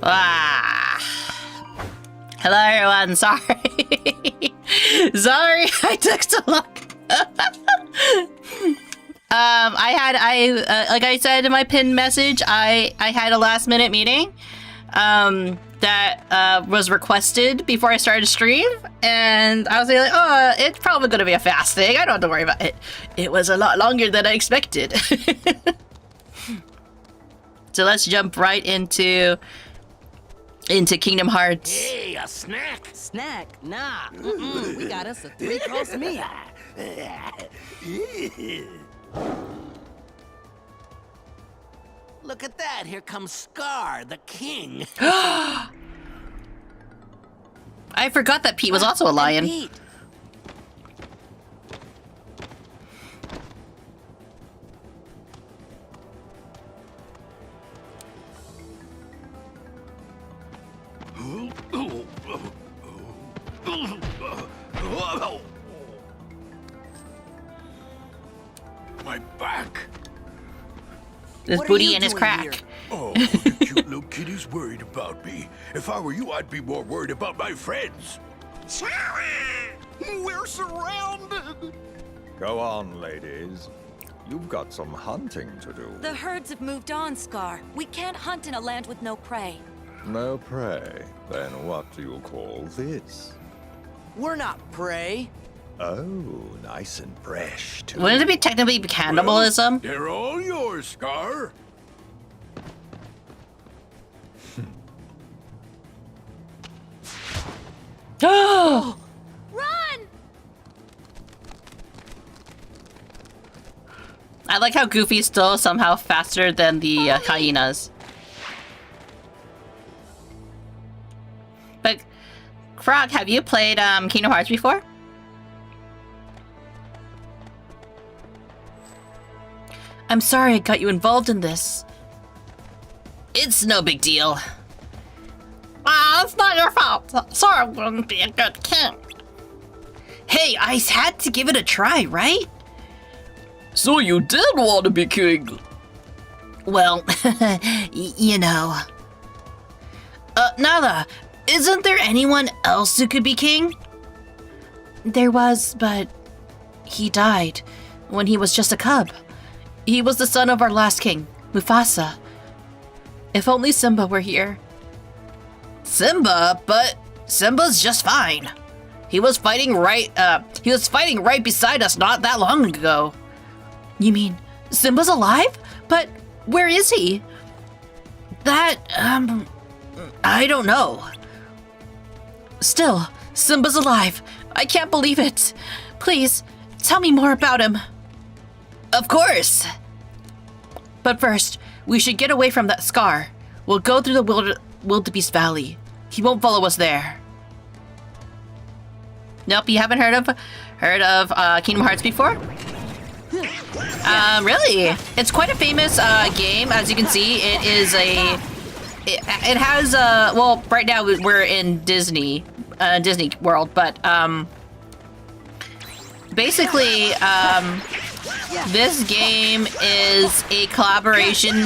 Ah. Hello everyone, sorry. Sorry I took so long. Like I said in my pinned message, I had a last minute meeting that was requested before I started stream, and I was like, oh, it's probably gonna be a fast thing, I don't have to worry about it. It was a lot longer than I expected. So let's jump right into Kingdom Hearts. Hey, a snack? Snack? Nah. We got us a 3-course meal. Look at that. Here comes Scar, the king. I forgot that Pete was also a lion. Pete. His What are booty you and his doing crack. here? Oh, the cute little kitty's worried about me. If I were you, I'd be more worried about my friends. We're surrounded! Go on, ladies. You've got some hunting to do. The herds have moved on, Scar. We can't hunt in a land with no prey. No prey. Then what do you call this? We're not prey. Oh, nice and fresh, too. Wouldn't it be technically cannibalism? They're all yours, Scar. Oh! Run! I like how Goofy's still somehow faster than the hyenas. But, Frog, have you played Kingdom Hearts before? I'm sorry I got you involved in this. It's no big deal. It's not your fault. Sorry, I wouldn't be a good king. Hey, I had to give it a try, right? So you did want to be king? Well, you know. Nala, isn't there anyone else who could be king? There was, but he died when he was just a cub. He was the son of our last king, Mufasa. If only Simba were here. Simba? But Simba's just fine. He was fighting right beside us not that long ago. You mean Simba's alive? But where is he? That, I don't know. Still, Simba's alive. I can't believe it. Please, tell me more about him. Of course. But first, we should get away from that Scar. We'll go through the Wildebeest Valley. He won't follow us there. Nope, you haven't heard of Kingdom Hearts before? Really? It's quite a famous game. As you can see, it is it has well, right now we're in Disney World, but basically this game is a collaboration,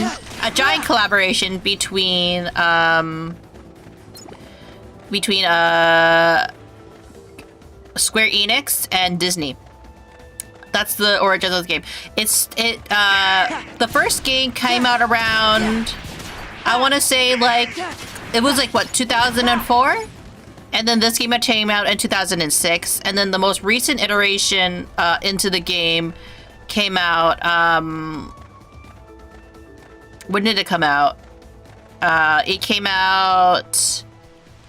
a giant collaboration between Square Enix and Disney. That's the origin of the game. The first game came out around, I want to say it was like what, 2004? And then this game came out in 2006. And then the most recent iteration into the game came out, when did it come out? It came out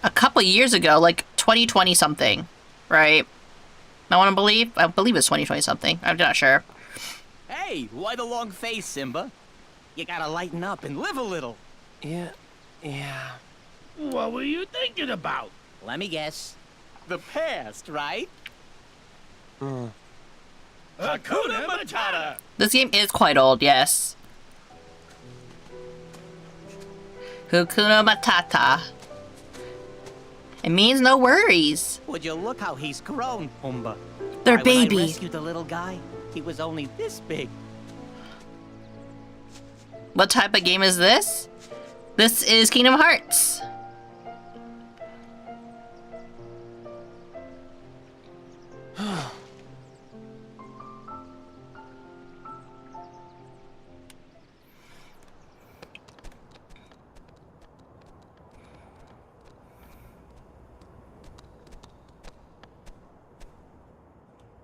a couple years ago, like 2020 something, right? I believe it's 2020 something. I'm not sure. Hey, why the long face, Simba? You gotta lighten up and live a little. Yeah. What were you thinking about? Let me guess. The past, right? Hakuna Matata! This game is quite old, yes. Hakuna Matata. It means no worries. Would you look how he's grown, Pumbaa? They're Why, when I babies. rescued the little guy, he was only this big. What type of game is this? This is Kingdom Hearts.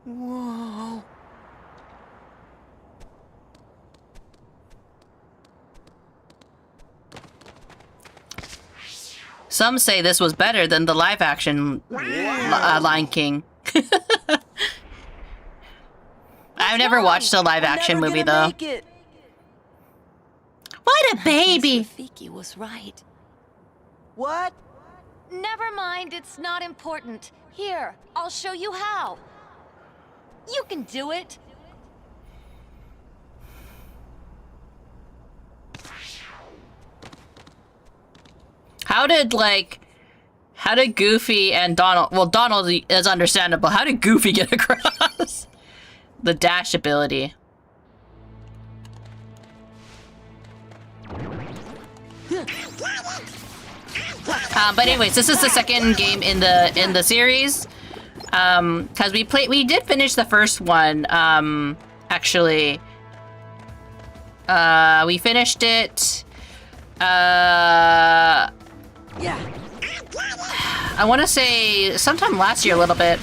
Whoa. Some say this was better than the live-action Lion King. I've never watched a live-action movie, though. What a baby! Rafiki was right. What? Never mind, it's not important. Here, I'll show you how. You can do it. How did Goofy and Donald... Well, Donald is understandable. How did Goofy get across? The dash ability. But anyways, this is the second game in the series. Because we did finish the first one. Actually, we finished it. I want to say sometime last year, a little bit.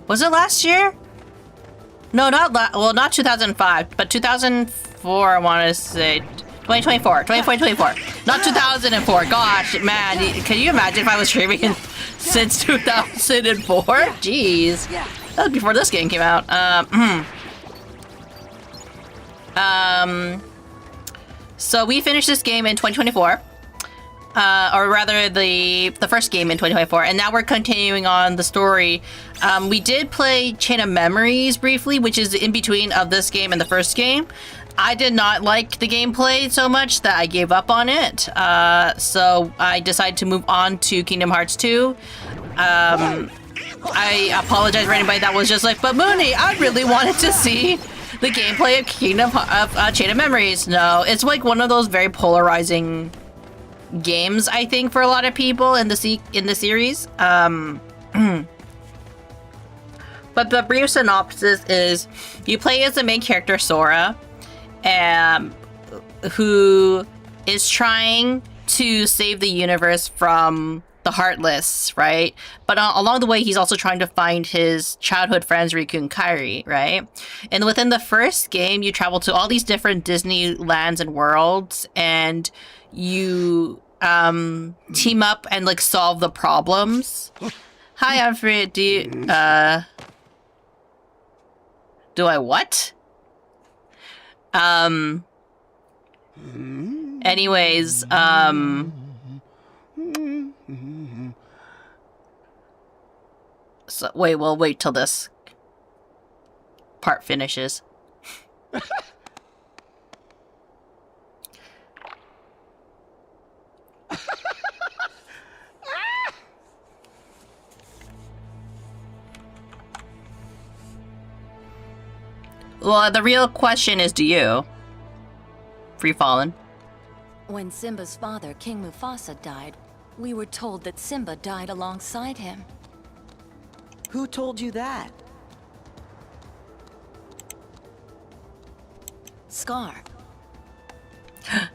Was it last year? No, not 2005, but 2004, I want to say. 2024. Not 2004. Gosh, man, can you imagine if I was streaming since 2004? Jeez. That was before this game came out. So we finished this game in 2024. Or rather, the first game in 2024, and now we're continuing on the story. We did play Chain of Memories briefly, which is in between of this game and the first game. I did not like the gameplay so much that I gave up on it. So I decided to move on to Kingdom Hearts 2. I apologize for anybody that was just like, but Munii, I really wanted to see the gameplay of Chain of Memories. No, it's like one of those very polarizing games, I think, for a lot of people in the series. But the brief synopsis is you play as the main character Sora, who is trying to save the universe from the Heartless, right? But along the way, he's also trying to find his childhood friends Riku and Kairi, right? And within the first game, you travel to all these different Disney lands and worlds, and you team up and like solve the problems. Hi, Alfred. Do I what? Anyways, so we'll wait till this part finishes. Well, the real question is, do you? Free Fallen. When Simba's father, King Mufasa, died, we were told that Simba died alongside him. Who told you that? Scar.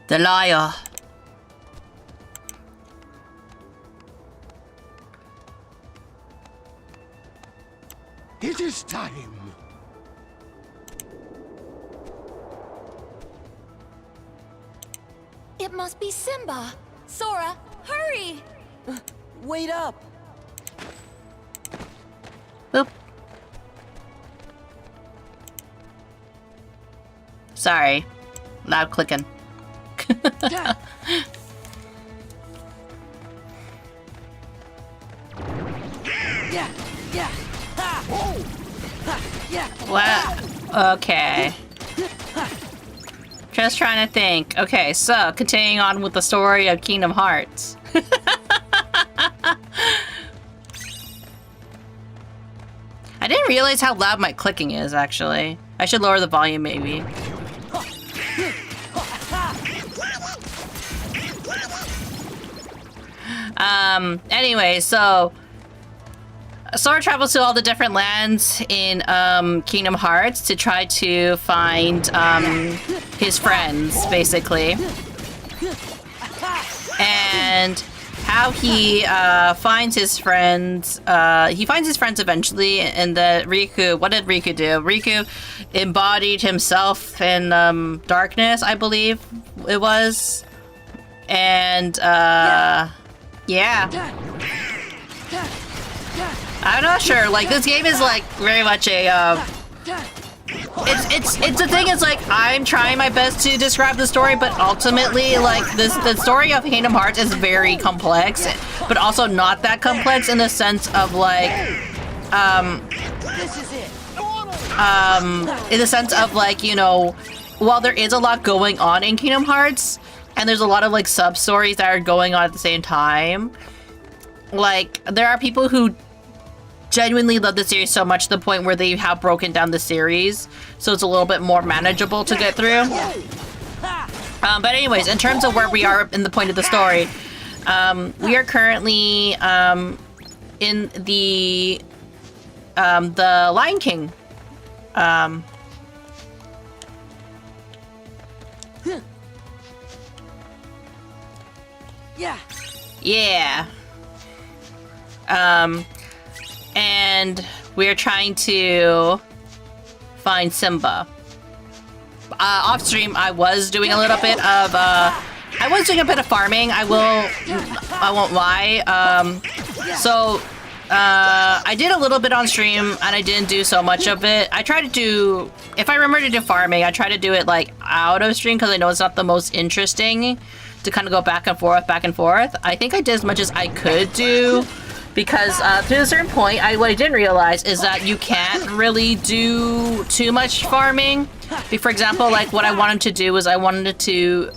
The liar. It is time. It must be Simba! Sora, hurry! Wait up! Boop. Sorry. Loud clicking. What? Okay. Just trying to think. Okay, so continuing on with the story of Kingdom Hearts. I didn't realize how loud my clicking is, actually. I should lower the volume, maybe. Anyway, so Sora travels to all the different lands in Kingdom Hearts to try to find his friends, basically. And how he finds his friends, he finds his friends eventually, and the Riku, what did Riku do? Riku embodied himself in darkness, I believe it was. And, yeah. I'm not sure. Like, this game is like very much a it's the thing is like I'm trying my best to describe the story, but ultimately like the story of Kingdom Hearts is very complex, but also not that complex in the sense of like in the sense of like, you know, while there is a lot going on in Kingdom Hearts and there's a lot of like sub stories that are going on at the same time, like there are people who genuinely love the series so much to the point where they have broken down the series, so it's a little bit more manageable to get through. But anyways, in terms of where we are in the point of the story, we are currently in the Lion King. Yeah. Yeah. And we're trying to find Simba. Off stream, I was doing a little bit of farming. I won't lie. I did a little bit on stream, and I didn't do so much of it. I try to do, if I remember to do farming, I try to do it like out of stream because I know it's not the most interesting to kind of go back and forth. I think I did as much as I could do because to a certain point, what I didn't realize is that you can't really do too much farming. For example, like what I wanted to do was I wanted to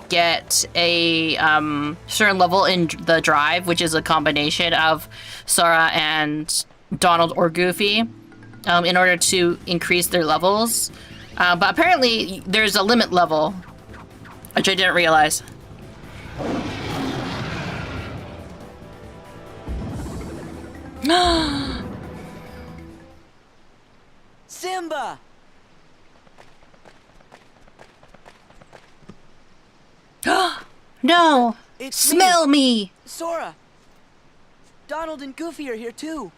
get a certain level in the drive, which is a combination of Sora and Donald or Goofy, in order to increase their levels. But apparently there's a limit level, which I didn't realize. Simba! No! It's Smell me! Sora! Donald and Goofy are here too.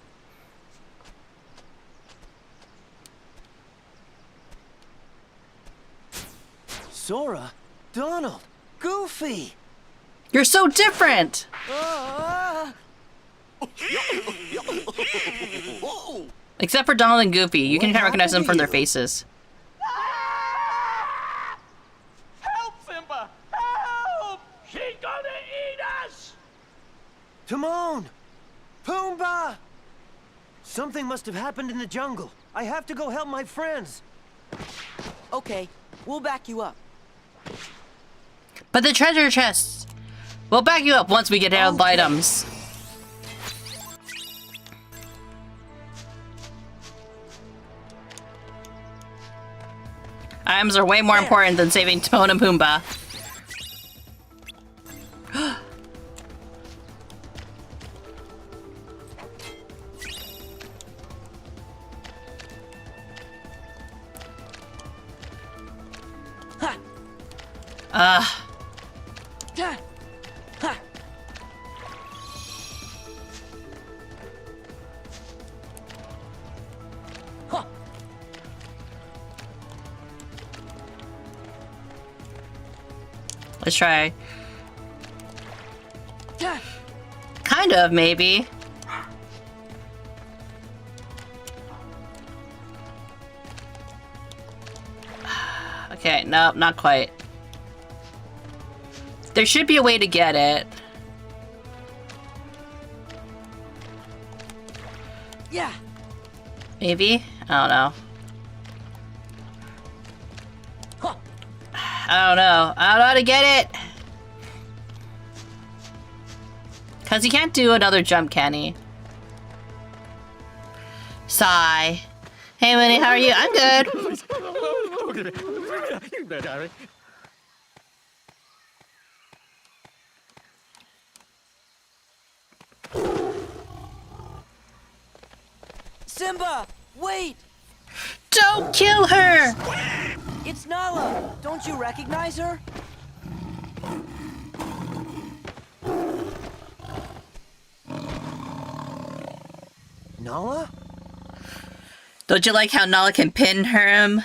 Sora? Donald? Goofy! You're so different! Except for Donald and Goofy. You can recognize them from their faces. Help, Simba! Help! She's gonna eat us! Timon! Pumbaa! Something must have happened in the jungle. I have to go help my friends. Okay, we'll back you up. But the treasure chests! We'll back you up once we get out of the items. Items are way more important than saving Timon and Pumbaa. Let's try. Kind of, maybe. Okay, nope, not quite. There should be a way to get it. Yeah. Maybe? I don't know. I don't know. I don't know how to get it. Because he can't do another jump, can he? Sigh. Hey, Munii, how are you? I'm good. Simba, wait! Don't kill her! It's Nala. Don't you recognize her? Nala? Don't you like how Nala can pin him?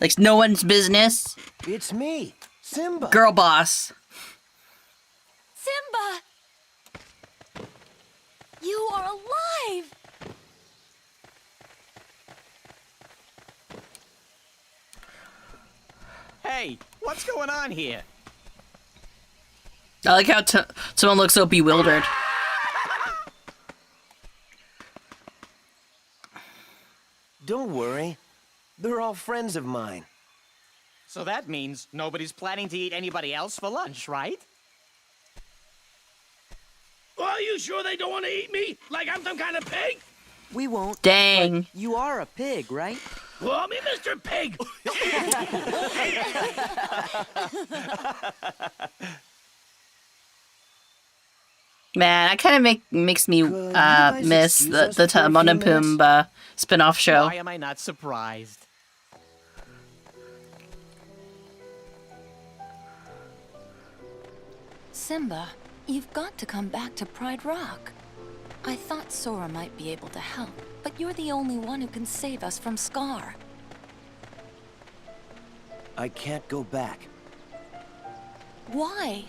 Like no one's business? It's me, Simba. Girl boss. Simba! You are alive! Hey, what's going on here? I like how someone looks so bewildered. Don't worry. They're all friends of mine. So that means nobody's planning to eat anybody else for lunch, right? Are you sure they don't want to eat me? Like I'm some kind of pig? We won't. Dang. But you are a pig, right? Call me Mr. Pig! Man, that kind of makes me guys miss excuse the us for a Timon few and Pumbaa spin-off show. Why am I not surprised? Simba, you've got to come back to Pride Rock. I thought Sora might be able to help, but you're the only one who can save us from Scar. I can't go back. Why?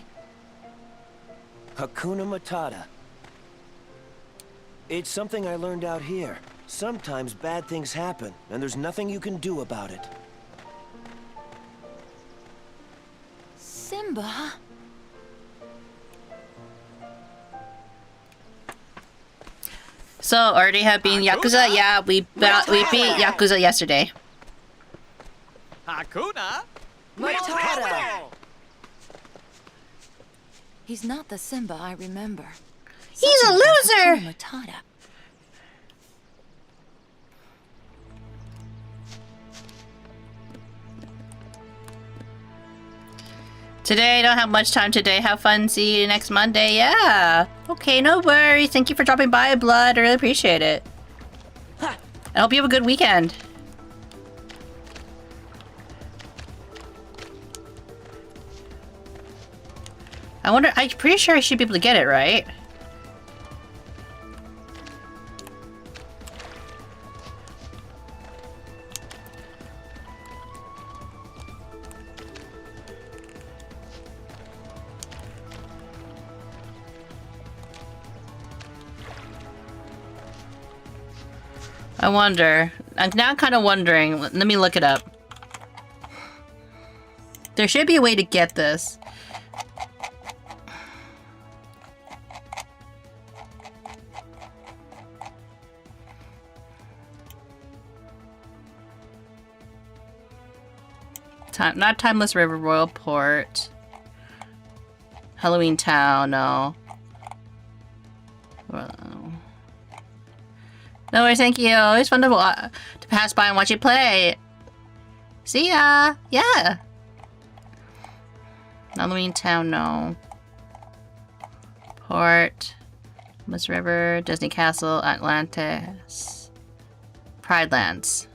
Hakuna Matata. It's something I learned out here. Sometimes bad things happen, and there's nothing you can do about it. Simba? So, already have been Yakuza? Yeah, we beat Yakuza yesterday. Hakuna? Matata! He's not the Simba I remember. He's a Something about loser! Hakuna Matata. Today, don't have much time today. Have fun. See you next Monday. Yeah. Okay, no worries. Thank you for dropping by, Blood. I really appreciate it. I hope you have a good weekend. I wonder, I'm pretty sure I should be able to get it, right? I wonder. I'm now kind of wondering. Let me look it up. There should be a way to get this. Not Timeless River, Royal Port. Halloween Town, no. No worries, thank you. It's fun to pass by and watch you play. See ya. Yeah. Halloween Town, no. Port. Miss River, Disney Castle, Atlantis. Pride Lands.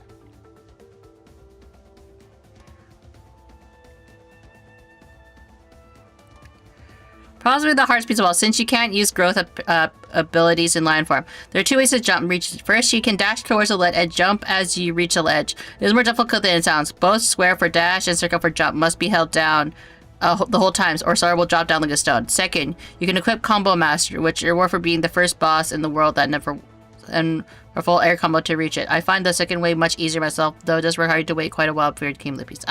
Possibly the heart speeds well, since you can't use growth abilities in lion form. There are two ways to jump. First, you can dash towards the ledge and jump as you reach the ledge. It is more difficult than it sounds. Both square for dash and circle for jump must be held down the whole time, or Sora will drop down like a stone. Second, you can equip Combo Master, which you're reward for being the first boss in the world that never and a full air combo to reach it. I find the second way much easier myself, though it does require you to wait quite a while before it came to the piece.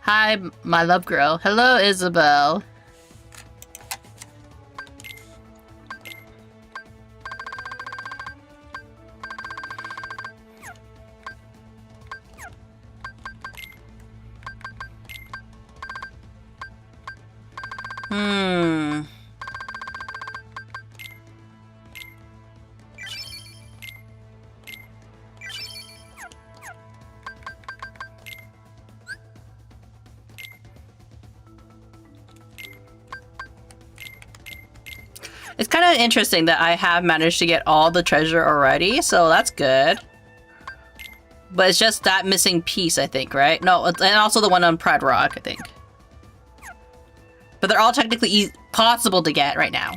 Hi, my love girl. Hello, Isabel. It's kind of interesting that I have managed to get all the treasure already, so that's good. But it's just that missing piece, I think, right? No, and also the one on Pride Rock, I think. But they're all technically possible to get right now.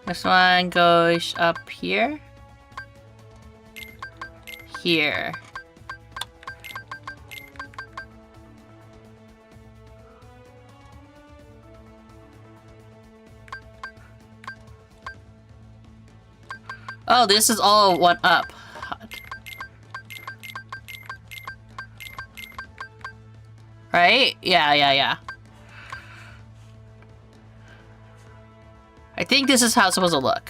This one goes up here. Here. Oh, this is all one up. Right? Yeah. I think this is how it's supposed to look.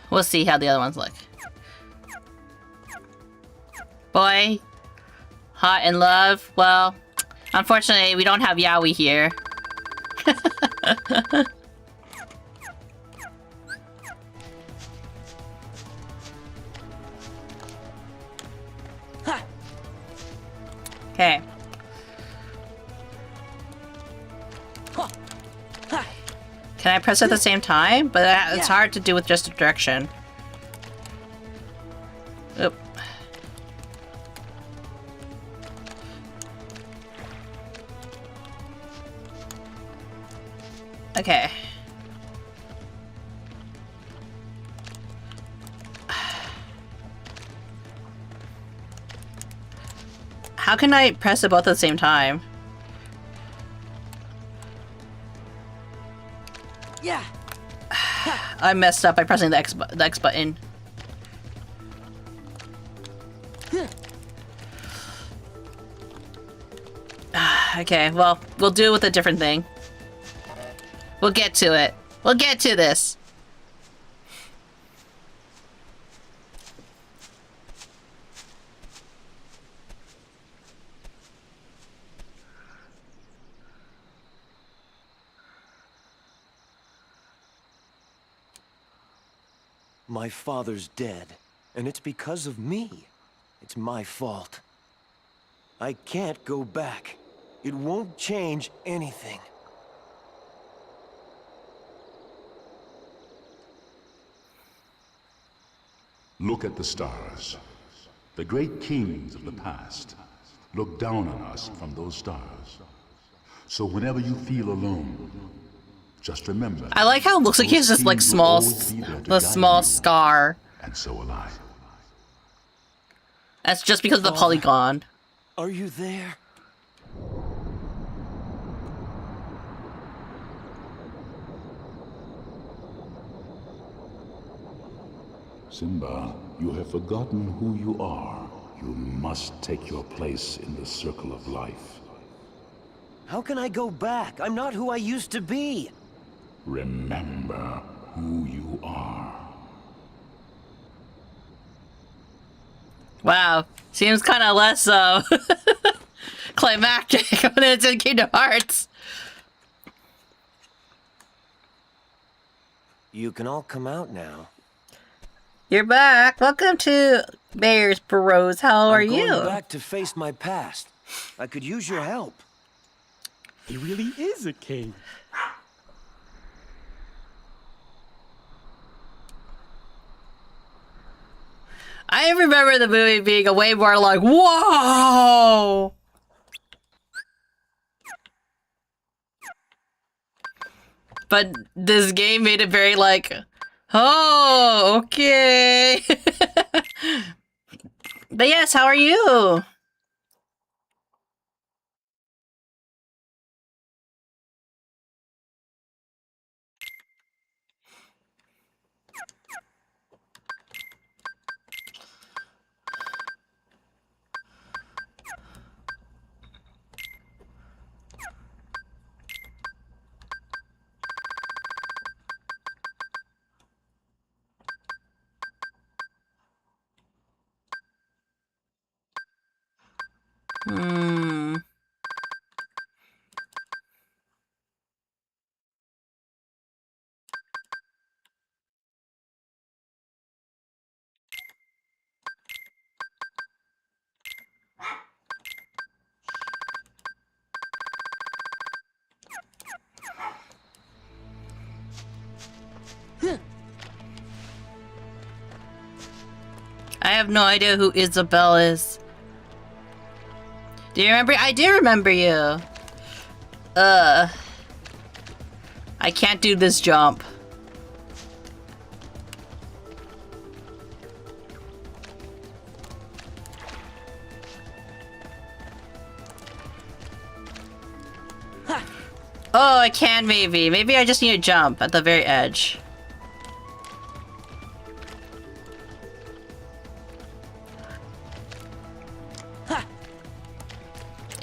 We'll see how the other ones look. Boy, hot in love. Well, unfortunately, we don't have Yaoi here. Okay. Can I press at the same time? But it's hard to do with just a direction. Oop. Okay. How can I press it both at the same time? Yeah. I messed up by pressing the X button. Okay, well, we'll do it with a different thing. We'll get to it. We'll get to this. My father's dead, and it's because of me. It's my fault. I can't go back. It won't change anything. Look at the stars. The great kings of the past look down on us from those stars. So whenever you feel alone, just remember. I like how it looks like he has this like small scar. And so will I. That's just because of the polygon. Are you there? Simba, you have forgotten who you are. You must take your place in the circle of life. How can I go back? I'm not who I used to be. Remember who you are. Wow, seems kind of less climactic when it's in Kingdom Hearts. You can all come out now. You're back. Welcome to Bears Bros. How are you? I'm going back to face my past. I could use your help. He really is a king. I remember the movie being a way more like, whoa! But this game made it very like, oh, okay. But yes, how are you? Hmm. I have no idea who Isabel is. Do you remember? I do remember you. I can't do this jump. Oh, I can maybe. Maybe I just need to jump at the very edge.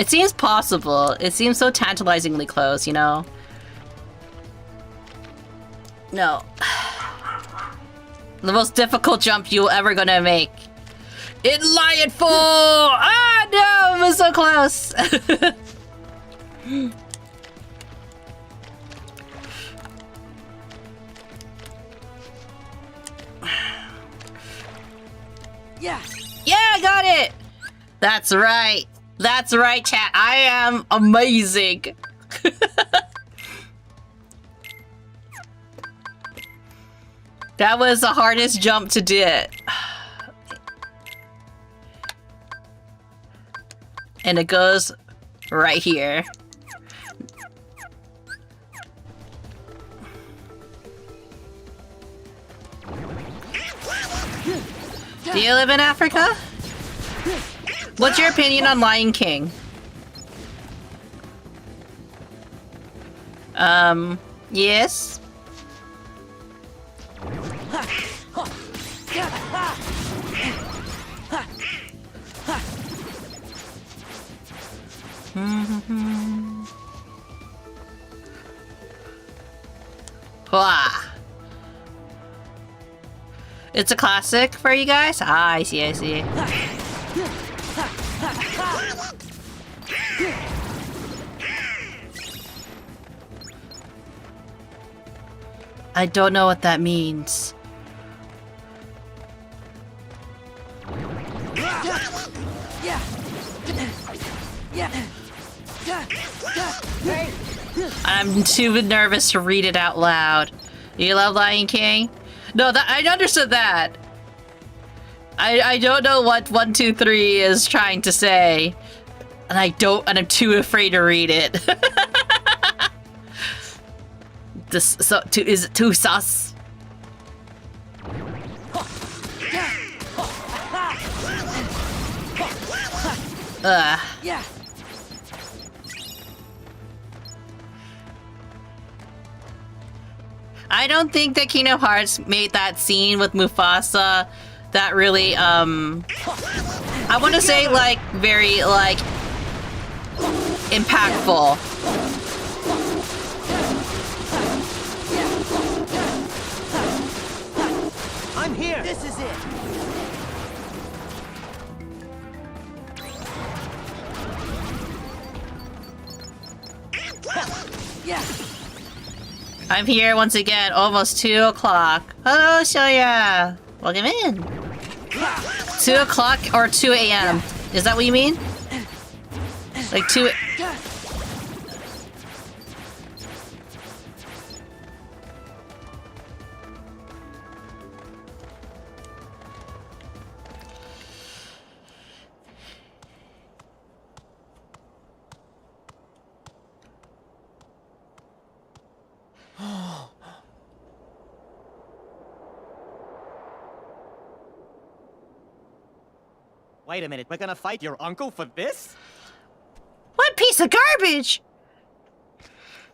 It seems possible. It seems so tantalizingly close, you know? No. The most difficult jump you're ever gonna make. In Lion Fall! Ah, no! It was so close! Yeah. Yeah, I got it! That's right. That's right, chat. I am amazing. That was the hardest jump to do. And it goes right here. Do you live in Africa? What's your opinion on Lion King? Yes? Wah. It's a classic for you guys? Ah, I see, I see. I don't know what that means. I'm too nervous to read it out loud. You love Lion King? No, that I understood that. I don't know what 1, 2, 3 is trying to say, and I'm too afraid to read it. Is it too sus? Yeah. I don't think that Kingdom Hearts made that scene with Mufasa that really, I want to say, like, very, like, impactful. I'm here! This is it. Yeah. I'm here once again, almost 2 o'clock. Hello, Shoya! Welcome in. 2 o'clock or 2 a.m. Is that what you mean? Like 2... Wait a minute, we're gonna fight your uncle for this? What piece of garbage!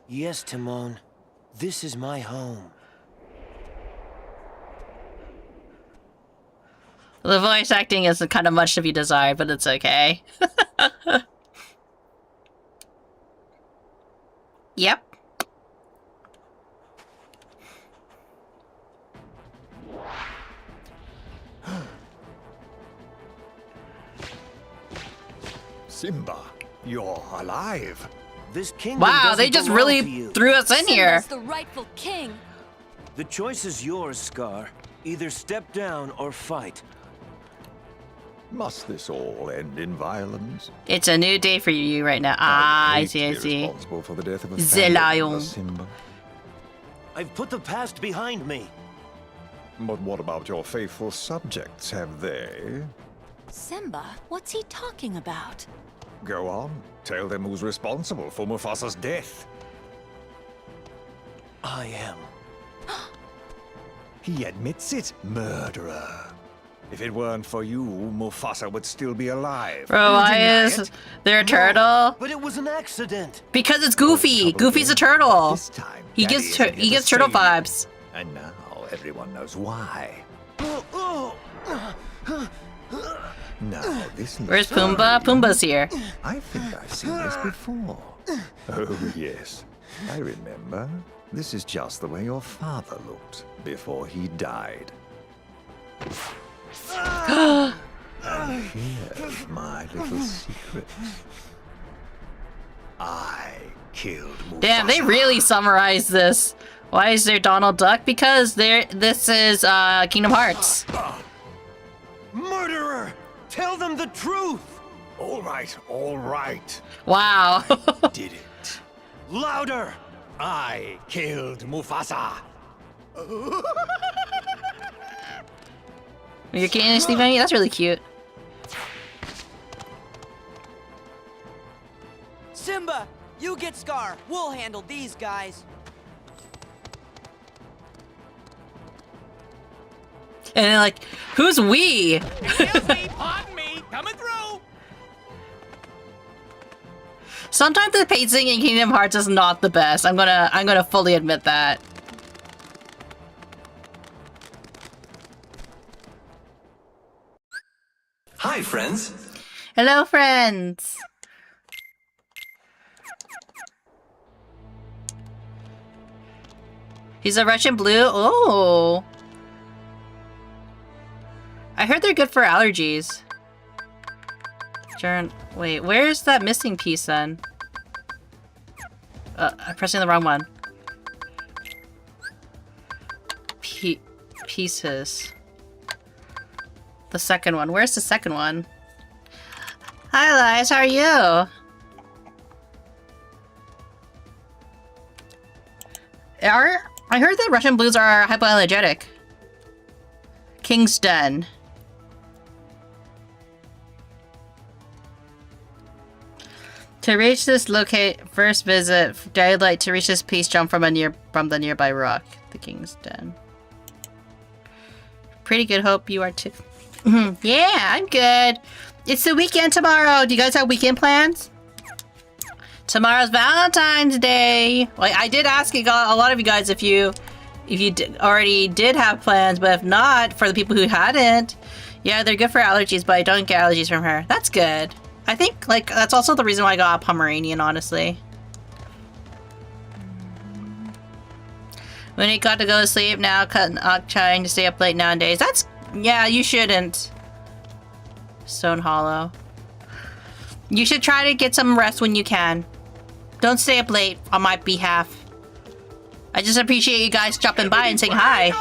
Yes, Timon. This is my home. The voice acting is kind of much to be desired, but it's okay. Yep. Simba, you're alive. This kingdom Wow, they doesn't just belong really to you. threw us in here. Simba's the rightful king. The choice is yours, Scar. Either step down or fight. Must this all end in violence? It's a new day for you right now. Ah, I hate see, to I be see. responsible for the death of a The family lion. member, Simba. I've put the past behind me. But what about your faithful subjects? Have they? Simba, what's he talking about? Go on. Tell them who's responsible for Mufasa's death. I am. He admits it, murderer. If it weren't for you, Mufasa would still be alive. Bro, why is there a turtle? But it was an accident. Because it's Goofy. Goofy's a turtle. This time, He Daddy gives isn't here he to gives turtle save you. vibes. And now everyone knows why. Now, this is... Where's Pumbaa? Pumbaa's here. I think I've seen this before. Oh, yes. I remember. This is just the way your father looked before he died. And here's my little secret. I killed Mufasa. Damn, they really summarized this. Why is there Donald Duck? Because this is Kingdom Hearts. Murderer! Tell them the truth! All right, all right. Wow. Did it. Louder! I killed Mufasa. You're getting sleep on me? That's really cute. Simba, you get Scar. We'll handle these guys. And then like, who's we? Excuse me, pardon me, coming through. Sometimes the pacing in Kingdom Hearts is not the best. I'm gonna fully admit that. Hi, friends. Hello, friends. He's a Russian blue. Oh. I heard they're good for allergies. Wait, where's that missing piece then? I'm pressing the wrong one. Pieces. The second one. Where's the second one? Hi, Liz. How are you? I heard that Russian blues are hypoallergenic. King's Den. To reach this first visit, daylight to reach this piece, jump from the nearby rock. The King's Den. Pretty good. Hope you are too. Yeah, I'm good. It's the weekend tomorrow. Do you guys have weekend plans? Tomorrow's Valentine's Day. Like I did ask a lot of you guys if you already did have plans, but if not, for the people who hadn't, yeah, they're good for allergies, but I don't get allergies from her. That's good. I think like that's also the reason why I got a Pomeranian, honestly. When it got to go to sleep now, trying to stay up late nowadays. That's yeah, you shouldn't. Stone Hollow. You should try to get some rest when you can. Don't stay up late on my behalf. I just appreciate you guys dropping by and saying hi.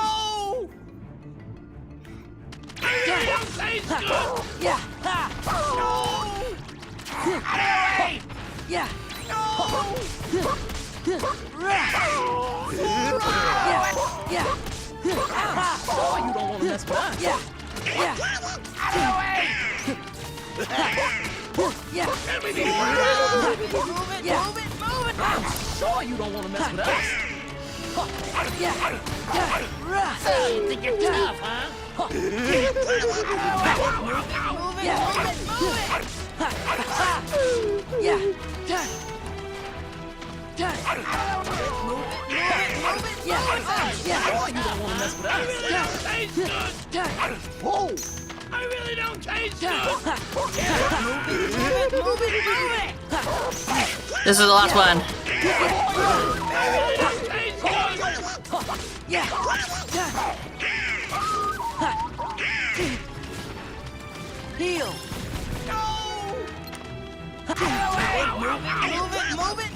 You don't want to mess with us. I'm sure you don't want to mess with us. So you think you're tough, huh? I really don't taste good. Move it. This is the last one. Heal. Move it.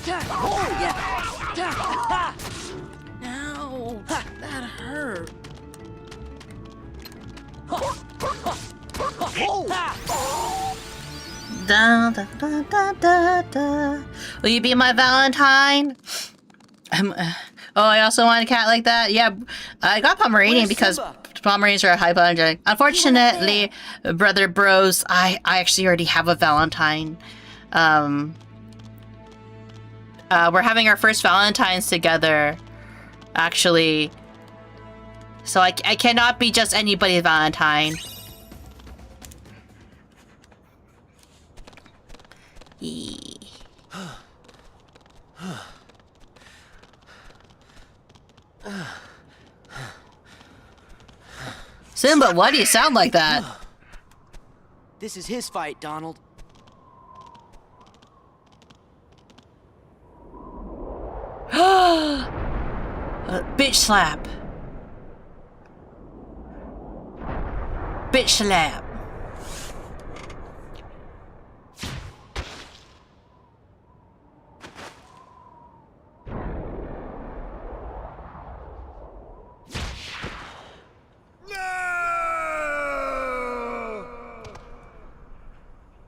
Get away! Ow, that hurt. Da, da, da, da, da, da. Will you be my Valentine? Oh, I also want a cat like that. Yeah, I got Pomeranian because Pomeranians are hypoallergenic. Unfortunately, brother bros, I actually already have a Valentine. We're having our first Valentine's together, actually. So I cannot be just anybody's Valentine. Simba, why do you sound like that? This is his fight, Donald. Bitch slap. Bitch slap.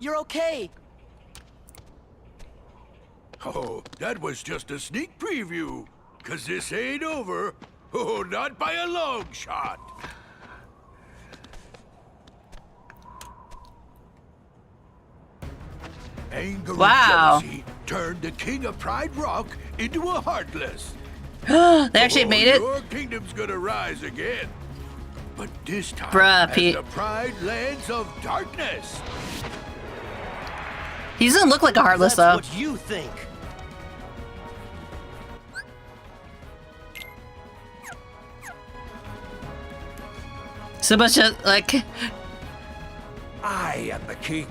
You're okay. Oh, that was just a sneak preview. 'Cause this ain't over. Oh, not by a long shot. Anger Wow. and jealousy turned the king of Pride Rock into a Heartless. They actually made it? Your kingdom's gonna rise again. But this time Bruh, as Pete. the Pride Lands of Darkness. He doesn't look like a Heartless, That's though. what you think. Simba's just like... I am the king.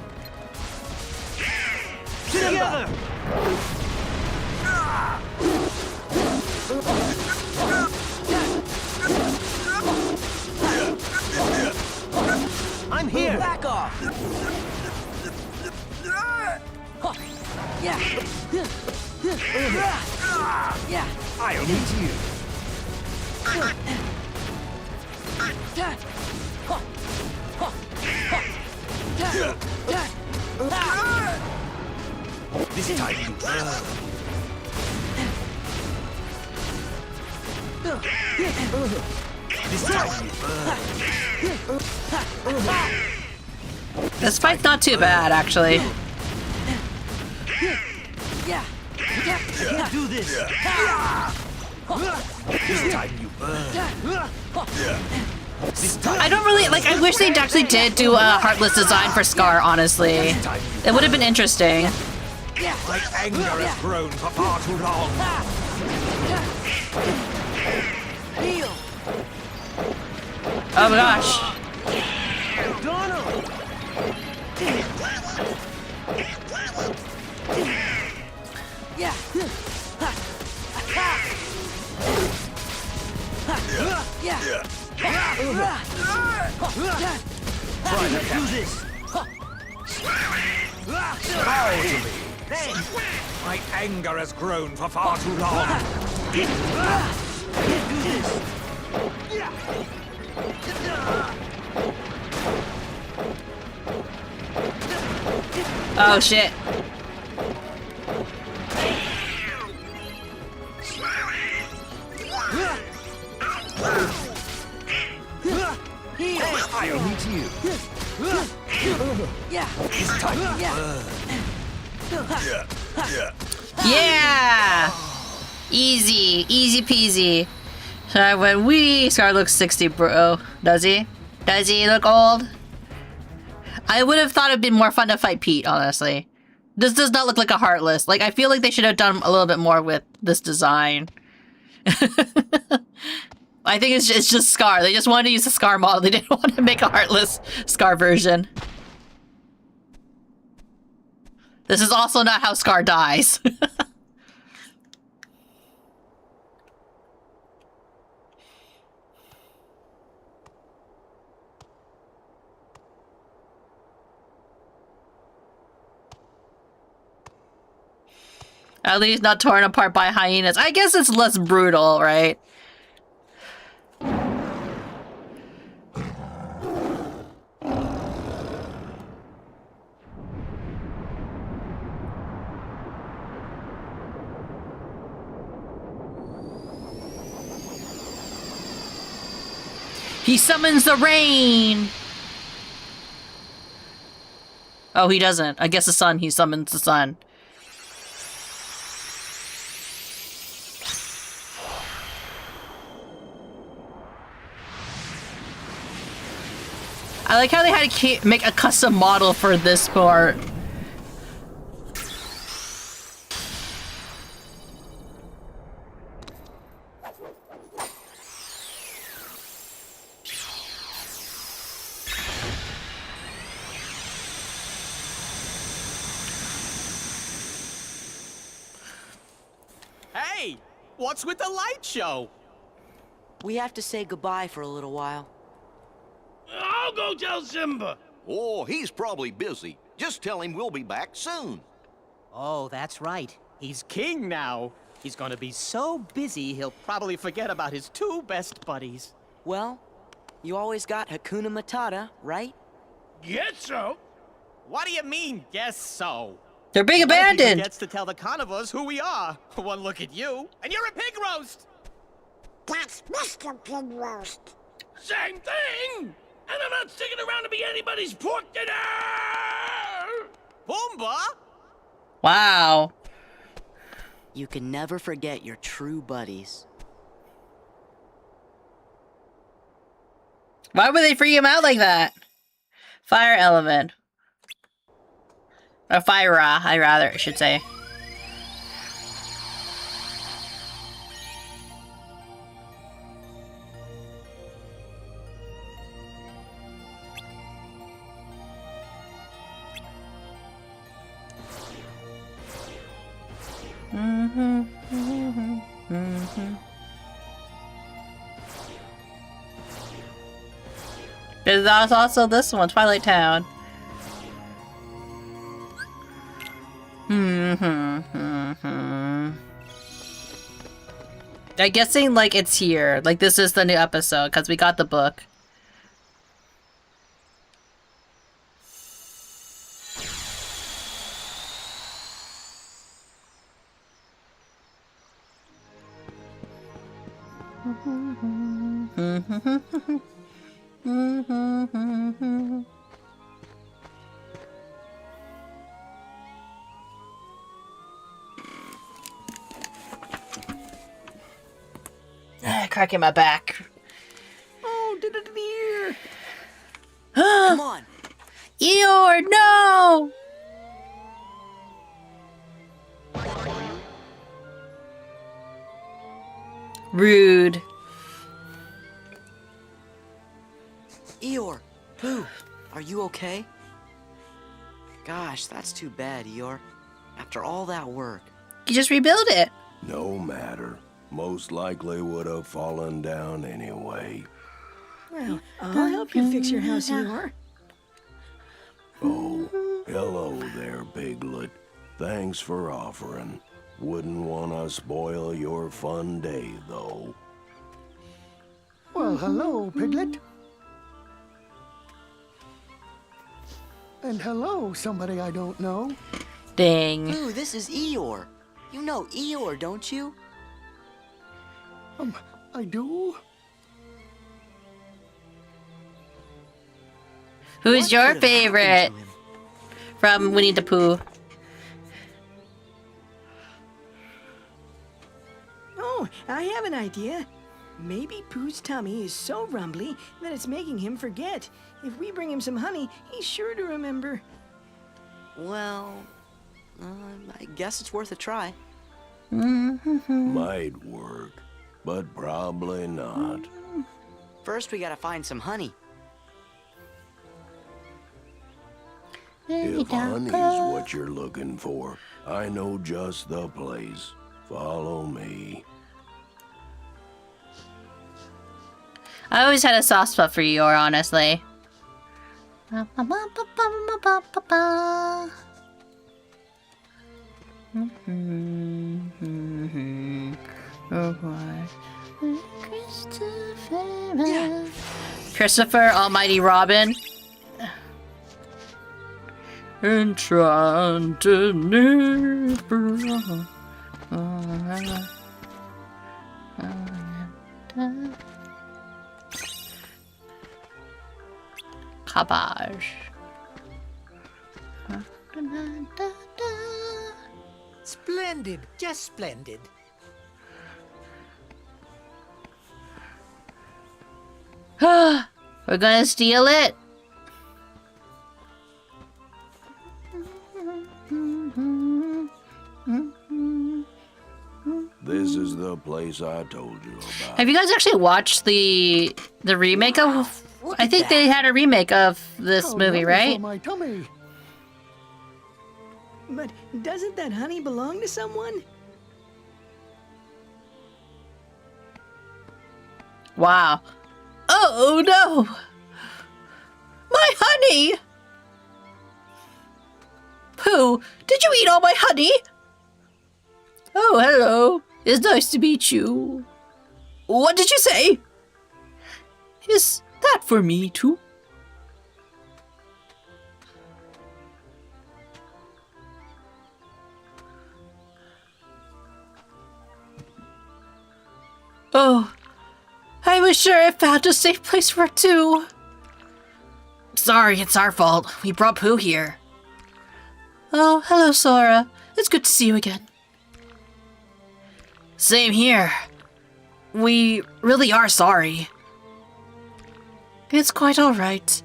Together! I'm here! Back off. Yeah. Yeah. I'll meet you. This time you burn. This time you burn. This fight's not too bad, actually. Yeah. Can't do this! This time you burn. This time I don't really, like, I wish they actually did do a Heartless design for Scar, honestly. It would have been interesting. my anger has grown for far too long. Heal. Oh my gosh. Donald! Yeah. Yeah. Try to do this! Bow to me. My anger has grown for far too long. Can't do this! Oh shit. I'll meet you. Yeah. This time you burn. Yeah! Easy. Easy peasy. So when Scar looks 60, bro. Does he? Does he look old? I would have thought it'd been more fun to fight Pete, honestly. This does not look like a Heartless. Like, I feel like they should have done a little bit more with this design. I think it's just Scar. They just wanted to use the Scar model. They didn't want to make a Heartless Scar version. This is also not how Scar dies. At least not torn apart by hyenas. I guess it's less brutal, right? He summons the rain! Oh, he doesn't. I guess the sun. He summons the sun. I like how they had to make a custom model for this part. What's with the light show? We have to say goodbye for a little while. I'll go tell Simba. Oh, he's probably busy. Just tell him we'll be back soon. Oh, that's right. He's king now. He's gonna be so busy, he'll probably forget about his 2 best buddies. Well, you always got Hakuna Matata, right? Guess so. What do you mean, guess so? They're being None of you abandoned. gets to tell the carnivores who we are. One look at you, and you're a pig roast! That's Mr. Pig Roast. Same thing. And I'm not sticking around to be anybody's pork dinner. Pumbaa? Wow. You can never forget your true buddies. Why would they free him out like that? Fire element. Or fire, I should say. There's also this one, Twilight Town. I'm guessing like it's here. Like this is the new episode because we got the book. Cracking my back. Oh, dear. Come on. Eeyore, no! Rude. Eeyore, Pooh, are you okay? Gosh, that's too bad, Eeyore. After all that work. You just rebuild it. No matter. Most likely would have fallen down anyway. Well, I'll help you fix your house, Eeyore. Oh, hello there, Piglet. Thanks for offering. Wouldn't want to spoil your fun day, though. Well, hello, Piglet. And hello, somebody I don't know. Dang. Pooh, this is Eeyore. You know Eeyore, don't you? I do? Who's your favorite from Winnie the Pooh? Oh, I have an idea. Maybe Pooh's tummy is so rumbly that it's making him forget. If we bring him some honey, he's sure to remember. Well, I guess it's worth a try. Might work, but probably not. First, we gotta find some honey. If honey's what you're looking for, I know just the place. Follow me. I always had a soft spot for Eeyore, honestly. Christopher, Almighty Robin. Enchanted neighbor. Cabbage. Splendid, just splendid. We're gonna steal it. This is the place I told you about. Have you guys actually watched the remake of? I think they had a remake of this movie, right? My tummy. But doesn't that honey belong to someone? Wow. Oh no! My honey! Pooh, did you eat all my honey? Oh, hello. It's nice to meet you. What did you say? Is that for me too? Oh, I was sure I found a safe place for it too. Sorry, it's our fault. We brought Pooh here. Oh, hello, Sora. It's good to see you again. Same here. We really are sorry. It's quite alright.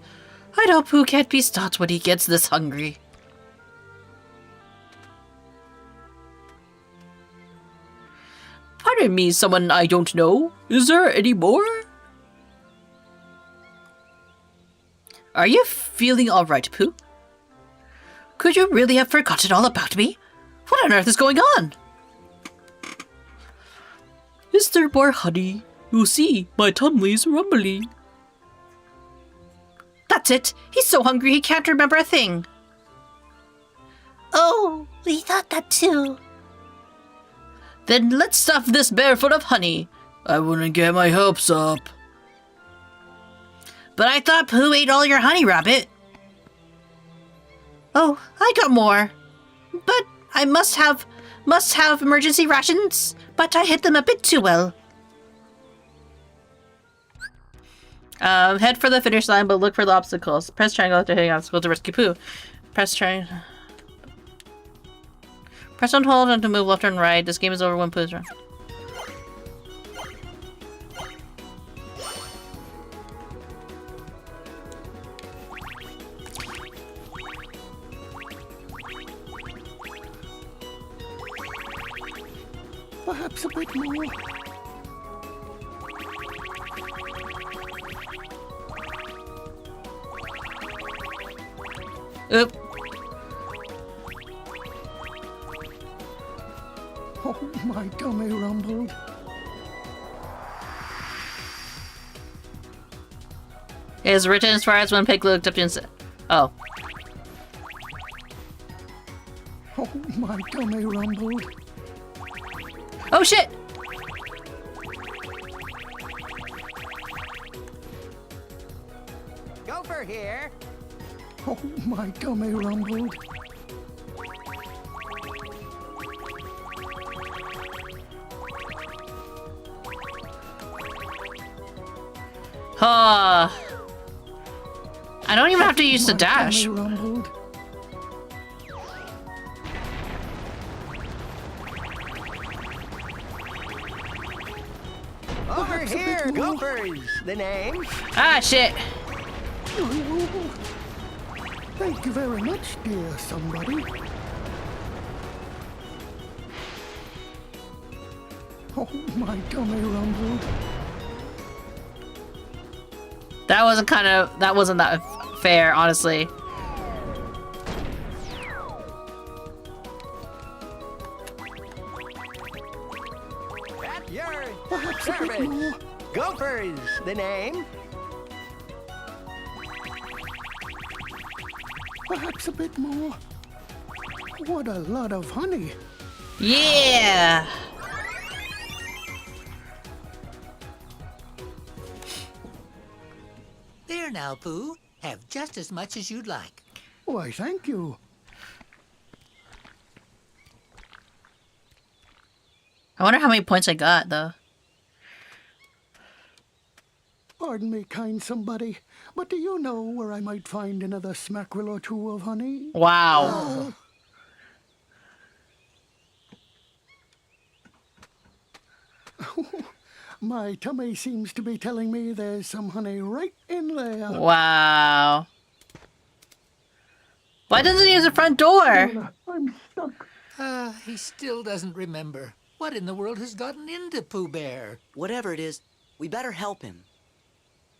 I know Pooh can't be stopped when he gets this hungry. Pardon me, someone I don't know. Is there any more? Are you feeling alright, Pooh? Could you really have forgotten all about me? What on earth is going on? Is there more honey? You see, my tummy's rumbling. That's it. He's so hungry he can't remember a thing. Oh, we thought that too. Then let's stuff this bear full of honey. I wouldn't get my hopes up. But I thought Pooh ate all your honey, Rabbit. Oh, I got more. But I must have emergency rations, but I hid them a bit too well. Head for the finish line, but look for the obstacles. Press triangle after hitting obstacles to rescue Pooh. Press triangle. Press and hold and to move left and right. This game is over when Pooh's run. Perhaps a bit more. Oop. Oh, my tummy rumbled. It is written as far as when Pig looked up and said, oh. Oh, my tummy rumbled. Oh shit! Gopher here. Oh, my tummy rumbled. I don't even have to use the dash. Over here, Gopher's the name. Ah, shit. Thank you very much, dear somebody. Oh, my tummy rumbled. That wasn't that fair, honestly. At your service. Gopher's the name. Perhaps a bit more. What a lot of honey. Yeah! There now, Pooh. Have just as much as you'd like. Why, thank you. I wonder how many points I got, though. Pardon me, kind somebody, but do you know where I might find another smackerel or two of honey? Wow. My tummy seems to be telling me there's some honey right in there. Wow. Why doesn't he use the front door? I'm stuck. He still doesn't remember. What in the world has gotten into Pooh Bear? Whatever it is, we better help him.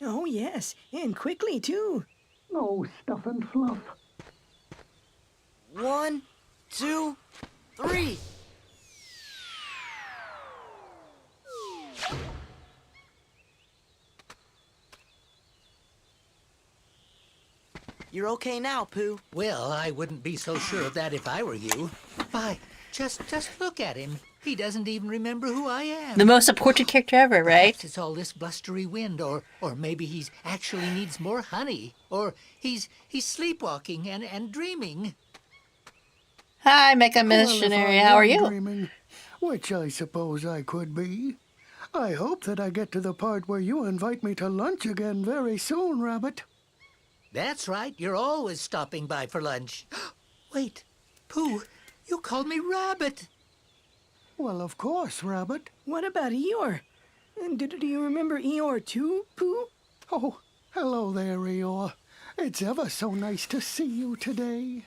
Oh, yes, and quickly, too. No stuff and fluff. 1, 2, 3. You're okay now, Pooh. Well, I wouldn't be so sure of that if I were you. Why, just look at him. He doesn't even remember who I am. The most important character ever, right? Perhaps it's all this blustery wind, or maybe he's actually needs more honey, or he's sleepwalking and dreaming. Hi, Mecha Missionary. How are you? Dreaming, which I suppose I could be. I hope that I get to the part where you invite me to lunch again very soon, Rabbit. That's right. You're always stopping by for lunch. Wait, Pooh, you called me Rabbit. Well, of course, Rabbit. What about Eeyore? And do you remember Eeyore too, Pooh? Oh, hello there, Eeyore. It's ever so nice to see you today.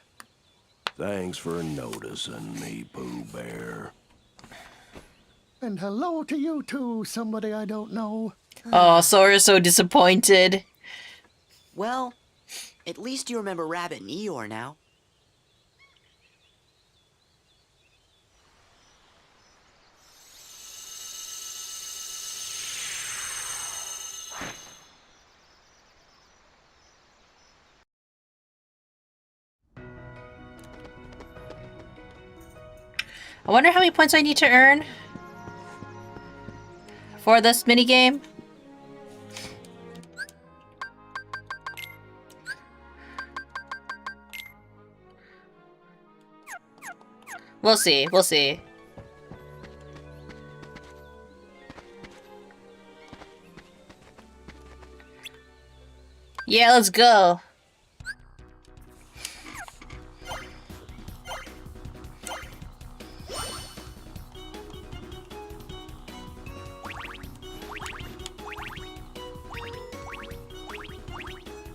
Thanks for noticing me, Pooh Bear. And hello to you too, somebody I don't know. Oh, Sora's so disappointed. Well, at least you remember Rabbit and Eeyore now. I wonder how many points I need to earn for this minigame. We'll see, we'll see. Yeah, let's go.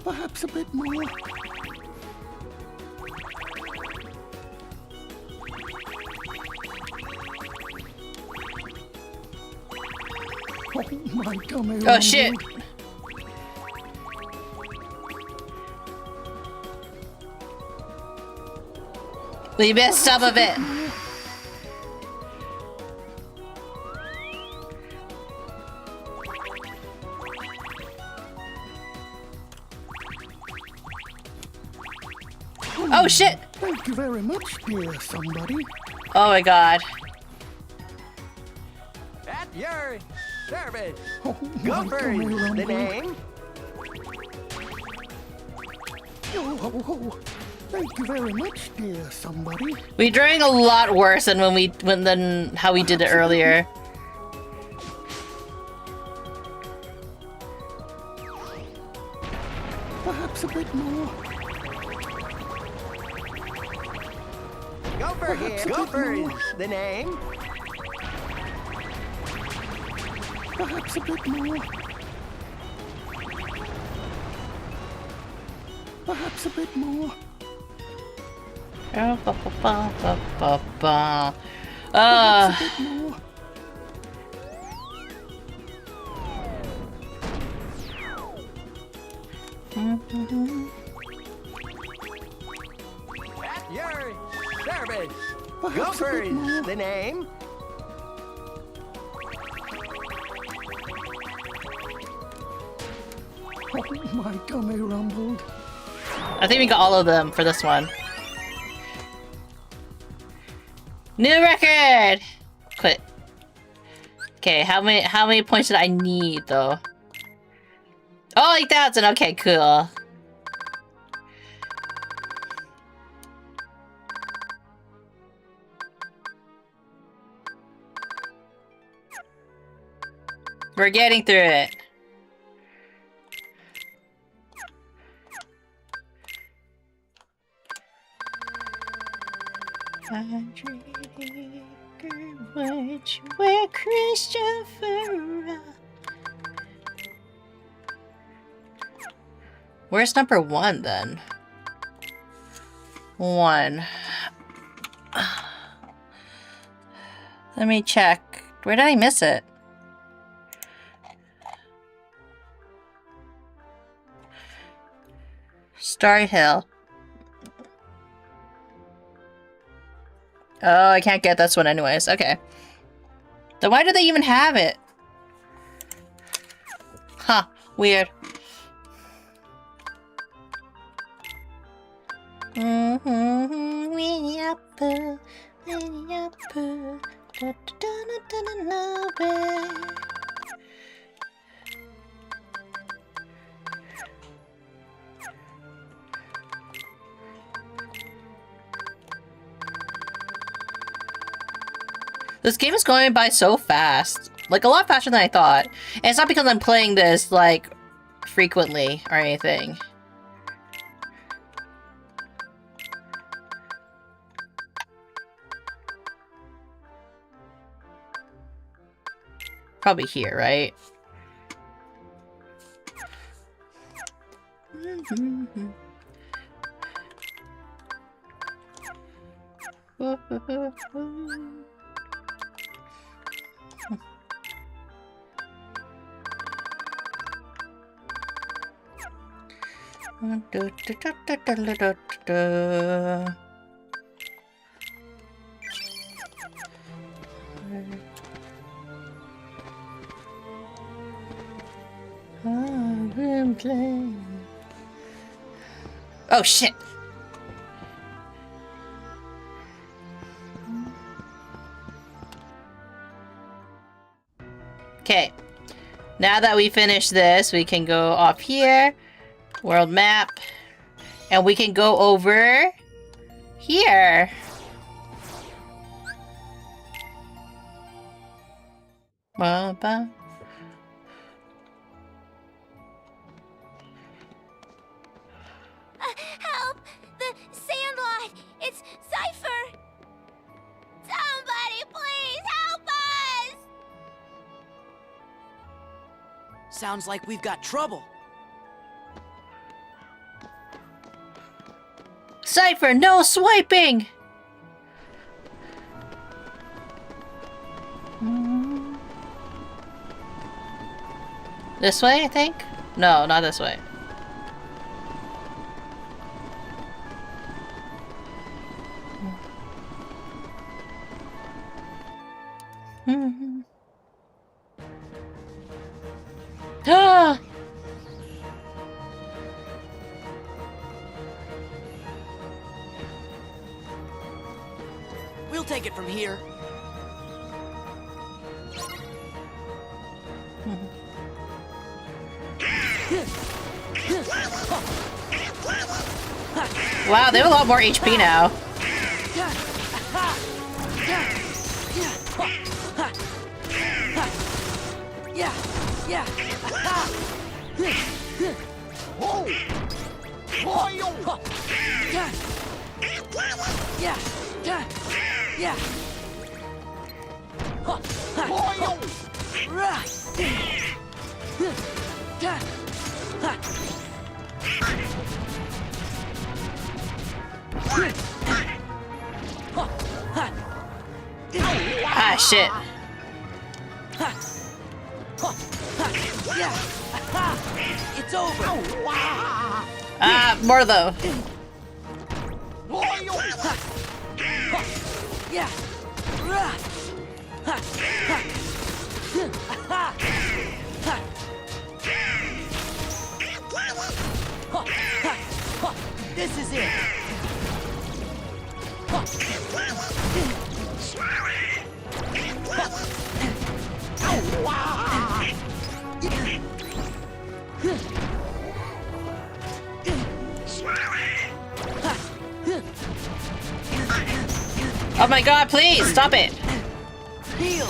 Perhaps a bit more. Oh, my tummy Oh, shit. We missed some of it. Oh shit! Thank you very much, dear somebody. Oh my god. At your service. Oh, Go my for tummy the rumbled. name. Oh, thank you very much, dear somebody. We're doing a lot worse than than how we did it earlier. Perhaps a bit more. Go for him. Go for the name. Perhaps a bit more. Perhaps a bit more. Perhaps a bit more. At your service. Go Perhaps a for bit more. the name. Oh, my tummy rumbled. I think we got all of them for this one. New record! Quit. Okay, how many points did I need though? Oh, 8,000. Okay, cool. We're getting through it. Where Christopher? Where's number 1 then? 1. Let me check. Where did I miss it? Starry Hill. Oh, I can't get this one anyways. Okay. Then why do they even have it? Huh. Weird. Winnie Apple, Winnie Apple, nowhere. This game is going by so fast. Like, a lot faster than I thought. And it's not because I'm playing this, like, frequently or anything. Probably here, right? Oh shit! Okay. Now that we finish this, we can go off here. World map. And we can go over here. Ba-ba. Help! The Sandlot! It's Cypher! Somebody please help us! Sounds like we've got trouble. Cypher, no swiping! This way, I think? No, not this way. Ah! We'll take it from here. Wow, they have a lot more HP now. Ah, shit. It's over. Ah, more though. This is it. Oh my god, please, stop it! Heal.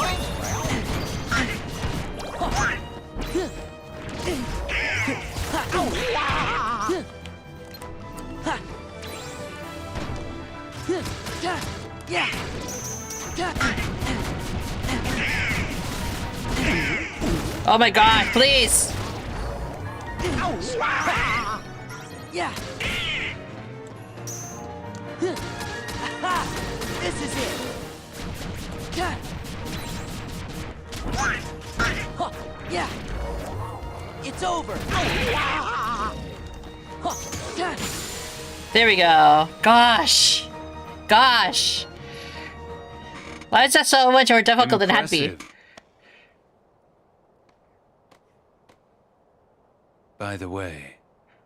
Oh my god, please! Yeah. This is it. Yeah. It's over. There we go. Gosh. Gosh. Why is that so much more difficult than it had to be? By the way,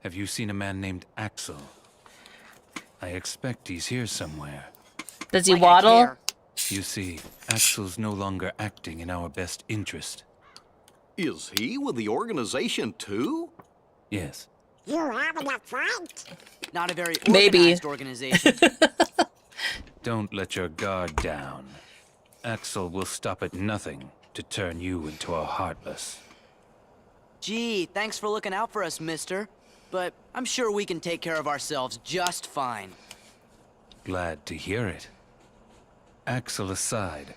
have you seen a man named Axel? I expect he's here somewhere. Does he waddle? You see, Axel's no longer acting in our best interest. Is he with the organization too? Yes. You having a fight? Not a very Maybe. organized organization. Don't let your guard down. Axel will stop at nothing to turn you into a Heartless. Gee, thanks for looking out for us, mister. But I'm sure we can take care of ourselves just fine. Glad to hear it. Axel aside,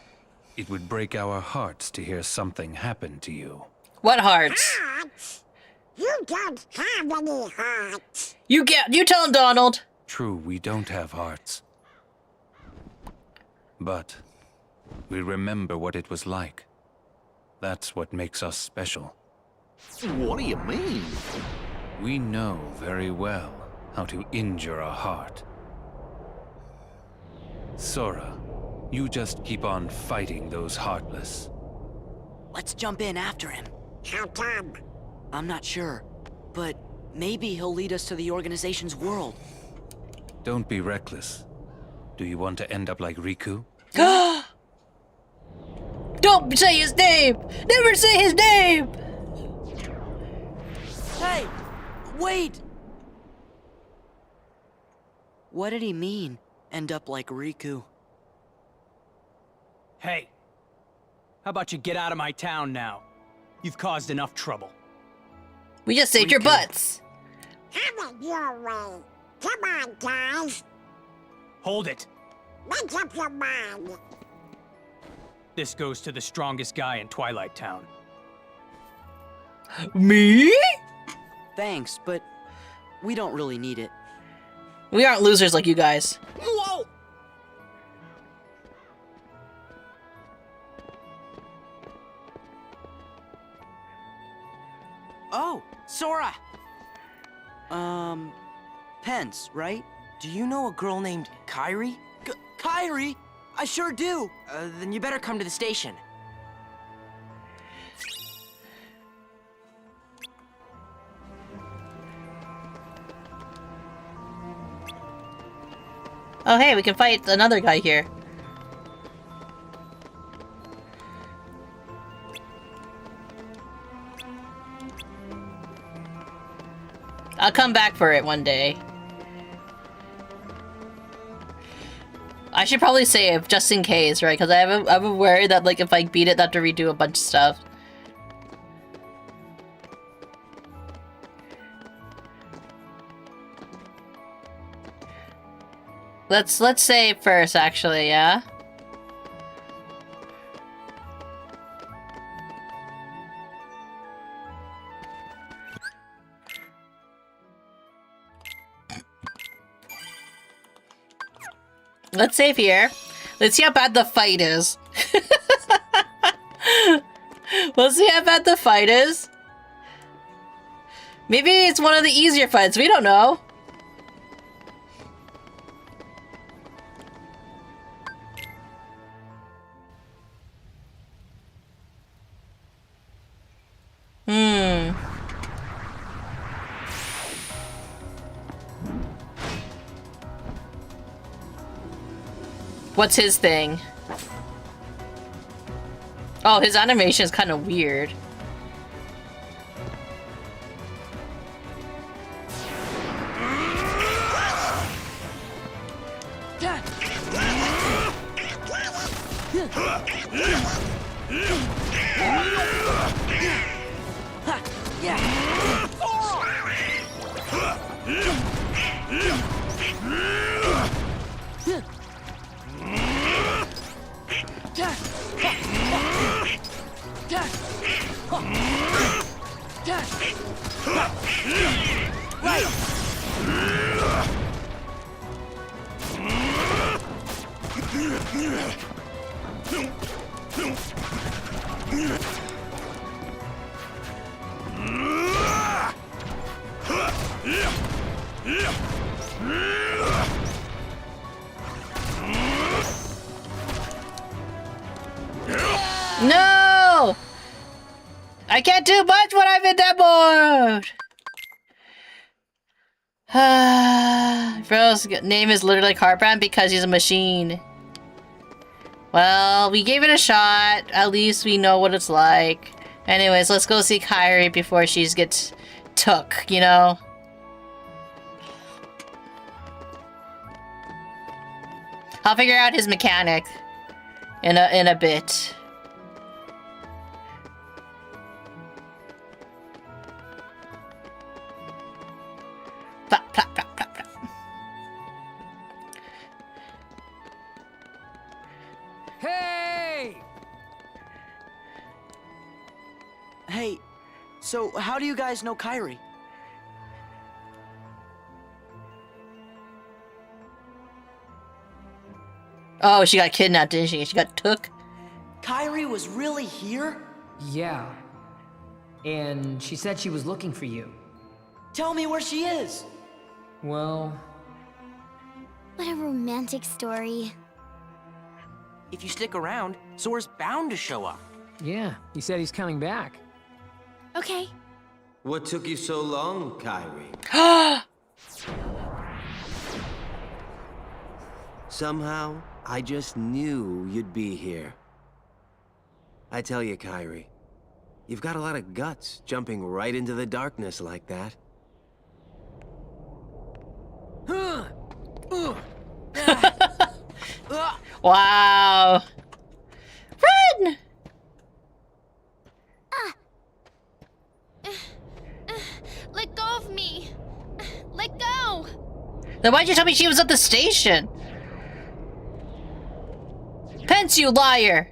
it would break our hearts to hear something happen to you. What hearts? Hearts? You don't have any hearts. You tell him, Donald. True, we don't have hearts. But we remember what it was like. That's what makes us special. What do you mean? We know very well how to injure a heart. Sora, you just keep on fighting those Heartless. Let's jump in after him. How come? I'm not sure, but maybe he'll lead us to the organization's world. Don't be reckless. Do you want to end up like Riku? Don't say his name! Never say his name! Hey! Wait! What did he mean, end up like Riku? Hey, how about you get out of my town now? You've caused enough trouble. We just saved your butts. Have it your way. Come on, guys. Hold it. Make up your mind. This goes to the strongest guy in Twilight Town. Me? Thanks, but we don't really need it. We aren't losers like you guys. Whoa! Oh, Sora! Pence, right? Do you know a girl named Kairi? Kairi? I sure do! Then you better come to the station. Oh hey, we can fight another guy here. I'll come back for it one day. I should probably save just in case, right? Because I'm worried that like if I beat it, I have to redo a bunch of stuff. Let's save first, actually, yeah? Let's save here. Let's see how bad the fight is. We'll see how bad the fight is. Maybe it's one of the easier fights, we don't know. What's his thing? Oh, his animation is kind of weird. No! I can't do much when I'm in that mode! Bro's name is literally Heartbrand because he's a machine. Well, we gave it a shot. At least we know what it's like. Anyways, let's go see Kairi before she gets took, you know? I'll figure out his mechanic in a bit. Plop, plop, plop, plop, plop. Hey! Hey, so how do you guys know Kairi? Oh, she got kidnapped, didn't she? She got took? Kairi was really here? Yeah. And she said she was looking for you. Tell me where she is. Well... What a romantic story. If you stick around, Sora's bound to show up. Yeah, he said he's coming back. Okay. What took you so long, Kairi? Somehow, I just knew you'd be here. I tell you, Kairi, you've got a lot of guts jumping right into the darkness like that. Wow. Run! Let go of me. Let go. Then why'd you tell me she was at the station? Pence, you liar!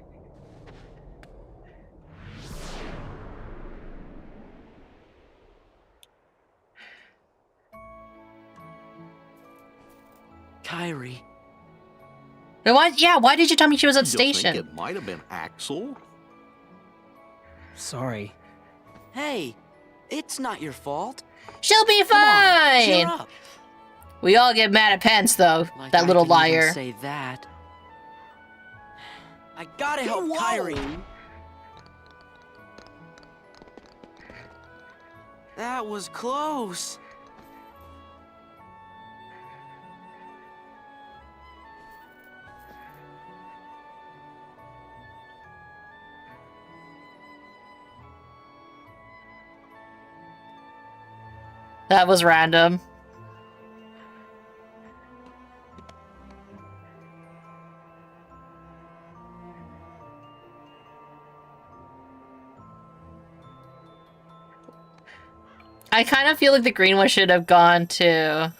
Kairi. Then why did you tell me she was at the You station? think it might have been Axel? Sorry. Hey, it's not your fault. She'll be Come on, cheer fine! up. We all get mad at Pence, though. Like that I little can even liar. say that. I gotta help Kairi. That was close. That was random. I kind of feel like the green one should have gone to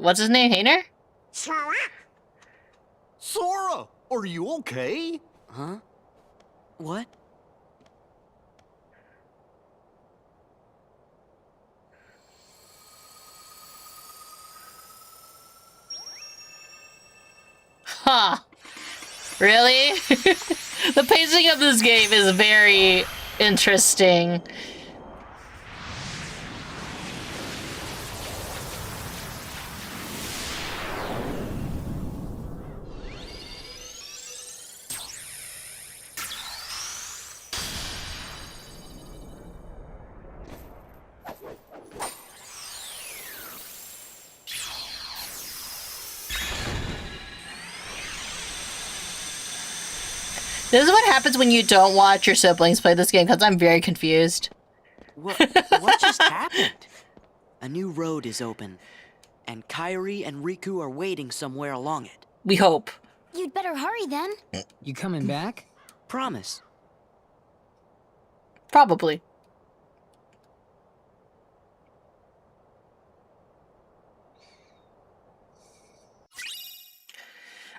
what's his name, Hayner? Sora? Sora, are you okay? Huh? What? Huh. Really? The pacing of this game is very interesting. This is what happens when you don't watch your siblings play this game, because I'm very confused. What just happened? A new road is open, and Kairi and Riku are waiting somewhere along it. We hope. You'd better hurry then. You coming back? Promise. Probably.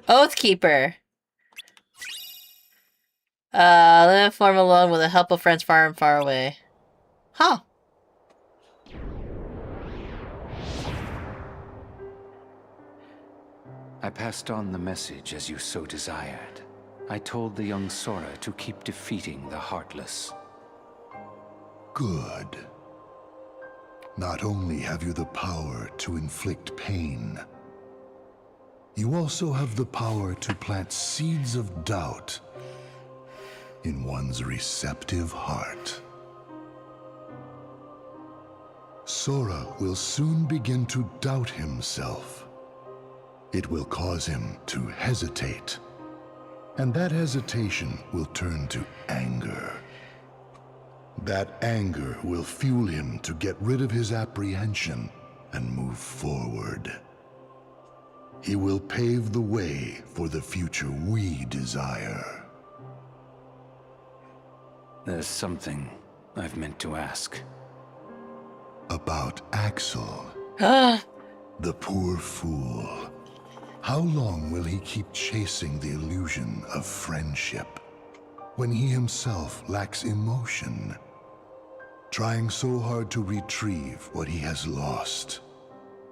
Oathkeeper. Live form alone with the help of friends far and far away. Huh. I passed on the message as you so desired. I told the young Sora to keep defeating the Heartless. Good. Not only have you the power to inflict pain, you also have the power to plant seeds of doubt in one's receptive heart. Sora will soon begin to doubt himself. It will cause him to hesitate, and that hesitation will turn to anger. That anger will fuel him to get rid of his apprehension and move forward. He will pave the way for the future we desire. There's something I've meant to ask. About Axel. The poor fool. How long will he keep chasing the illusion of friendship when he himself lacks emotion? Trying so hard to retrieve what he has lost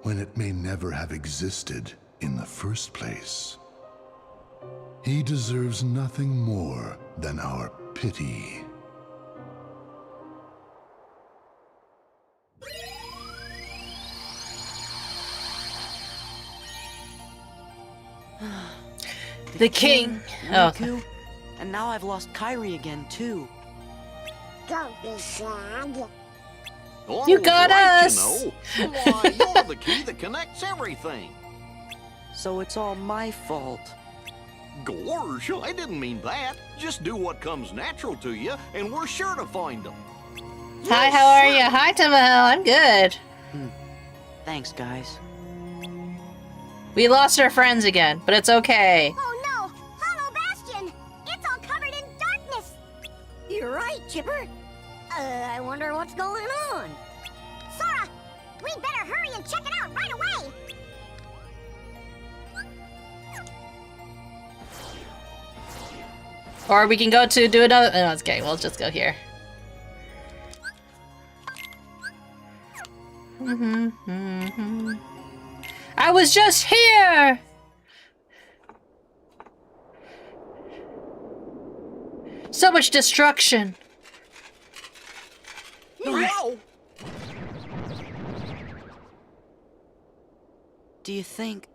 when it may never have existed in the first place. He deserves nothing more than our pity. The king. Riku, and now I've lost Kairi again, too. Don't be sad. You got right, us! You know. Why, you're the key that connects everything. So it's all my fault. Gorge, I didn't mean that. Just do what comes natural to you, and we're sure to find them. Hi, how are you? Hi, Timahel. I'm good. Thanks, guys. We lost our friends again, but it's okay. Oh no! Hollow Bastion! It's all covered in darkness! You're right, Chipper. I wonder what's going on. Sora! We'd better hurry and check it out right away! Or we can go to do another. No, it's okay. We'll just go here. I was just here! So much destruction. No! Do you think...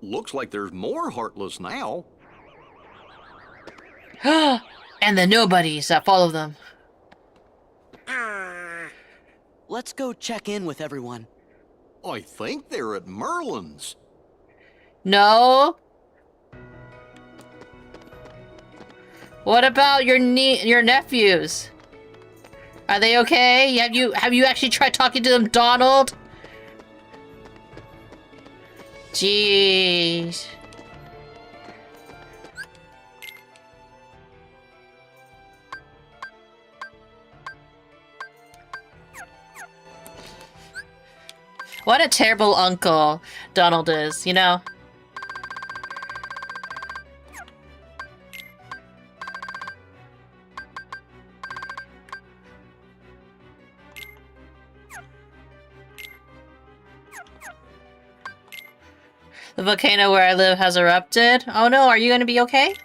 Looks like there's more Heartless now. And the nobodies that follow them. Let's go check in with everyone. I think they're at Merlin's. No. What about your nephews? Are they okay? Have you actually tried talking to them, Donald? Jeez. What a terrible uncle Donald is, you know? The volcano where I live has erupted. Oh no, are you gonna be okay?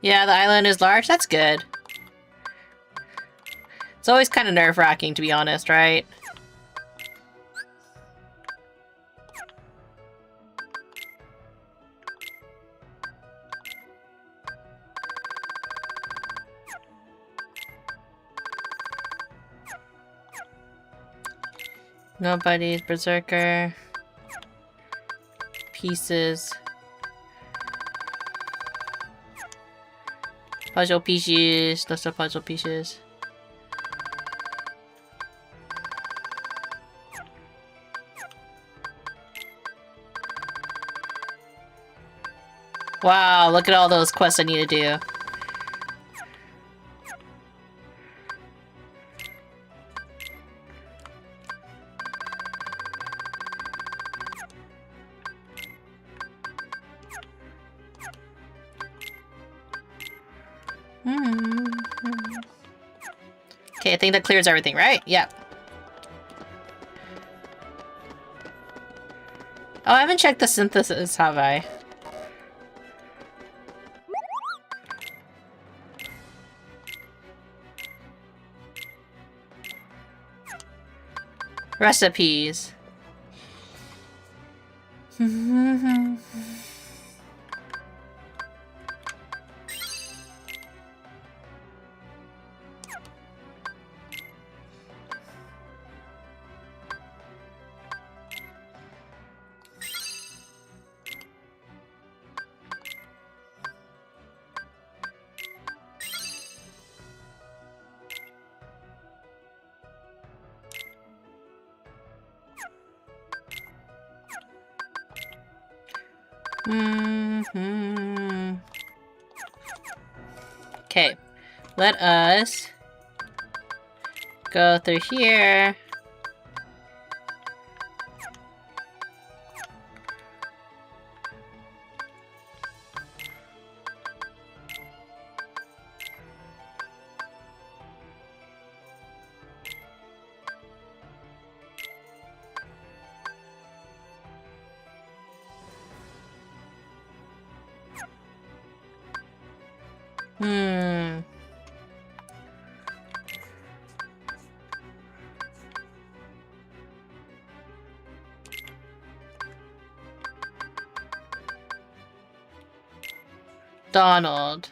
Yeah, the island is large. That's good. It's always kind of nerve-wracking, to be honest, right? Nobody's berserker. Pieces. Puzzle pieces. Lots of puzzle pieces. Wow, look at all those quests I need to do. Okay, I think that clears everything, right? Yep. Oh, I haven't checked the synthesis, have I? Recipes. Okay, let us go through here. Donald.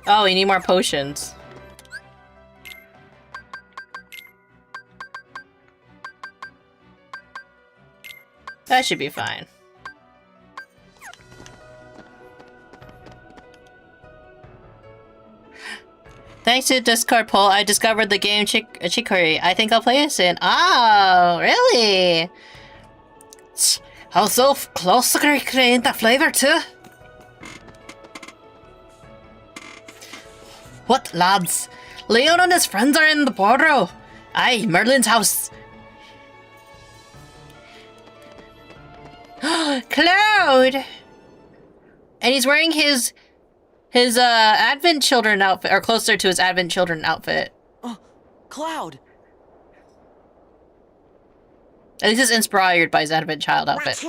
Oh, we need more potions. That should be fine. Thanks to the Discord poll, I discovered the game Chicory. I think I'll play it soon. Oh, really? How so close to creating that flavor too? What, lads? Leon and his friends are in the bordero. Aye, Merlin's house. Cloud! And he's wearing his Advent Children outfit, or closer to his Advent Children outfit. Oh, Cloud! At least it's inspired by his Advent Child outfit.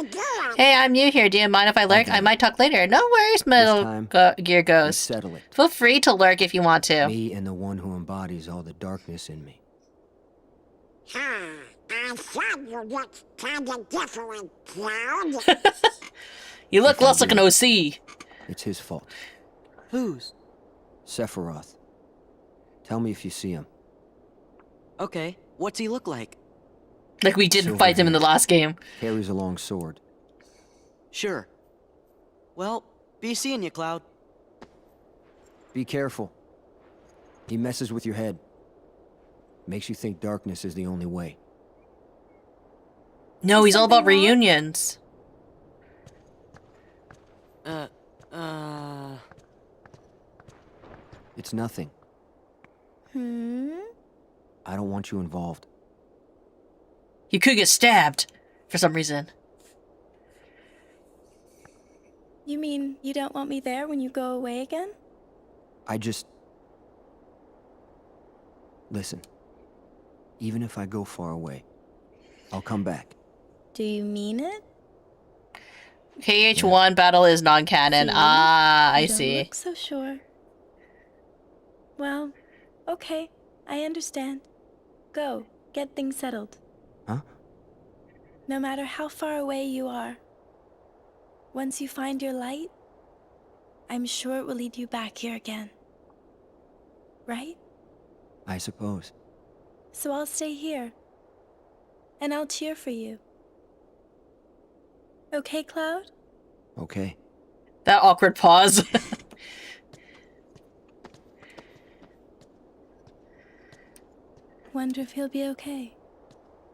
Hey, I'm new here. Do you mind if I lurk? I might talk later. No worries, Metal Gear Ghost. Settle it. Feel free to lurk if you want to. Me and the one who embodies all the darkness in me. I thought you looked kinda different, Cloud. You look less like an OC. It's his fault. Whose? Sephiroth. Tell me if you see him. Okay, what's he look like? Like we didn't fight him in the last game. Carries a long sword. Sure. Well, be seeing you, Cloud. Be careful. He messes with your head. Makes you think darkness is the only way. No, he's all about reunions. It's nothing. I don't want you involved. You could get stabbed, for some reason. You mean you don't want me there when you go away again? I just... Listen. Even if I go far away, I'll come back. Do you mean it? KH1 battle is non-canon. Ah, I You see. don't look so sure. Well, okay. I understand. Go, get things settled. Huh? No matter how far away you are, once you find your light, I'm sure it will lead you back here again. Right? I suppose. So I'll stay here. And I'll cheer for you. Okay, Cloud? Okay. That awkward pause. wonder if he'll be okay.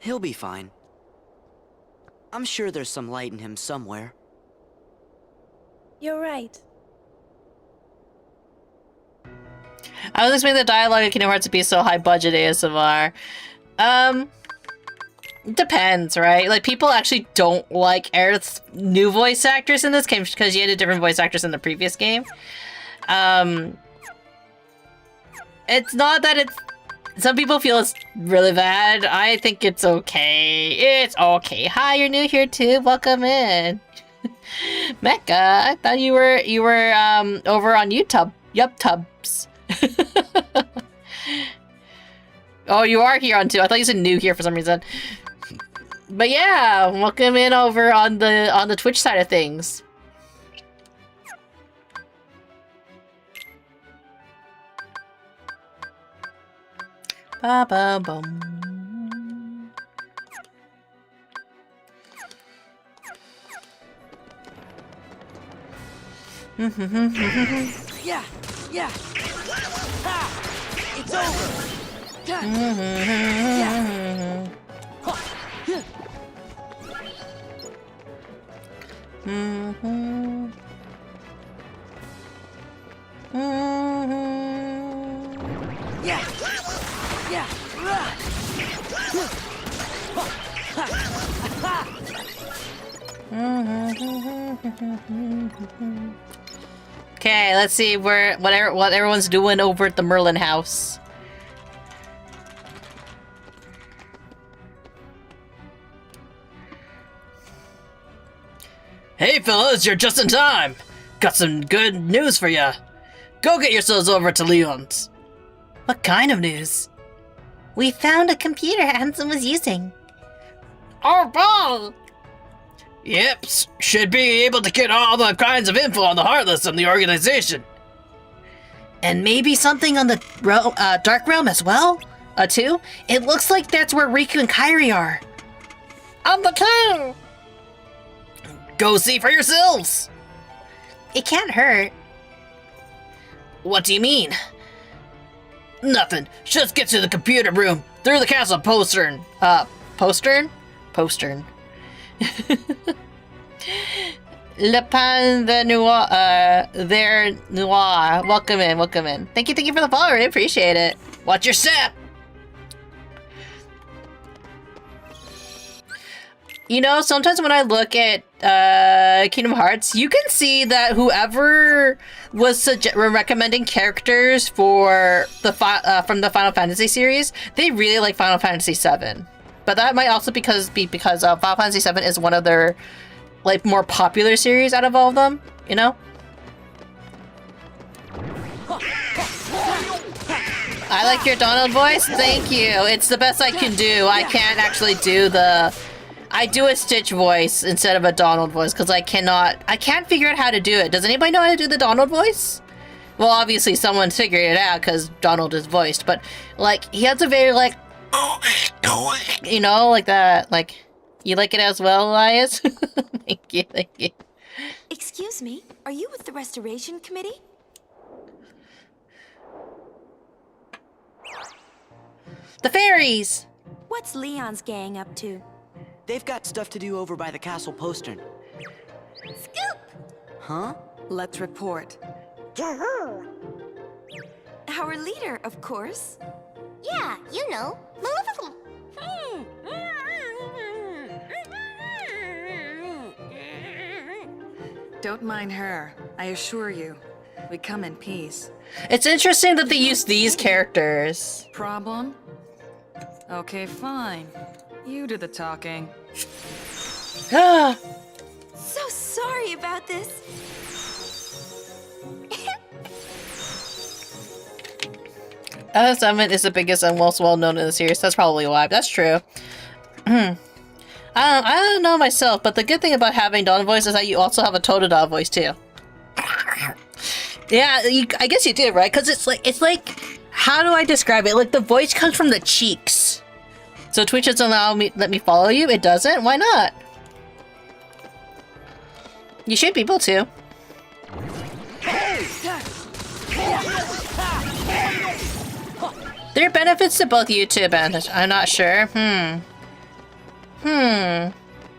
He'll be fine. I'm sure there's some light in him somewhere. You're right. I was expecting the dialogue of Kingdom Hearts to be so high budget ASMR. Depends, right? Like, people actually don't like Aerith's new voice actress in this game because she had a different voice actress in the previous game. It's not that it's... Some people feel it's really bad. I think it's okay. It's okay. Hi, you're new here too. Welcome in. Mecca, I thought you were over on YouTube. Tubs. Oh, you are here on too. I thought you said new here for some reason. But yeah, welcome in over on the Twitch side of things. Ba ba bum. Yeah, yeah. Ha! It's over. Yeah. Yeah. Yeah. Okay, let's see what everyone's doing over at the Merlin house. Hey fellas, you're just in time! Got some good news for ya! Go get yourselves over to Leon's! What kind of news? We found a computer Hanson was using. Oh, wow! Yep, should be able to get all the kinds of info on the Heartless and the organization. And maybe something on the Dark Realm as well? Too? It looks like that's where Riku and Kairi are. On the two! Go see for yourselves! It can't hurt. What do you mean? Nothing. Just get to the computer room through the castle postern. Postern? Postern. Le Pan the Noir, there Noir. Welcome in, welcome in. Thank you for the follow, I appreciate it. Watch your step! You know, sometimes when I look at Kingdom Hearts, you can see that whoever was recommending characters for the from the Final Fantasy series, they really like Final Fantasy VII. But that might also be because Final Fantasy VII is one of their like more popular series out of all of them, you know? I like your Donald voice. Thank you. It's the best I can do. I can't actually do the... I do a Stitch voice instead of a Donald voice because I can't figure out how to do it. Does anybody know how to do the Donald voice? Well, obviously someone figured it out because Donald is voiced, but like he has a very like, you know, like that. Like, you like it as well, Elias? Thank you, thank you. Excuse me, are you with the Restoration Committee? The fairies! What's Leon's gang up to? They've got stuff to do over by the castle postern. Scoop! Huh? Let's report. Our leader, of course. Yeah, you know. Don't mind her. I assure you, we come in peace. It's interesting that they use these characters. Problem? Okay, fine. You do the talking. Ah! So sorry about this. Summon is the biggest and most well-known in the series. That's probably why. That's true. I don't know myself, but the good thing about having Dawn voice is that you also have a Totodile voice too. Yeah, I guess you do, right? Because it's like, how do I describe it? Like the voice comes from the cheeks. So Twitch doesn't let me follow you? It doesn't? Why not? You should be able to. there benefits to both YouTube and I'm not sure.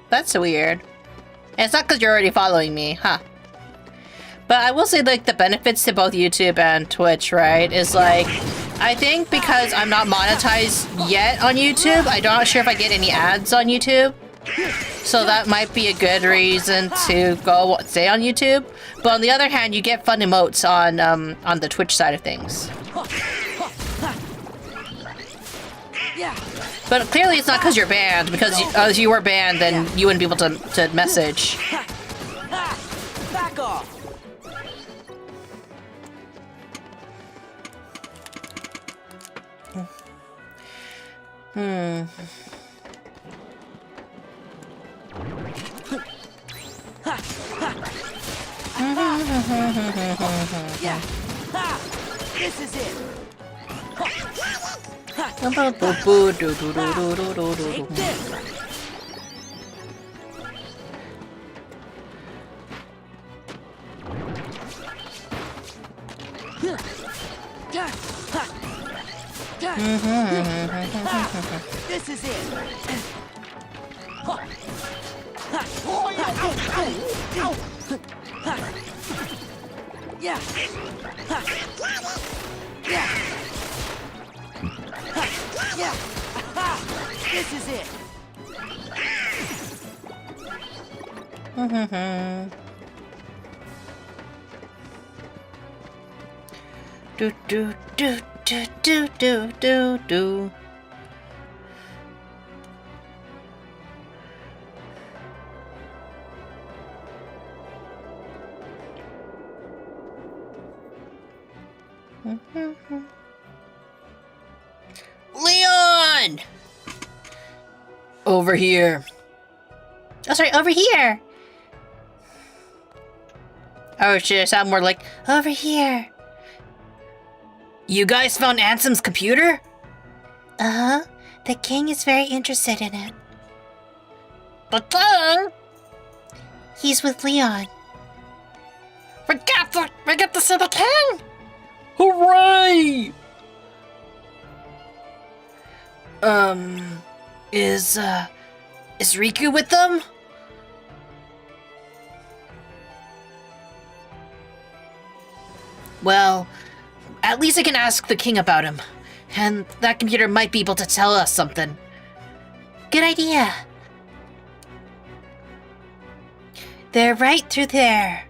That's weird. And it's not because you're already following me, huh? But I will say, like, the benefits to both YouTube and Twitch, right, is like, I think because I'm not monetized yet on YouTube, I'm not sure if I get any ads on YouTube. So that might be a good reason to go stay on YouTube. But on the other hand, you get fun emotes on the Twitch side of things. But clearly it's not because you're banned, because if you were banned, then you wouldn't be able to message. Back off. Yeah. This is it. Take this. This is it. Yeah. Yeah. Yeah. This is it. Do do do do do do do do. Leon! Over here. Oh, sorry, over here. Oh, should I sound more like, over here? You guys found Ansem's computer? Uh-huh. The king is very interested in it. The king? He's with Leon. We get to see the king! Hooray! Is Riku with them? Well, at least I can ask the king about him. And that computer might be able to tell us something. Good idea. They're right through there.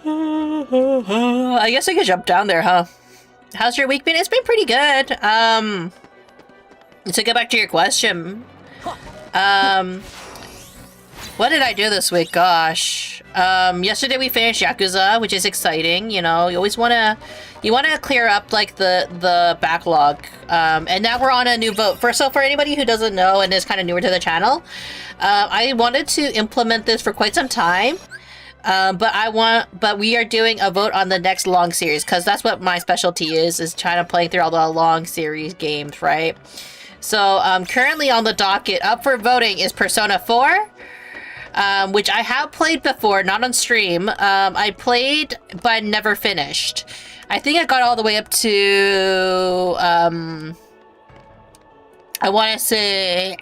I guess I could jump down there, huh? How's your week been? It's been pretty good. To get back to your question. What did I do this week? Gosh. Yesterday we finished Yakuza, which is exciting. You know, you always wanna clear up like the backlog. And now we're on a new vote. For anybody who doesn't know and is kind of newer to the channel, I wanted to implement this for quite some time. But we are doing a vote on the next long series, because that's what my specialty is trying to play through all the long series games, right? So, currently on the docket, up for voting is Persona 4, which I have played before, not on stream. I played, but never finished. I think I got all the way up to, I want to say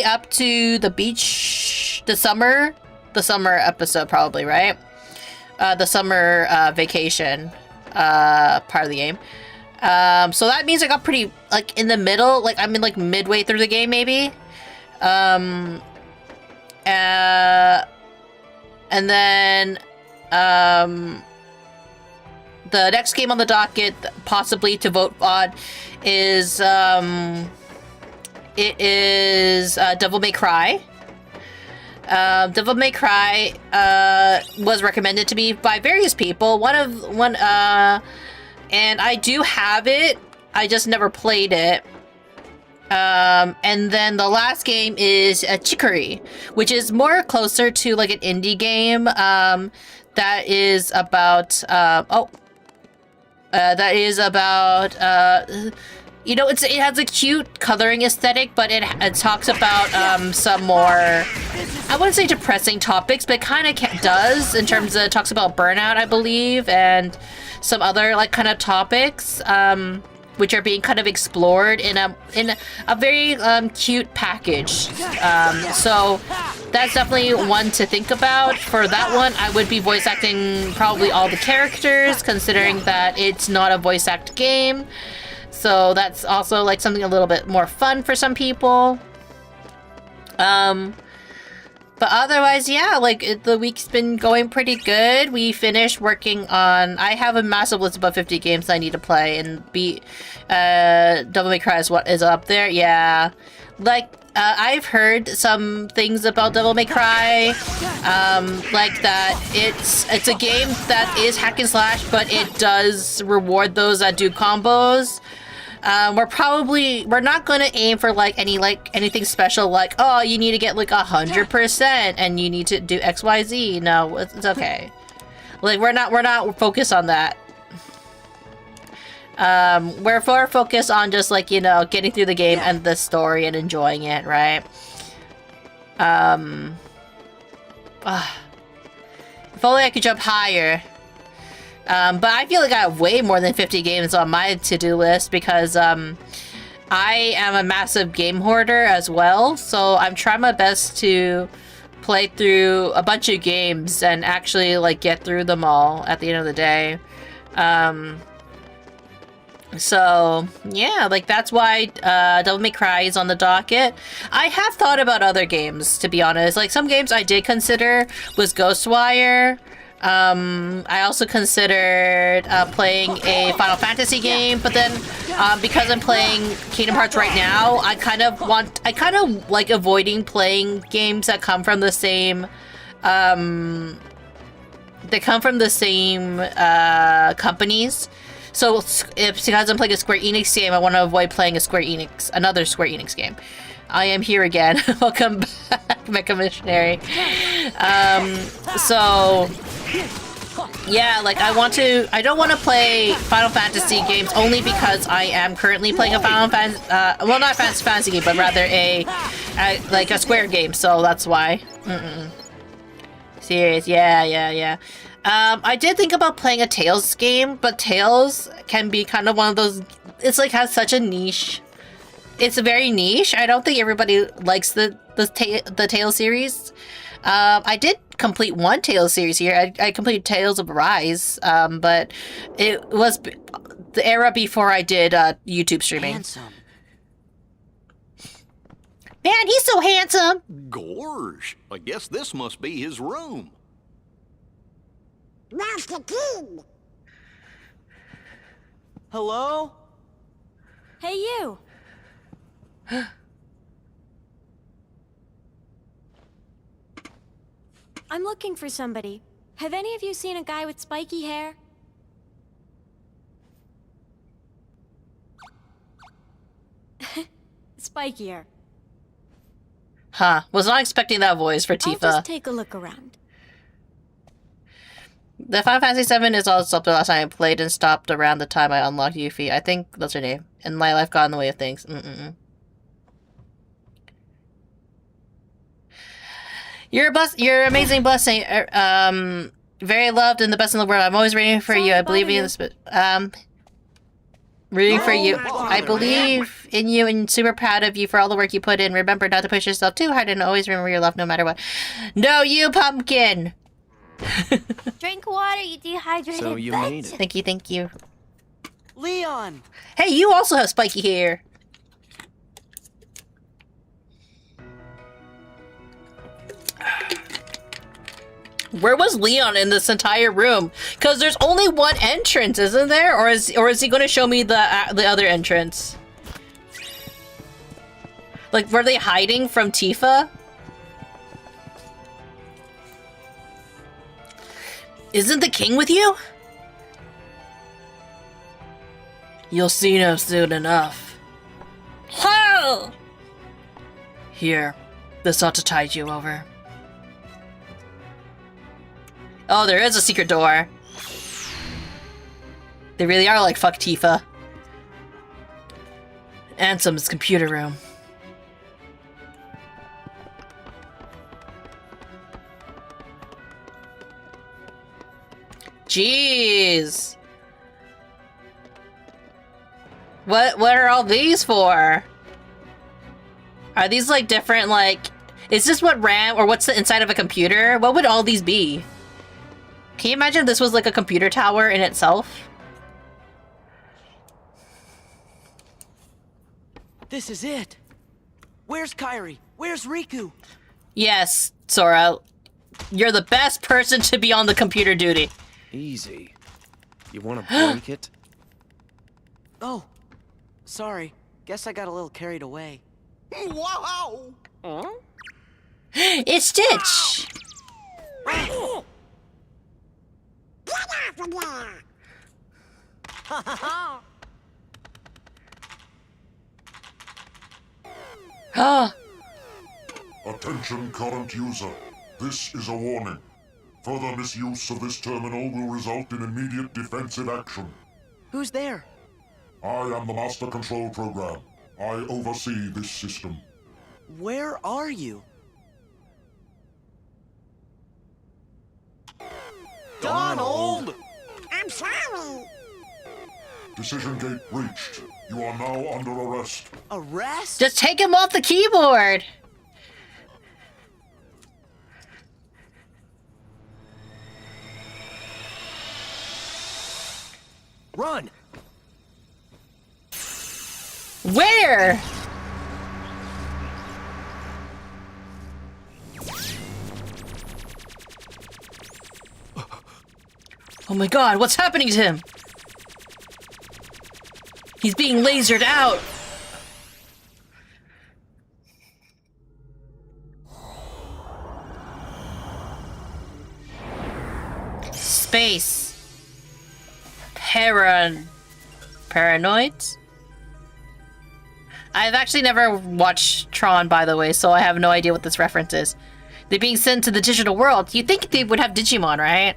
up to the beach, the summer episode probably, right? The summer vacation part of the game. So that means I got pretty like in the middle, like I'm in like midway through the game maybe. And then the next game on the docket possibly to vote on is Devil May Cry. Devil May Cry was recommended to me by various people. And I do have it. I just never played it. And then the last game is Chicory, which is more closer to like an indie game. That is about you know, it has a cute coloring aesthetic, but it talks about some more, I wouldn't say depressing topics, but it kind of does in terms of, it talks about burnout, I believe, and some other like kind of topics, which are being kind of explored in a very cute package. So that's definitely one to think about. For that one, I would be voice acting probably all the characters, considering that it's not a voice act game. So that's also like something a little bit more fun for some people. But otherwise, yeah, like the week's been going pretty good. We finished working on, I have a massive list of about 50 games I need to play, and Devil May Cry is up there. Yeah, like I've heard some things about Devil May Cry, like that it's a game that is hack and slash, but it does reward those that do combos. We're not gonna aim for anything special, like, oh, you need to get like 100% and you need to do XYZ. No, it's okay. Like we're not focused on that. We're more focused on just like, you know, getting through the game and the story and enjoying it, right? If only I could jump higher. But I feel like I have way more than 50 games on my to-do list because I am a massive game hoarder as well. So I'm trying my best to play through a bunch of games and actually like get through them all at the end of the day. So yeah, like that's why Devil May Cry is on the docket. I have thought about other games, to be honest. Like some games I did consider was Ghostwire. I also considered playing a Final Fantasy game, but then because I'm playing Kingdom Hearts right now, I kind of like avoiding playing games that come from the same companies. So because I'm playing a Square Enix game, I want to avoid playing another Square Enix game. I am here again. Welcome back, Mecha Missionary. So yeah, like I don't want to play Final Fantasy games only because I am currently playing a Final Fantasy, well, not a fantasy game, but rather a Square game, so that's why. Serious, yeah. I did think about playing a Tales game, but Tales can be kind of one of those, it's like has such a niche. It's very niche. I don't think everybody likes the Tales series. I did complete one Tales series here. I completed Tales of Arise, but it was the era before I did YouTube streaming. Handsome. Man, he's so handsome! Gorge, I guess this must be his room. Master King! Hello? Hey, you! I'm looking for somebody. Have any of you seen a guy with spiky hair? Spikier. Huh. Was not expecting that voice for Tifa. I'll just take a look around. The Final Fantasy VII is also up the last time I played and stopped around the time I unlocked Yuffie. I think that's her name. And my life got in the way of things. You're an amazing blessing. Very loved and the best in the world. I'm always rooting for you. I believe in this. Rooting for you. I believe in you and super proud of you for all the work you put in. Remember not to push yourself too hard and always remember your love no matter what. No, you pumpkin. Drink water, you dehydrated. So you made it. Thank you. Leon! Hey, you also have spiky hair. Where was Leon in this entire room? Because there's only one entrance, isn't there? Or is he going to show me the other entrance? Like, were they hiding from Tifa? Isn't the king with you? You'll see him soon enough. Ho! Here, this ought to tide you over. Oh, there is a secret door. They really are like, fuck Tifa. Ansem's computer room. Jeez. What are all these for? Are these like different, like, is this what RAM or what's inside of a computer? What would all these be? Can you imagine if this was like a computer tower in itself? This is it. Where's Kairi? Where's Riku? Yes, Sora. You're the best person to be on the computer duty. Easy. You want to break it? Oh, sorry. Guess I got a little carried away. Wow! Huh? It's Stitch! Attention current user. This is a warning. Further misuse of this terminal will result in immediate defensive action. Who's there? I am the Master Control Program. I oversee this system. Where are you? Donald! I'm sorry. Decision gate breached. You are now under arrest. Arrest? Just take him off the keyboard! Run! Where? Oh my god, what's happening to him? He's being lasered out! Space. Paranoids? I've actually never watched Tron, by the way, so I have no idea what this reference is. They're being sent to the digital world. You'd think they would have Digimon, right?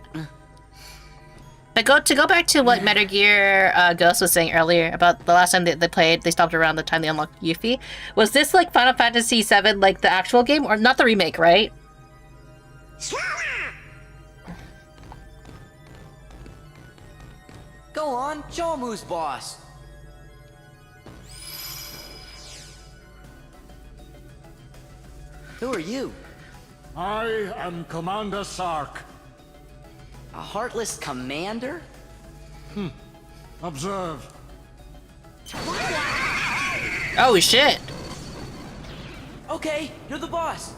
But to go back to what Metal Gear Ghost was saying earlier about the last time they played, they stopped around the time they unlocked Yuffie. Was this like Final Fantasy VII, like the actual game, or not the remake, right? Go on, show him who's boss. Who are you? I am Commander Sark. A heartless commander? Observe. Oh shit! Okay, you're the boss.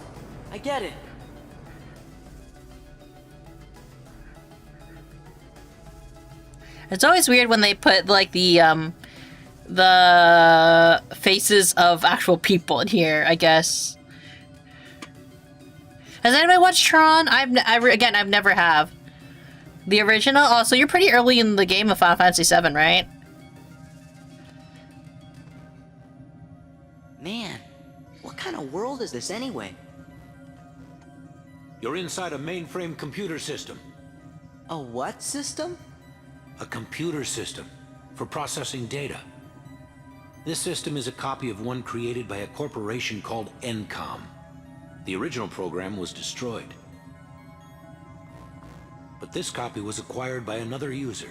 I get it. It's always weird when they put like the faces of actual people in here, I guess. Has anybody watched Tron? I've never have. The original? Oh, so you're pretty early in the game of Final Fantasy VII, right? Man, what kind of world is this anyway? You're inside a mainframe computer system. A what system? A computer system for processing data. This system is a copy of one created by a corporation called Encom. The original program was destroyed. But this copy was acquired by another user.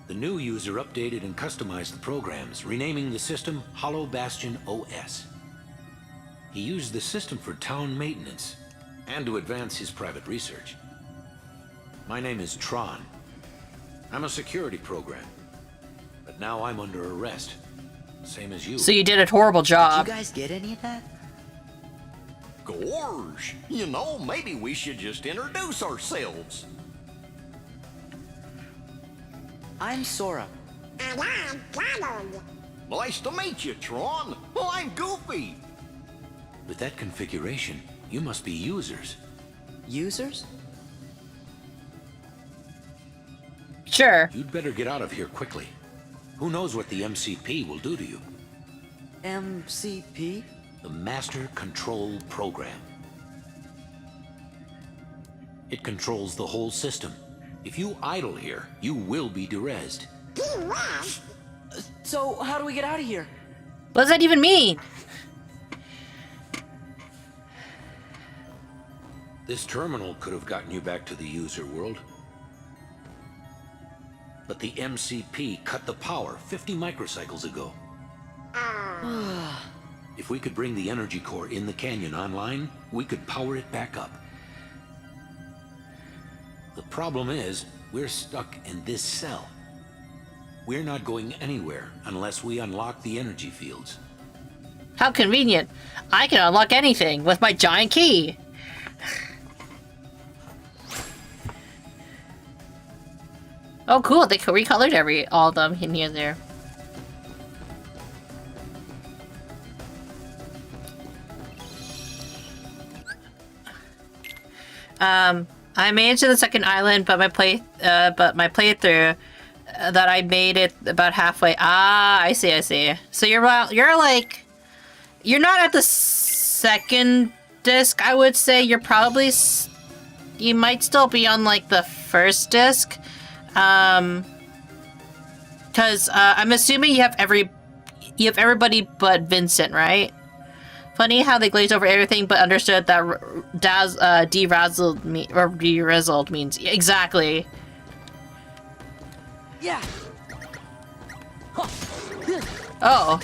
The new user updated and customized the programs, renaming the system Hollow Bastion OS. He used the system for town maintenance and to advance his private research. My name is Tron. I'm a security program, but now I'm under arrest, same as you. So you did a horrible job. Did you guys get any of that? Gorge, you know, maybe we should just introduce ourselves. I'm Sora. And I'm Donald. Nice to meet you, Tron. Well, I'm Goofy. With that configuration, you must be users. Users? Sure. You'd better get out of here quickly. Who knows what the MCP will do to you? MCP? The Master Control Program. It controls the whole system. If you idle here, you will be derezzed. Derezed? So, how do we get out of here? What does that even mean? This terminal could have gotten you back to the user world. But the MCP cut the power 50 microcycles ago. If we could bring the energy core in the canyon online, we could power it back up. The problem is, we're stuck in this cell. We're not going anywhere unless we unlock the energy fields. How convenient. I can unlock anything with my giant key. Oh, cool. They recolored all of them in here there. I made it to the second island, but my playthrough that I made it about halfway. Ah, I see. So you're like, you're not at the second disc. I would say you're probably you might still be on like the first disc, because I'm assuming you have everybody but Vincent, right? Funny how they glazed over everything, but understood that derazzled means exactly. Yeah. Oh.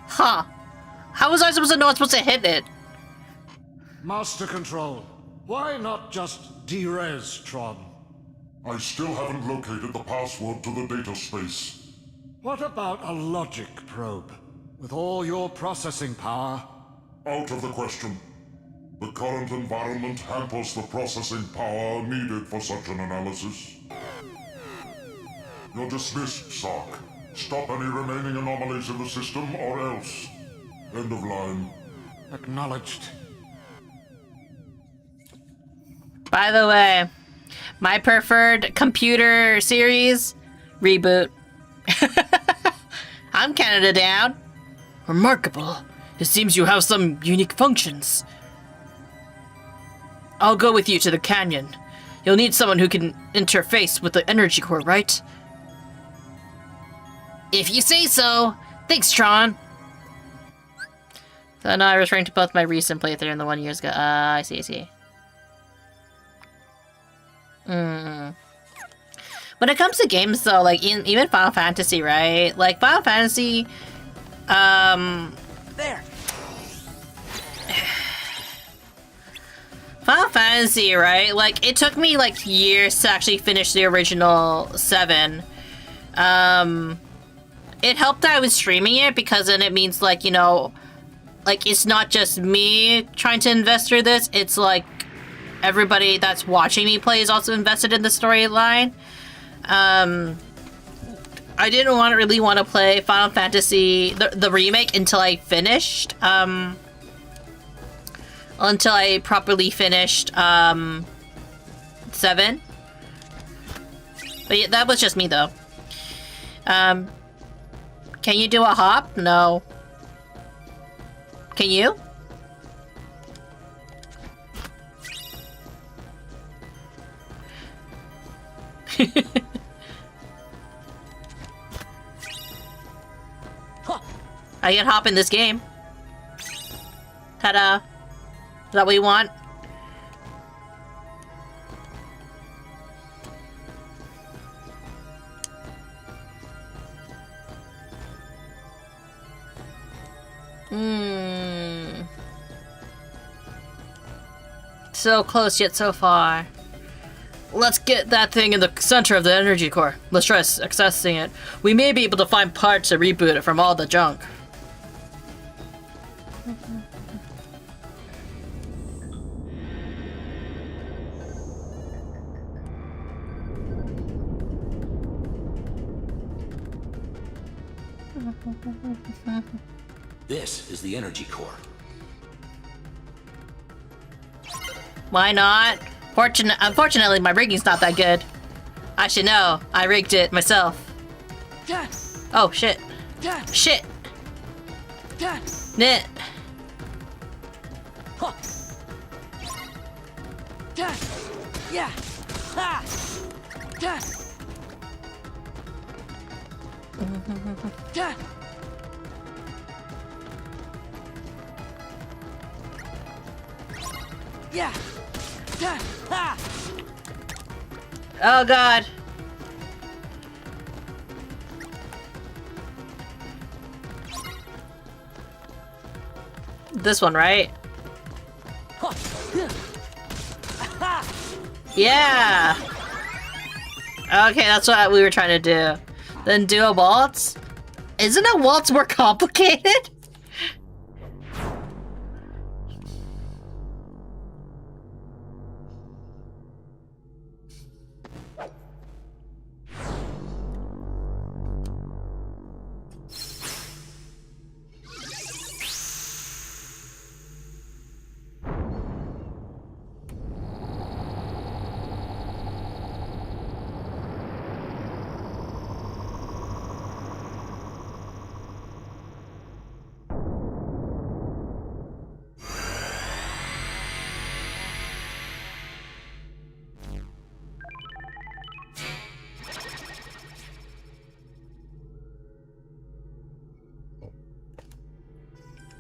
Huh. How was I supposed to know I'm supposed to hit it? Master Control, why not just derez Tron? I still haven't located the password to the data space. What about a logic probe? With all your processing power? Out of the question. The current environment hampers the processing power needed for such an analysis. You're dismissed, Sark. Stop any remaining anomalies in the system, or else. End of line. Acknowledged. By the way, my preferred computer series, Reboot. I'm Canada down. Remarkable. It seems you have some unique functions. I'll go with you to the canyon. You'll need someone who can interface with the energy core, right? If you say so. Thanks, Tron. So now I'm referring to both my recent playthrough and the 1 year ago. I see. When it comes to games, though, like even Final Fantasy, right? Like Final Fantasy, There. Final Fantasy, right? Like it took me like years to actually finish the original 7. It helped that I was streaming it because then it means like, you know, like it's not just me trying to invest through this. It's like everybody that's watching me play is also invested in the storyline. I didn't really want to play Final Fantasy, the remake, until I finished, until I properly finished, 7. But yeah, that was just me, though. Can you do a hop? No. Can you? I can hop in this game. Ta-da. Is that what you want? So close yet so far. Let's get that thing in the center of the energy core. Let's try accessing it. We may be able to find parts to reboot it from all the junk. This is the energy core. Why not? Unfortunately, my rigging's not that good. I should know. I rigged it myself. Oh, shit. Shit. Nit. Yeah. Ha. Yeah. Oh god. This one, right? Yeah. Okay, that's what we were trying to do. Then do a waltz? Isn't a waltz more complicated?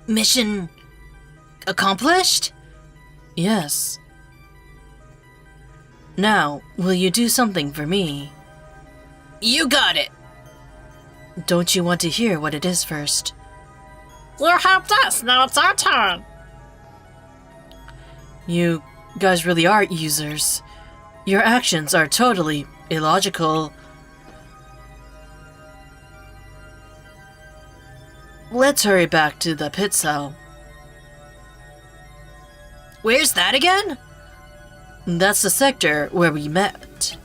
Mission accomplished? Yes. Now, will you do something for me? You got it! Don't you want to hear what it is first? You helped us, now it's our turn! You guys really are users. Your actions are totally illogical. Let's hurry back to the pit cell. Where's that again? That's the sector where we met.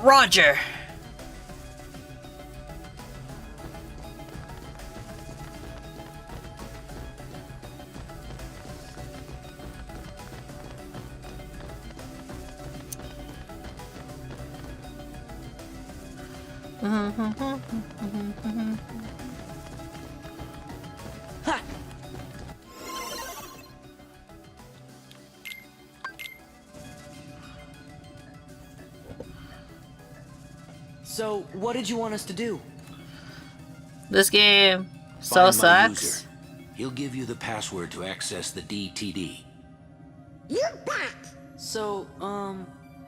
Roger. So, what did you want us to do? This game so Find my sucks. user. He'll give you the password to access the DTD. You bet! So,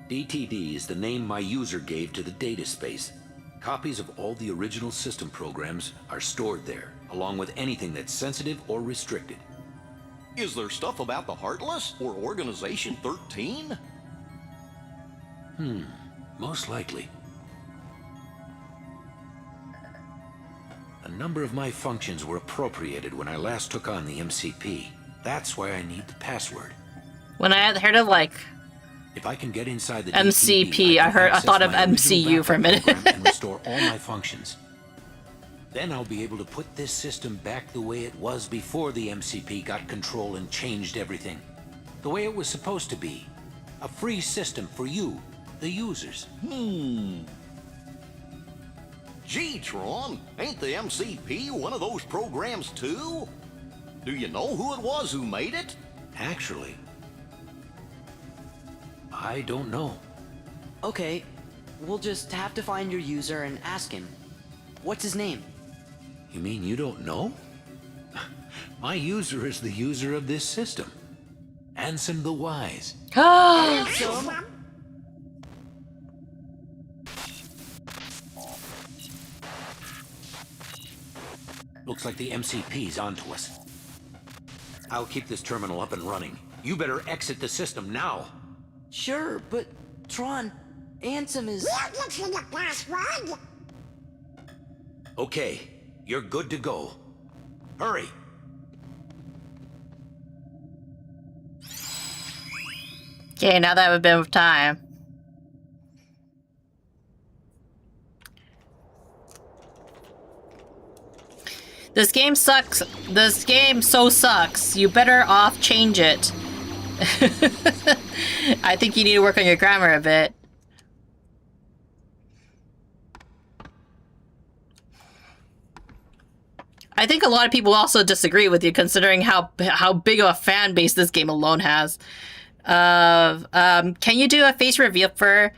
DTD is the name my user gave to the data space. Copies of all the original system programs are stored there, along with anything that's sensitive or restricted. Is there stuff about the Heartless or Organization 13? Most likely. A number of my functions were appropriated when I last took on the MCP. That's why I need the password. When I had heard of like If I can get inside the MCP, DTD, I thought of my original MCU for a backup minute. program and restore all my functions. Then I'll be able to put this system back the way it was before the MCP got control and changed everything. The way it was supposed to be. A free system for you, the users. Gee, Tron, ain't the MCP one of those programs too? Do you know who it was who made it? Actually, I don't know. okay, we'll just have to find your user and ask him. What's his name? You mean you don't know? My user is the user of this system. Ansem the Wise. Looks like the MCP's onto us. I'll keep this terminal up and running. You better exit the system now. Sure, but Tron, Ansem is... We'll get you the password! Okay, you're good to go. Hurry. Okay, now that we've been with time. This game sucks. This game so sucks. You better off change it. I think you need to work on your grammar a bit. I think a lot of people also disagree with you, considering how big of a fan base this game alone has. Can you do a face reveal for...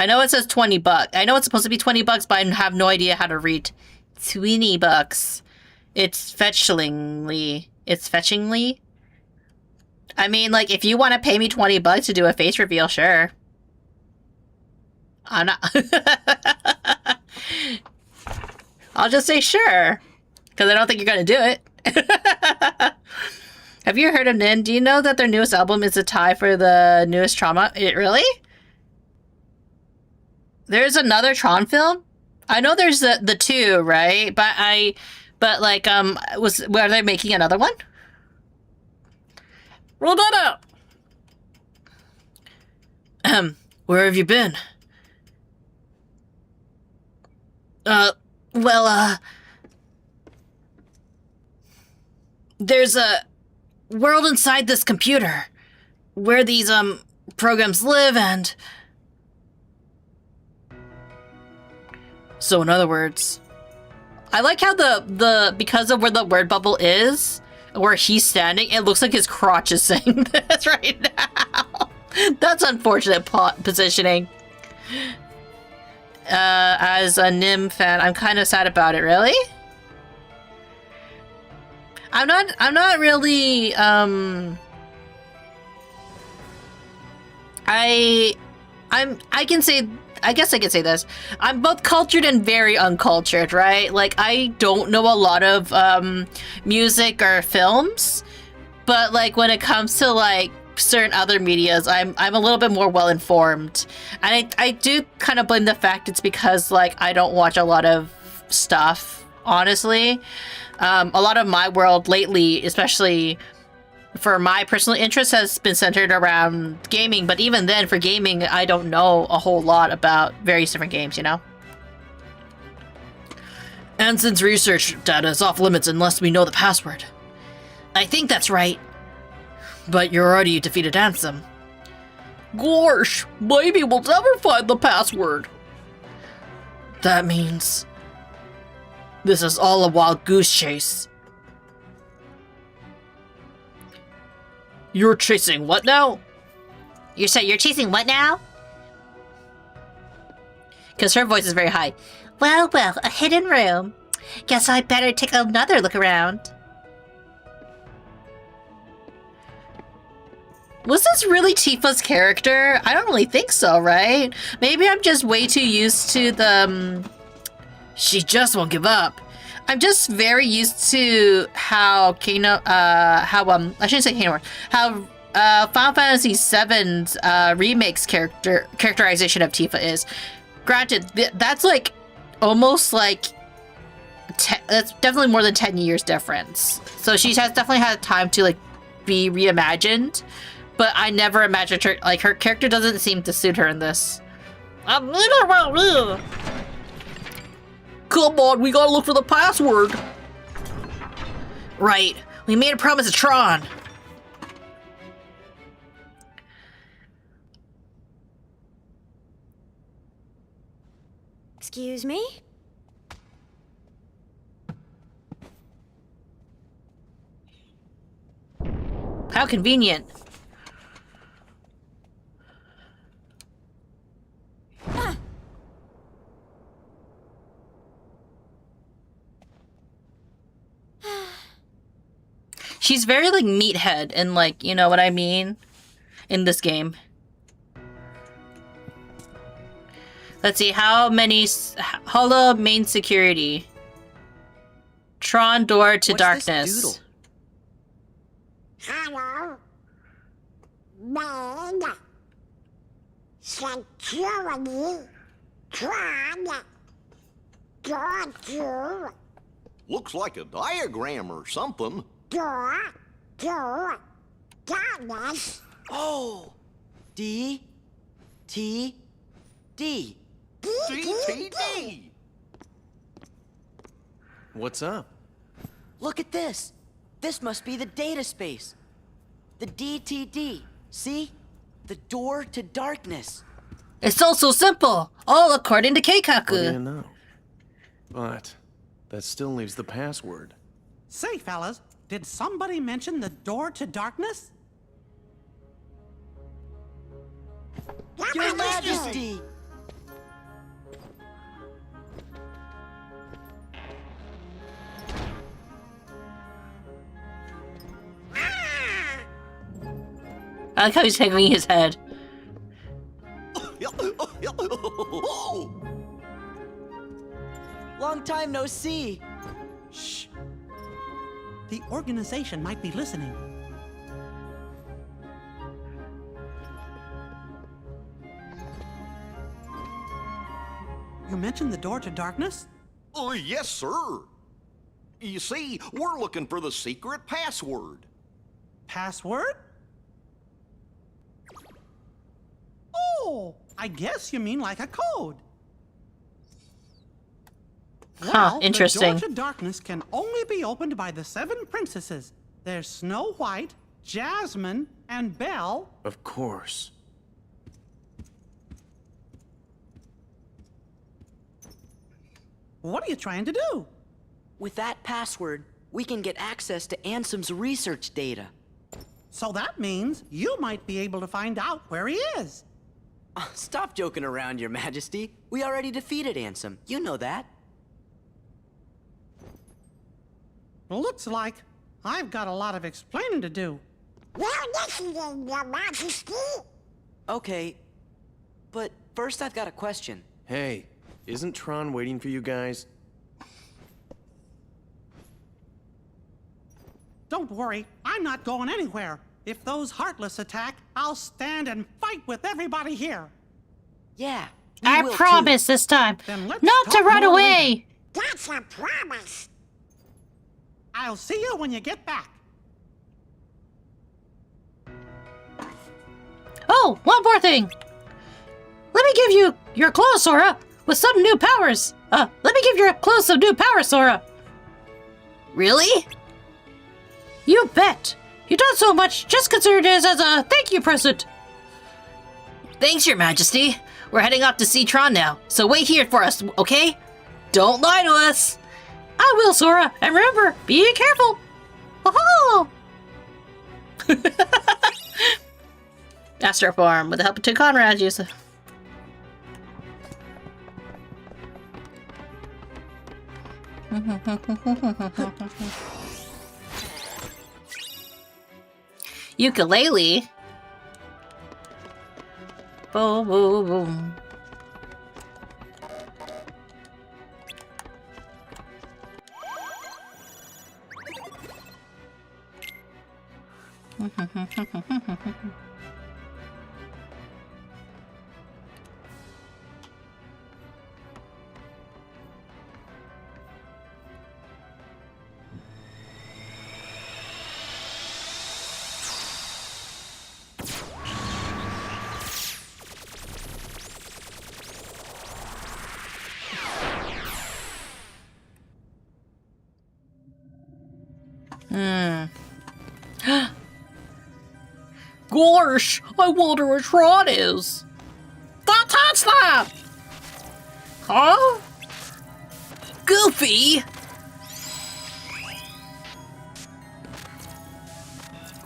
I know it says 20 bucks. I know it's supposed to be 20 bucks, but I have no idea how to read 20 bucks. It's fetchingly. It's fetchingly. I mean, like, if you want to pay me 20 bucks to do a face reveal, sure. I'm not. I'll just say sure. Because I don't think you're going to do it. Have you heard of Nin? Do you know that their newest album is a tie for the newest Trauma? Really? There's another Tron film? I know there's the two, right? But were they making another one? Roll that out! Where have you been? There's a world inside this computer where these, programs live and... So in other words, I like how because of where the word bubble is, where he's standing, it looks like his crotch is saying this right now. That's unfortunate positioning. As a Nim fan, I'm kind of sad about it, really? I'm not really, I guess I could say this. I'm both cultured and very uncultured, right? Like, I don't know a lot of, music or films, but, like, when it comes to, like, certain other medias, I'm a little bit more well-informed. And I do kind of blame the fact it's because, like, I don't watch a lot of stuff, honestly. A lot of my world lately, especially for my personal interest, has been centered around gaming, but even then, for gaming, I don't know a whole lot about various different games, you know? Anson's research data is off limits unless we know the password. I think that's right. But you already defeated Ansem. Gosh, maybe we'll never find the password. That means... this is all a wild goose chase. You're chasing what now? You're chasing what now? Because her voice is very high. Well, a hidden room. Guess I better take another look around. Was this really Tifa's character? I don't really think so, right? Maybe I'm just way too used to the... she just won't give up. I'm just very used to how Kano, I shouldn't say Kano, how Final Fantasy VII's remake's characterization of Tifa is. Granted, that's like almost like that's definitely more than 10 years difference. So she has definitely had time to like be reimagined, but I never imagined her, like, her character doesn't seem to suit her in this. Come on, we gotta look for the password. Right, we made a promise to Tron. Excuse me? How convenient. She's very, like, meathead, and, like, you know what I mean? In this game. Let's see, how many... Holo main security. Tron door to darkness. Hello. Man. Security. Tron. Door to... Looks like a diagram or something. Door to darkness. Oh! D. T. D. D. What's up? Look at this. This must be the data space. The DTD. See? The door to darkness. It's all so simple. All according to What do you Keikaku. know? But that still leaves the password. Say, fellas, did somebody mention the door to darkness? Your Majesty! I like how he's hanging his head. Long time no see. Shh. The organization might be listening. You mentioned the door to darkness? Oh, yes, sir. You see, we're looking for the secret password. Password? Oh, I guess you mean like a code. Well, interesting. The door to darkness can only be opened by the 7 princesses. There's Snow White, Jasmine, and Belle. Of course. What are you trying to do? With that password, we can get access to Ansem's research data. So that means you might be able to find out where he is. Stop joking around, Your Majesty. We already defeated Ansem. You know that. Looks like I've got a lot of explaining to do. Well, listen then, Your Majesty. Okay, but first I've got a question. Hey, isn't Tron waiting for you guys? Don't worry, I'm not going anywhere. If those Heartless attack, I'll stand and fight with everybody here. Yeah, I promise this time not to run away. That's a promise. I'll see you when you get back. Oh, one more thing. Let me give you your clothes, Sora, with some new powers. Let me give your clothes some new powers, Sora. Really? You bet. You've done so much, just consider this as a thank you present. Thanks, Your Majesty. We're heading off to see Tron now, so wait here for us, okay? Don't lie to us. I will, Sora, and remember, be careful. Oh! Astro Form, with the help of 2 Conrads, use it. Ukulele. Boom, boom, boom. Gosh, I wonder where Tron is. Don't touch that! Huh? Goofy?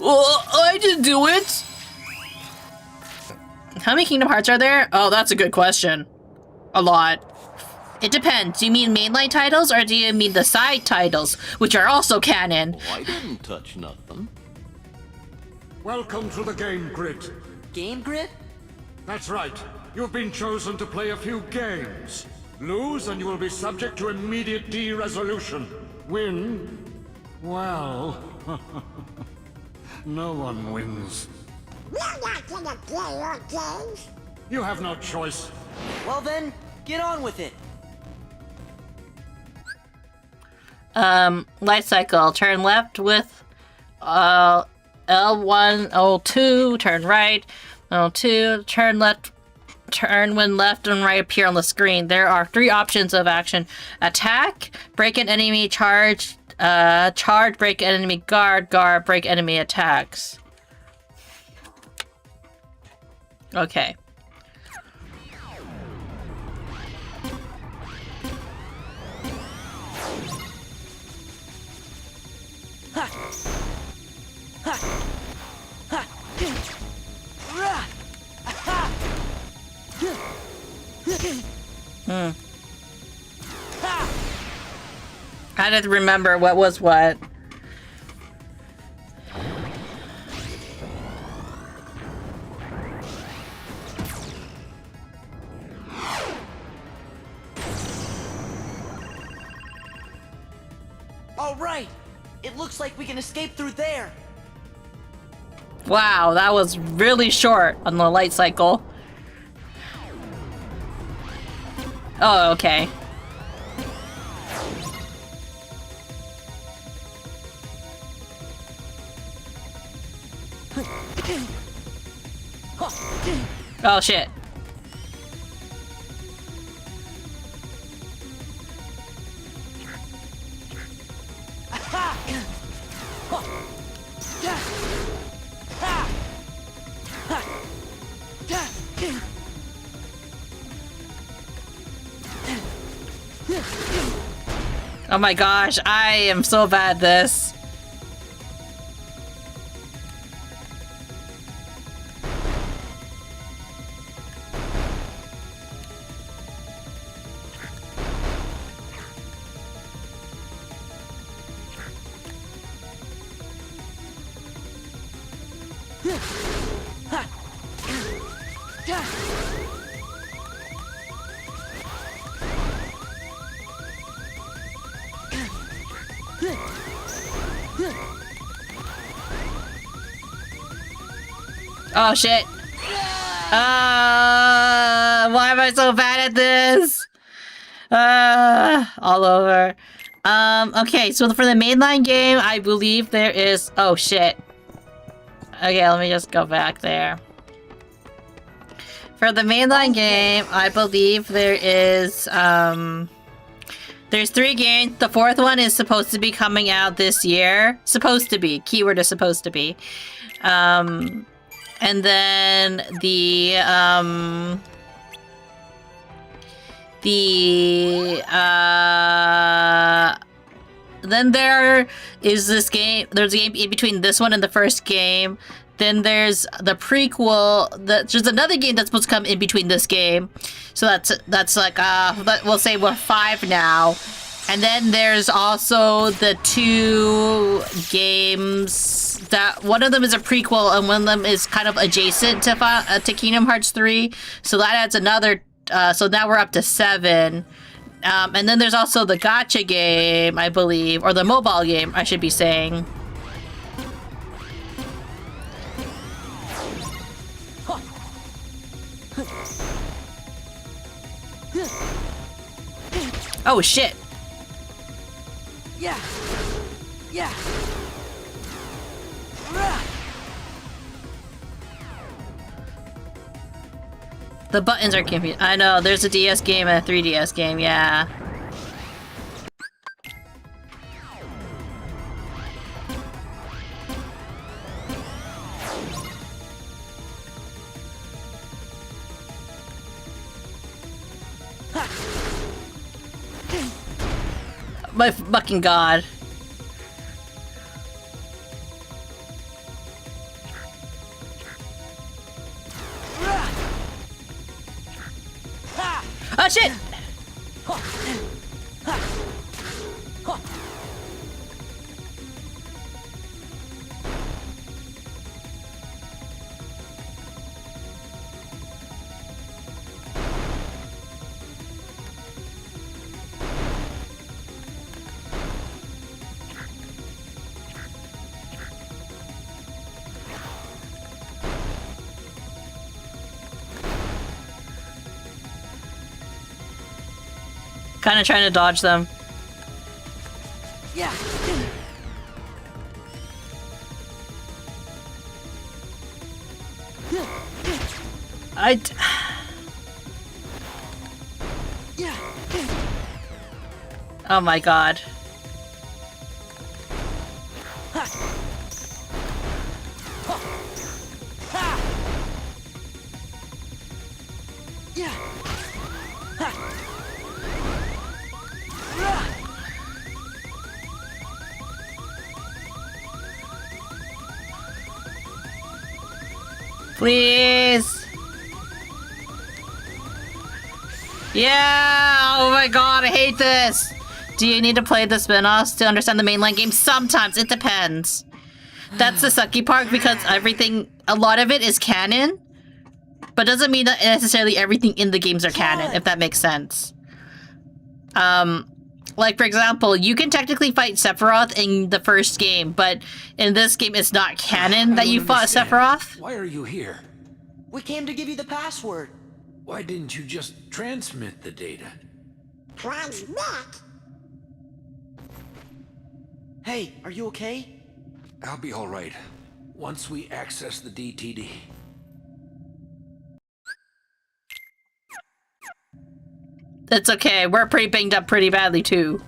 I didn't do it. How many Kingdom Hearts are there? Oh, that's a good question. A lot. It depends. Do you mean mainline titles or do you mean the side titles, which are also canon? Oh, I didn't touch nothing. Welcome to the Game Grid. Game Grid? That's right. You've been chosen to play a few games. Lose and you will be subject to immediate de-resolution. Win? Well... no one wins. We're not gonna play your games. You have no choice. Well then, get on with it. Light cycle. Turn left with, L1, L2, turn right, L2, turn left, turn when left and right appear on the screen. There are 3 options of action. Attack, break an enemy, charge, break an enemy, guard, break enemy attacks. Okay. I didn't remember what was what. All right. It looks like we can escape through there. Wow, that was really short on the light cycle. Oh, okay. Oh shit. Oh my gosh, I am so bad at this. Oh shit. Why am I so bad at this? All over. Okay, so for the mainline game, I believe there is... Oh shit. Okay, let me just go back there. For the mainline game, I believe there is, there's 3 games. The 4th one is supposed to be coming out this year. Supposed to be. Keyword is supposed to be. And then then there is this game. There's a game in between this one and the first game. Then there's the prequel. There's another game that's supposed to come in between this game. So that's like we'll say we're 5 now. And then there's also the 2 games that one of them is a prequel and one of them is kind of adjacent to Kingdom Hearts 3. So that adds another. So now we're up to 7. And then there's also the gacha game, I believe, or the mobile game, I should be saying. Oh shit. Yeah. Yeah. The buttons are confused. I know, there's a DS game and a 3DS game, yeah. My fucking god. Oh shit! Kind of trying to dodge them. Yeah. Oh my god. Please. Yeah. Oh my god, I hate this. Do you need to play the spin-offs to understand the mainline game? Sometimes. It depends. That's the sucky part because a lot of it is canon, but doesn't mean that necessarily everything in the games are canon, if that makes sense. Like, for example, you can technically fight Sephiroth in the first game, but in this game, it's not canon that you fought Sephiroth. Why are you here? We came to give you the password. Why didn't you just transmit the data? Transmit? Hey, are you okay? I'll be all right once we access the DTD. It's okay. We're pretty banged up pretty badly, too.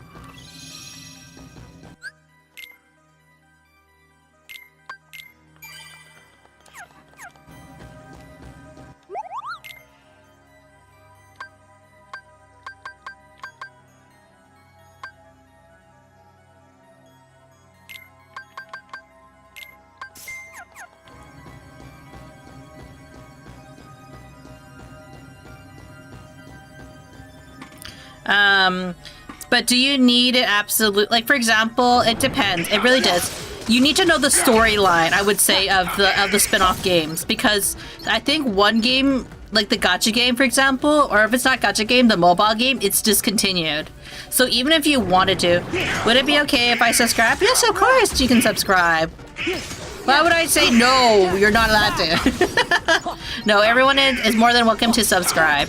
But do you need it absolute? Like, for example, it depends. It really does. You need to know the storyline, I would say, of the spin-off games, because I think one game, like the gacha game, for example, or if it's not gacha game, the mobile game, it's discontinued. So even if you wanted to, would it be okay if I subscribe? Yes, of course you can subscribe. Why would I say no? You're not allowed to. No, everyone is more than welcome to subscribe.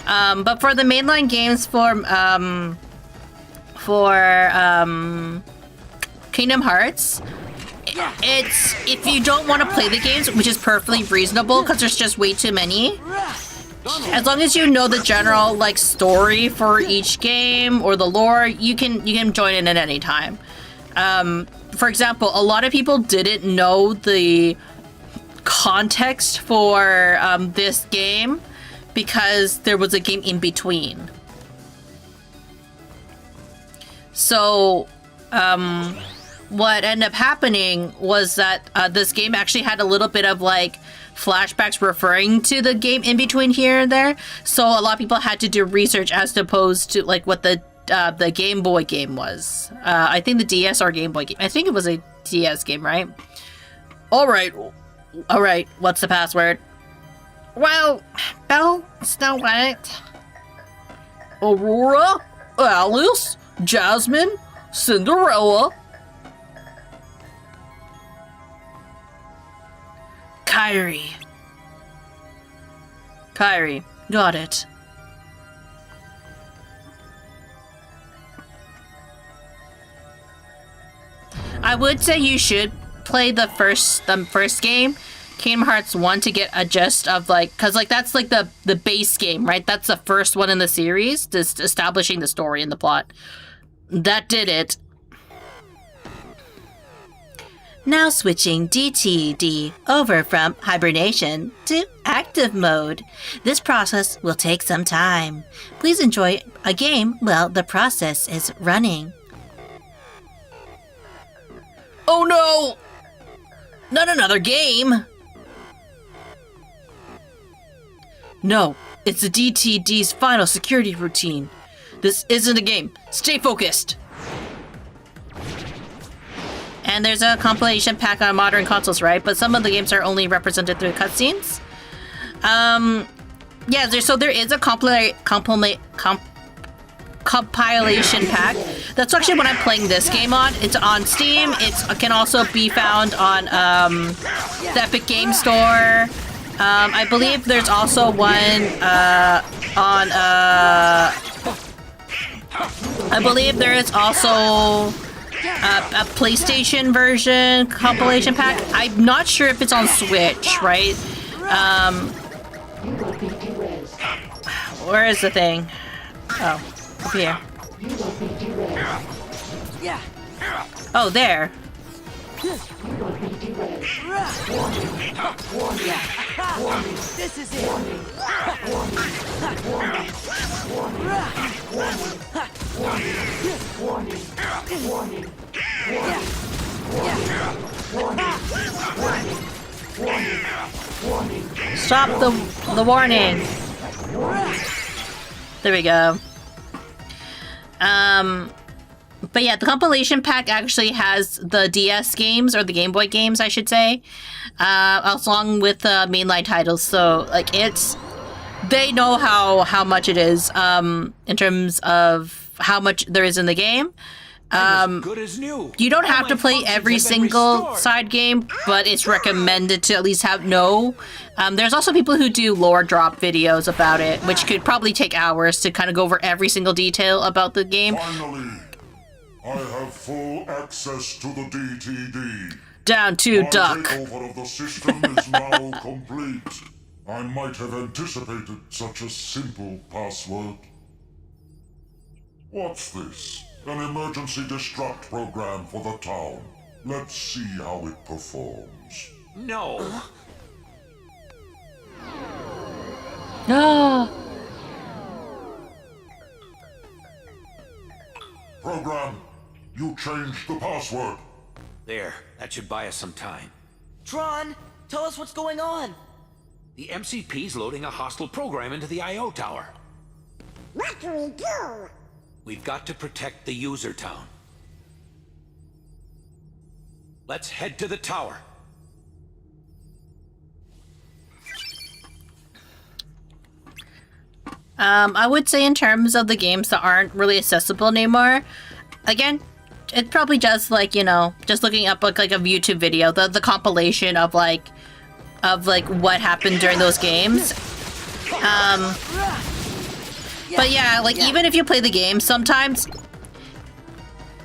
But for the mainline games for Kingdom Hearts, it's if you don't want to play the games, which is perfectly reasonable because there's just way too many. As long as you know the general like story for each game or the lore, you can join in at any time. For example, a lot of people didn't know the context for this game because there was a game in between. So, what ended up happening was that this game actually had a little bit of like flashbacks referring to the game in between here and there. So a lot of people had to do research as opposed to like what the Game Boy game was. I think the DS or Game Boy game. I think it was a DS game, right? All right. What's the password? Well, Belle, Snow White, Aurora, Alice, Jasmine, Cinderella, Kairi. Got it. I would say you should play the first game, Kingdom Hearts 1, to get a gist of like, cause like that's like the base game, right? That's the first one in the series, just establishing the story and the plot. That did it. Now switching DTD over from hibernation to active mode. This process will take some time. Please enjoy a game while the process is running. Oh no! Not another game! No, it's the DTD's final security routine. This isn't a game. Stay focused! And there's a compilation pack on modern consoles, right? But some of the games are only represented through cutscenes. Yeah, there is a compilation pack. That's actually what I'm playing this game on. It's on Steam. It can also be found on the Epic Game Store. I believe there's also one on I believe there is also a PlayStation version compilation pack. I'm not sure if it's on Switch, right? Where is the thing? Oh, up here. Yeah. Oh, there. This is it. Stop the warning. There we go. But yeah, the compilation pack actually has the DS games, or the Game Boy games, I should say, along with the mainline titles. So like they know how much it is in terms of how much there is in the game. Good as new. You don't All have my to play functions every have been single restored. side game, but it's recommended to at least know. There's also people who do lore drop videos about it, which could probably take hours to kind of go over every single detail about the game. Finally, I have full access to the DTD. Down to My duck. takeover of the system is now complete. I might have anticipated such a simple password. What's this? An emergency destruct program for the town. Let's see how it performs. No. No. Program, you changed the password. There, that should buy us some time. Tron, tell us what's going on. The MCP's loading a hostile program into the I.O. tower. What do we do? We've got to protect the user town. Let's head to the tower. I would say in terms of the games that aren't really accessible anymore, again, it's probably just like, you know, just looking up like a YouTube video, the compilation of like what happened during those games. But yeah, like even if you play the game, sometimes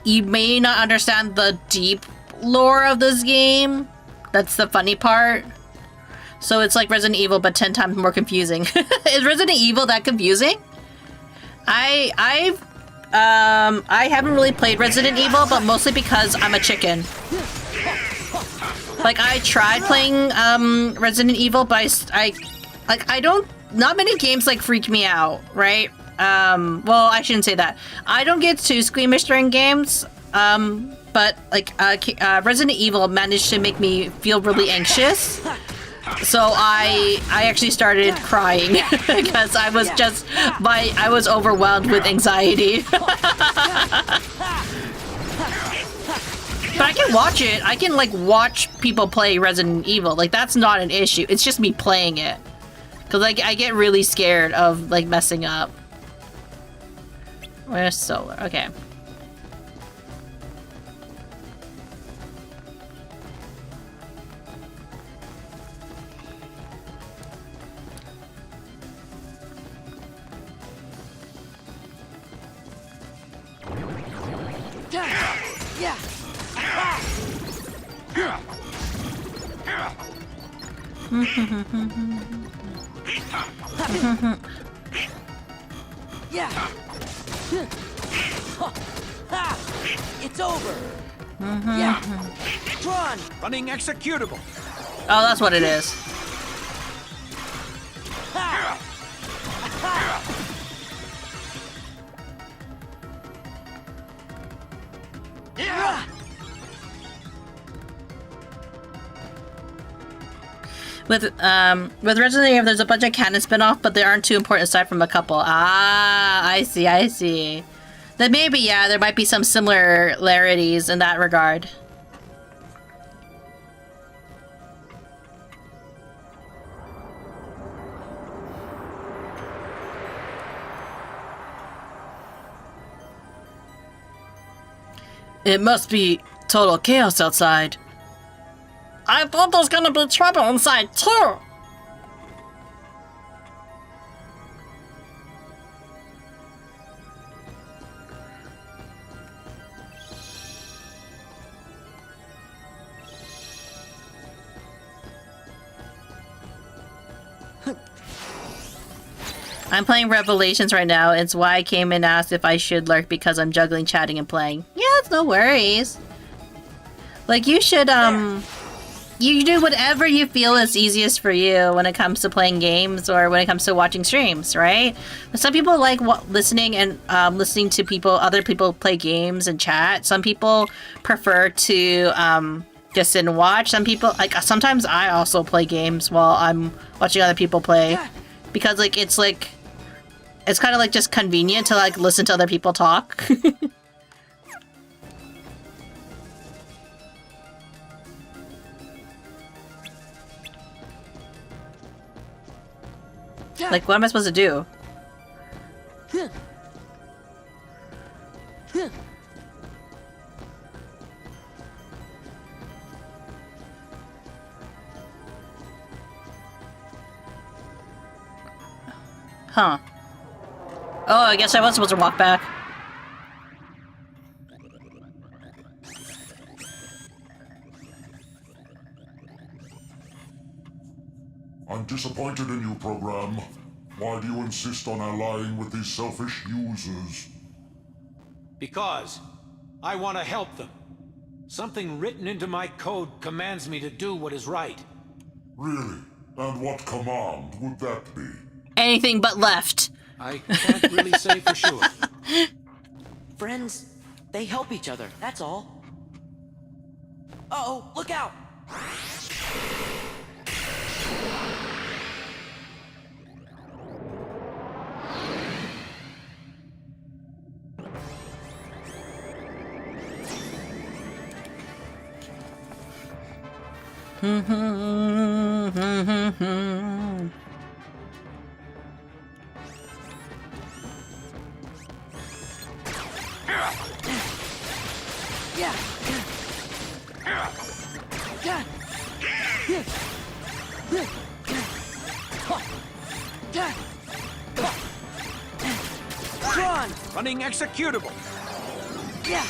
you may not understand the deep lore of this game. That's the funny part. So it's like Resident Evil, but 10 times more confusing. Is Resident Evil that confusing? I haven't really played Resident Evil, but mostly because I'm a chicken. Like I tried playing Resident Evil, but I don't. Not many games like freak me out, right? Well, I shouldn't say that. I don't get too squeamish during games. But like Resident Evil managed to make me feel really anxious. So I actually started crying because I was just I was overwhelmed with anxiety. But I can watch it. I can like watch people play Resident Evil. Like that's not an issue. It's just me playing it. Cause like I get really scared of like messing up. Where's Solar? Okay. Yeah. Yeah. It's over. Yeah. Tron. Running executable. Oh, that's what it is. With Resident Evil, there's a bunch of canon spin-off, but they aren't too important aside from a couple. Ah, I see. Then maybe, yeah, there might be some similarities in that regard. It must be total chaos outside. I thought there's gonna be trouble inside too. I'm playing Revelations right now. It's why I came and asked if I should lurk because I'm juggling, chatting, and playing. Yeah, it's no worries. Like, you should, you do whatever you feel is easiest for you when it comes to playing games or when it comes to watching streams, right? Some people like listening and listening to other people play games and chat. Some people prefer to just sit and watch. Some people, like, sometimes I also play games while I'm watching other people play. Because, like, it's kind of, like, just convenient to, like, listen to other people talk. Like, what am I supposed to do? Huh. Oh, I guess I was supposed to walk back. I'm disappointed in you, program. Why do you insist on allying with these selfish users? Because I want to help them. Something written into my code commands me to do what is right. Really? And what command would that be? Anything but left. I can't really say for sure. Friends, they help each other, that's all. Uh-oh, look out! Running executable. Yeah.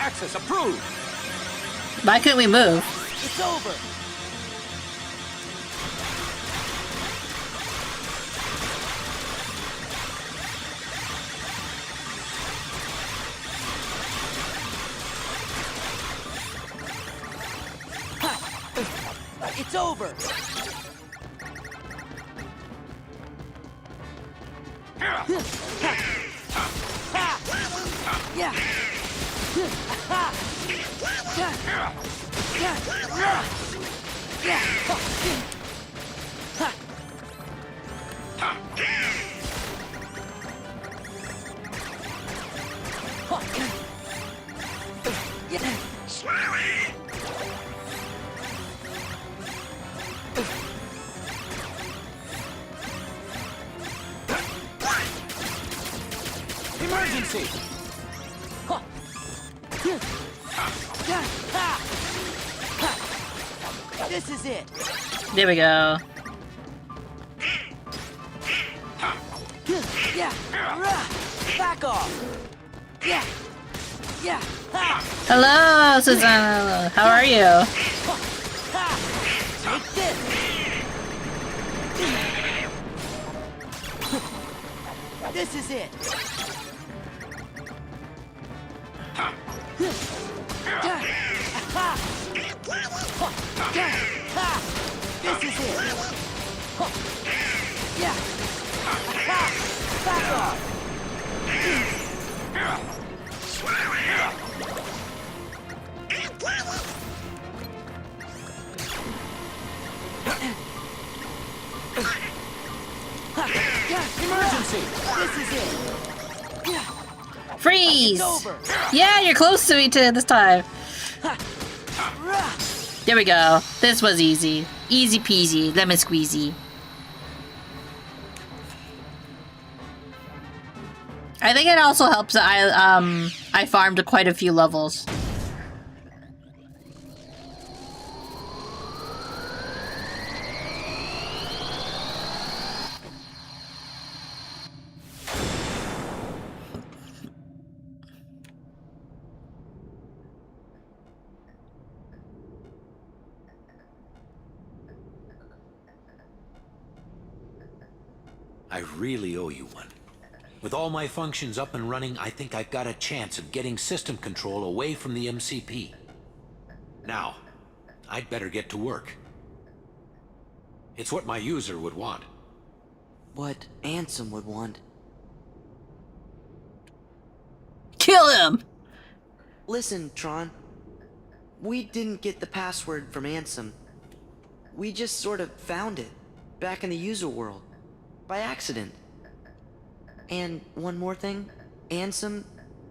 Access approved. Why couldn't we move? It's over. It's over. Yeah. Emergency! This is it. There we go. Yeah. Back off. Yeah. Yeah. Hello, Susanna. How are you? Take this. This is it. This is it. Yeah. Back off. Emergency! This is it. Freeze! Yeah, you're close to me this time. There we go. This was easy. Easy peasy, lemon squeezy. I think it also helps that I farmed quite a few levels. I really owe you one. With all my functions up and running, I think I've got a chance of getting system control away from the MCP. Now, I'd better get to work. It's what my user would want. What Ansem would want. Kill him! Listen, Tron. We didn't get the password from Ansem. We just sort of found it, back in the user world, by accident. And one more thing, Ansem,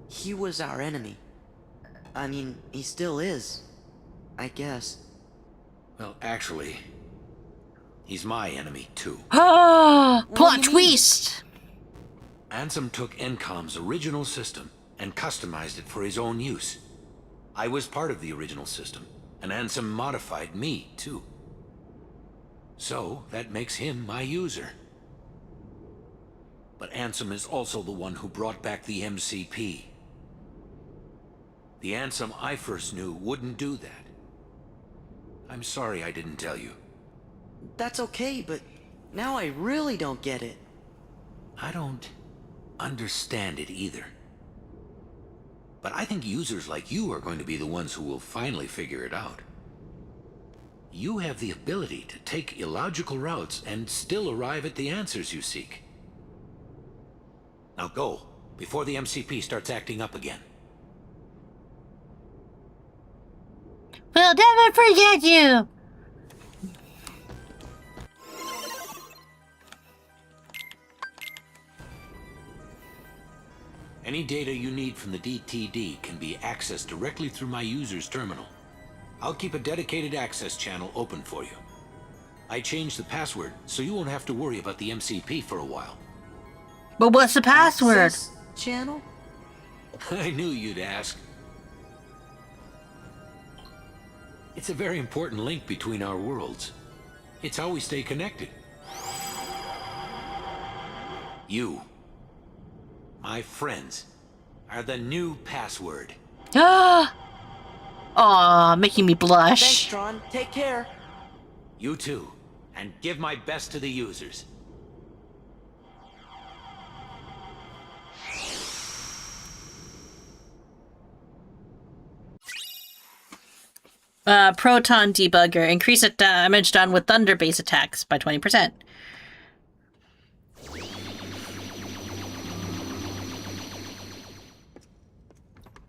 he was our enemy. I mean, he still is, I guess. Well, actually, he's my enemy, too. Ah, plot twist! Ansem took Encom's original system and customized it for his own use. I was part of the original system, and Ansem modified me, too. So, that makes him my user. But Ansem is also the one who brought back the MCP. The Ansem I first knew wouldn't do that. I'm sorry I didn't tell you. That's okay, but now I really don't get it. I don't understand it either. But I think users like you are going to be the ones who will finally figure it out. You have the ability to take illogical routes and still arrive at the answers you seek. Now go, before the MCP starts acting up again. We'll never forget you! Any data you need from the DTD can be accessed directly through my user's terminal. I'll keep a dedicated access channel open for you. I changed the password, so you won't have to worry about the MCP for a while. But what's the password? Access channel? I knew you'd ask. It's a very important link between our worlds. It's how we stay connected. You, my friends, are the new password. Ah! Aw, making me blush. Thanks, Tron. Take care. You too, and give my best to the users. Proton debugger. Increase the damage done with thunder-based attacks by 20%.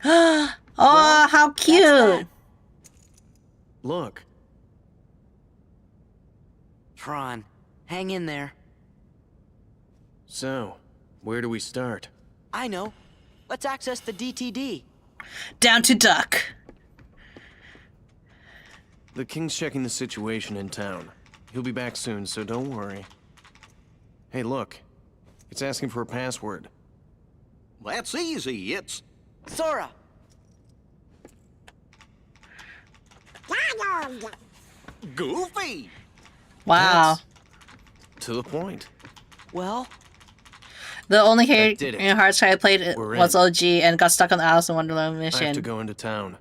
Oh, how cute! Look. Tron, hang in there. So, where do we start? I know. Let's access the DTD. Down to duck. The King's checking the situation in town. He'll be back soon, so don't worry. Hey, look. It's asking for a password. That's easy. It's... Sora! Goofy! Wow. That's to the point. Well... The only did it. in Hearts I played was OG and got stuck on the Alice in Wonderland mission. I have to go into town.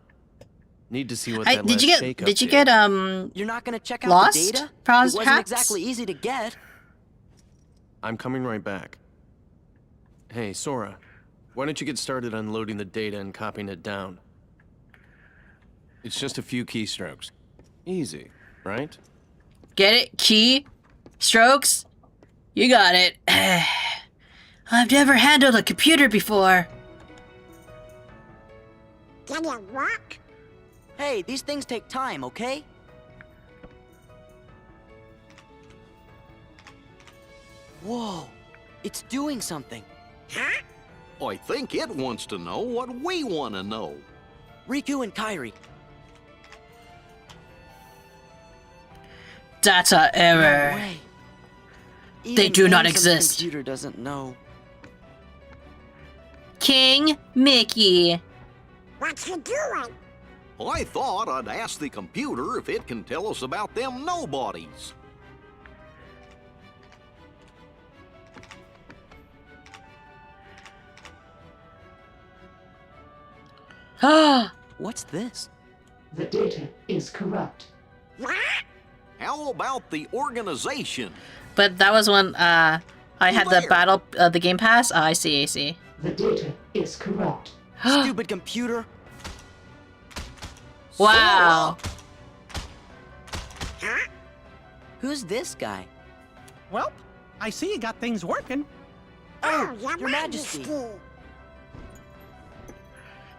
Need to see what that did you get? Did you get You're not gonna check out lost? the data? It Perhaps? wasn't exactly easy to get. I'm coming right back. Hey, Sora. Why don't you get started unloading the data and copying it down? It's just a few keystrokes. Easy, right? Get it? Key? Strokes? You got it. I've never handled a computer before. Can you walk? Hey, these things take time, okay? Whoa, it's doing something. Huh? I think it wants to know what we want to know. Riku and Kairi. Data error. No way. They Even do not Ansom's exist. Computer doesn't know. King Mickey. What's he doing? I thought I'd ask the computer if it can tell us about them nobodies. What's this? The data is corrupt. What? How about the organization? But that was when I had the battle, the Game Pass. Oh, I see, I see. The data is corrupt. Stupid computer. Wow. Huh? Who's this guy? Well, I see you got things working. Oh, Your Majesty.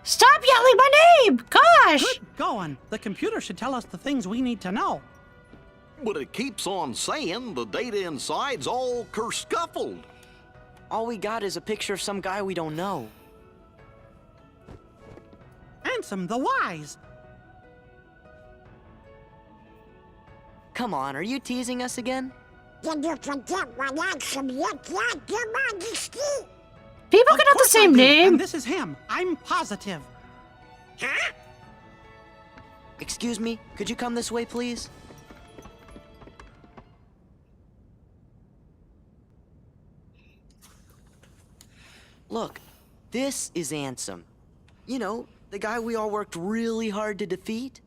Stop yelling my name! Gosh! Good going. The computer should tell us the things we need to know. But it keeps on saying the data inside's all kerscuffled. All we got is a picture of some guy we don't know. Ansem the Wise. come on, are you teasing us again? Did you forget what Ansem looked like, Your Majesty? People Of can have the course I same do, name. And this is him. I'm positive. Huh? Excuse me, could you come this way, please? Look, this is Ansem. You know, the guy we all worked really hard to defeat.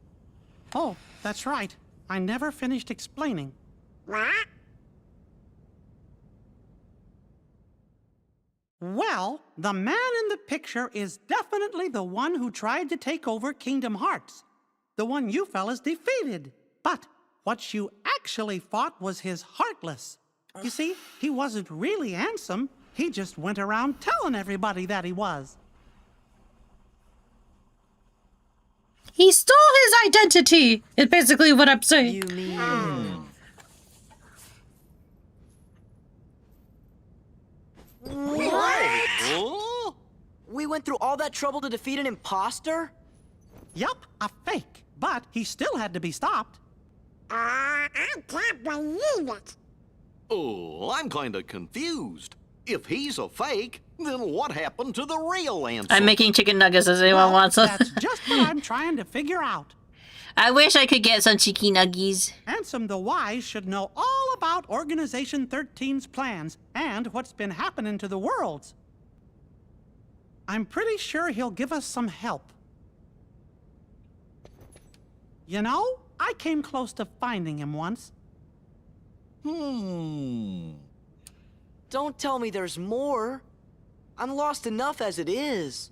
Oh, that's right. I never finished explaining. What? Well, the man in the picture is definitely the one who tried to take over Kingdom Hearts. The one you fellas defeated. But what you actually fought was his Heartless. You see, he wasn't really Ansem. He just went around telling everybody that he was. He stole his identity, is basically what I'm saying. You mean... What? We went through all that trouble to defeat an imposter? Yup, a fake. But he still had to be stopped. I can't believe it. Oh, I'm kinda confused. If he's a fake, then what happened to the real Ansem? I'm making chicken nuggets as anyone wants them. That's just what I'm trying to figure out. I wish I could get some chicken nuggies. Ansem the Wise should know all about Organization 13's plans and what's been happening to the worlds. I'm pretty sure he'll give us some help. You know, I came close to finding him once. Don't tell me there's more. I'm lost enough as it is.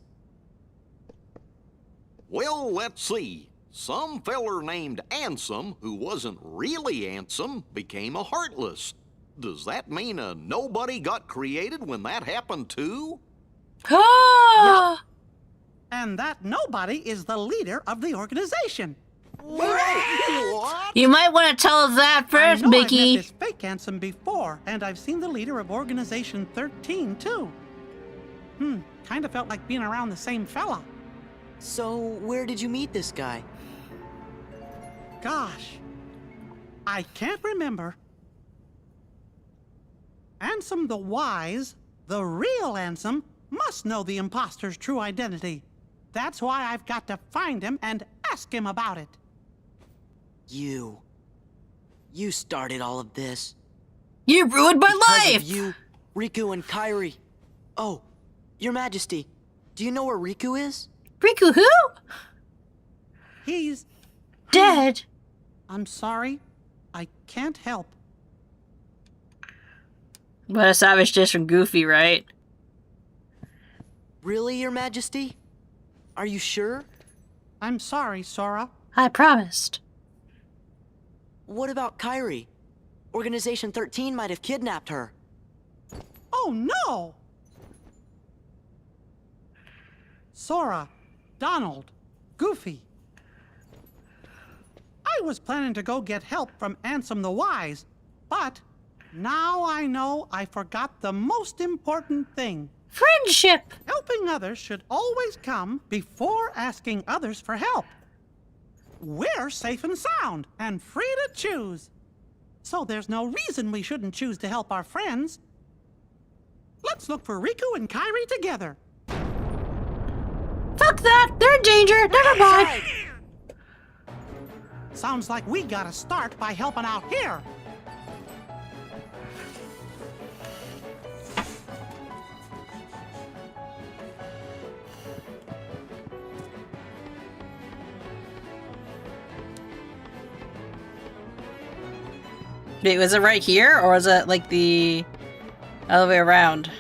Well, let's see. Some feller named Ansem, who wasn't really Ansem, became a Heartless. Does that mean a nobody got created when that happened too? Yup. And that nobody is the leader of the organization. What? You might want to tell us that first, I know Mickey. I've met this fake Ansem before, and I've seen the leader of Organization 13 too. Kind of felt like being around the same fella. So, where did you meet this guy? Gosh, I can't remember. Ansem the Wise, the real Ansem, must know the imposter's true identity. That's why I've got to find him and ask him about it. You started all of this. You ruined my Because life! of you, Riku and Kairi. Oh, Your Majesty, do you know where Riku is? Riku who? He's dead. I'm sorry. I can't help. What a savage dish from Goofy, right? Really, Your Majesty? Are you sure? I'm sorry, Sora. I promised. What about Kairi? Organization 13 might have kidnapped her. Oh, no! Sora, Donald, Goofy. I was planning to go get help from Ansem the Wise, but now I know I forgot the most important thing. Friendship! Helping others should always come before asking others for help. We're safe and sound and free to choose. So there's no reason we shouldn't choose to help our friends. Let's look for Riku and Kairi together. Fuck that! They're in danger! Never mind! Sounds like we gotta start by helping out here. Wait, was it right here, or was it like the other way around?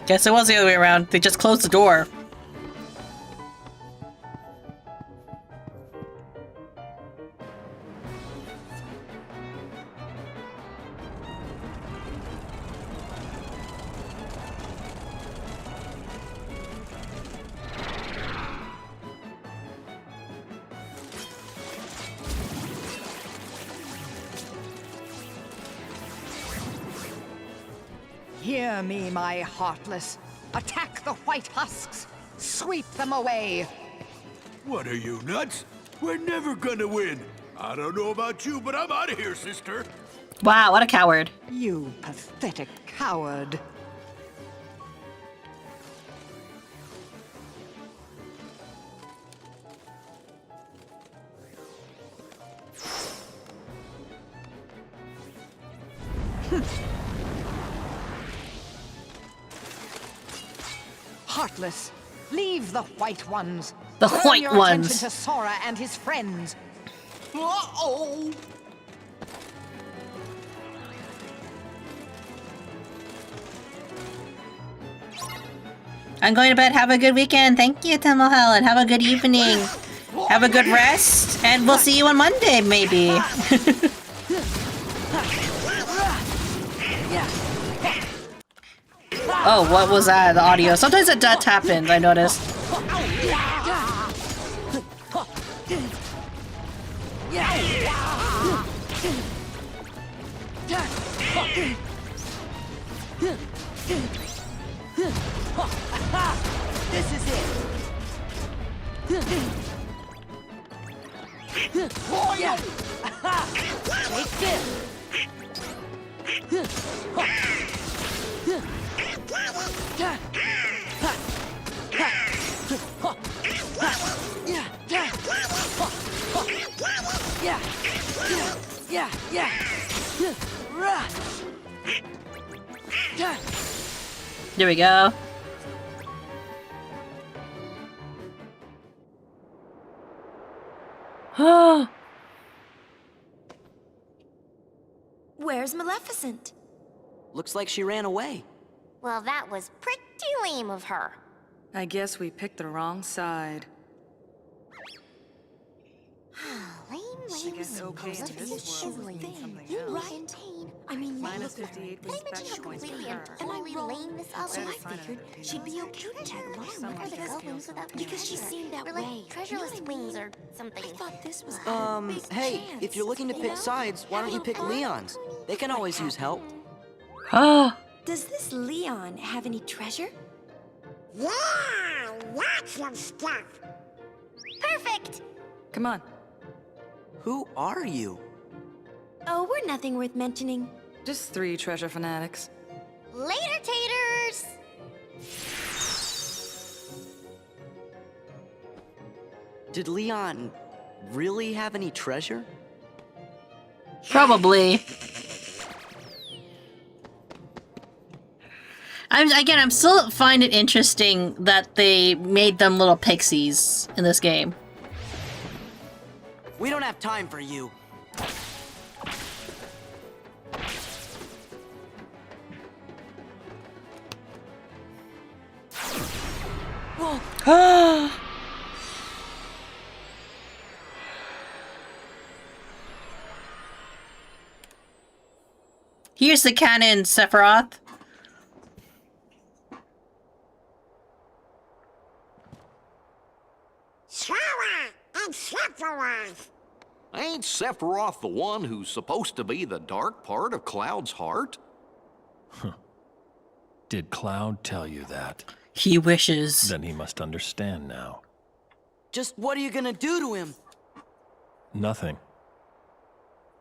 Guess it was the other way around. They just closed the door. Hear me, my Heartless. Attack the white husks. Sweep them away. What are you, nuts? We're never gonna win. I don't know about you, but I'm out of here, sister. Wow, what a coward. You pathetic coward. Heartless, leave the white ones. The Turn white your ones. attention to Sora and his friends. Uh-oh! I'm going to bed. Have a good weekend. Thank you, Timmelhell, and have a good evening. Have a good rest, and we'll see you on Monday, maybe. Oh, what was that? The audio. Sometimes it does happen, I noticed. This is it. Take this. There we go. Where's Maleficent? Looks like she ran away. Well, that was pretty lame of her. I guess we picked the wrong side. Lame, I guess okay in this world would mean something else. Right? I mean, Minus look, 58 they respect mentioned her points for completely her. and totally lame this other. So I figured she'd be okay to tag along with Someone her the just go feels without Because she seemed that like way. treasureless You know what I wings mean? or something. I thought this was a big Hey, chance, if you're looking to you pick know? sides, why don't you pick Leon's? They can always use help. Does this Leon have any treasure? Yeah, lots of stuff. Perfect. Come on. Who are you? Oh, we're nothing worth mentioning. Just 3 treasure fanatics. Later, taters. Did Leon really have any treasure? Probably. I'm still find it interesting that they made them little pixies in this game. We don't have time for you. Whoa. Here's the cannon, Sephiroth. Sora and Sephiroth. Ain't Sephiroth the one who's supposed to be the dark part of Cloud's heart? Did Cloud tell you that? He wishes. Then he must understand now. Just what are you gonna do to him? Nothing.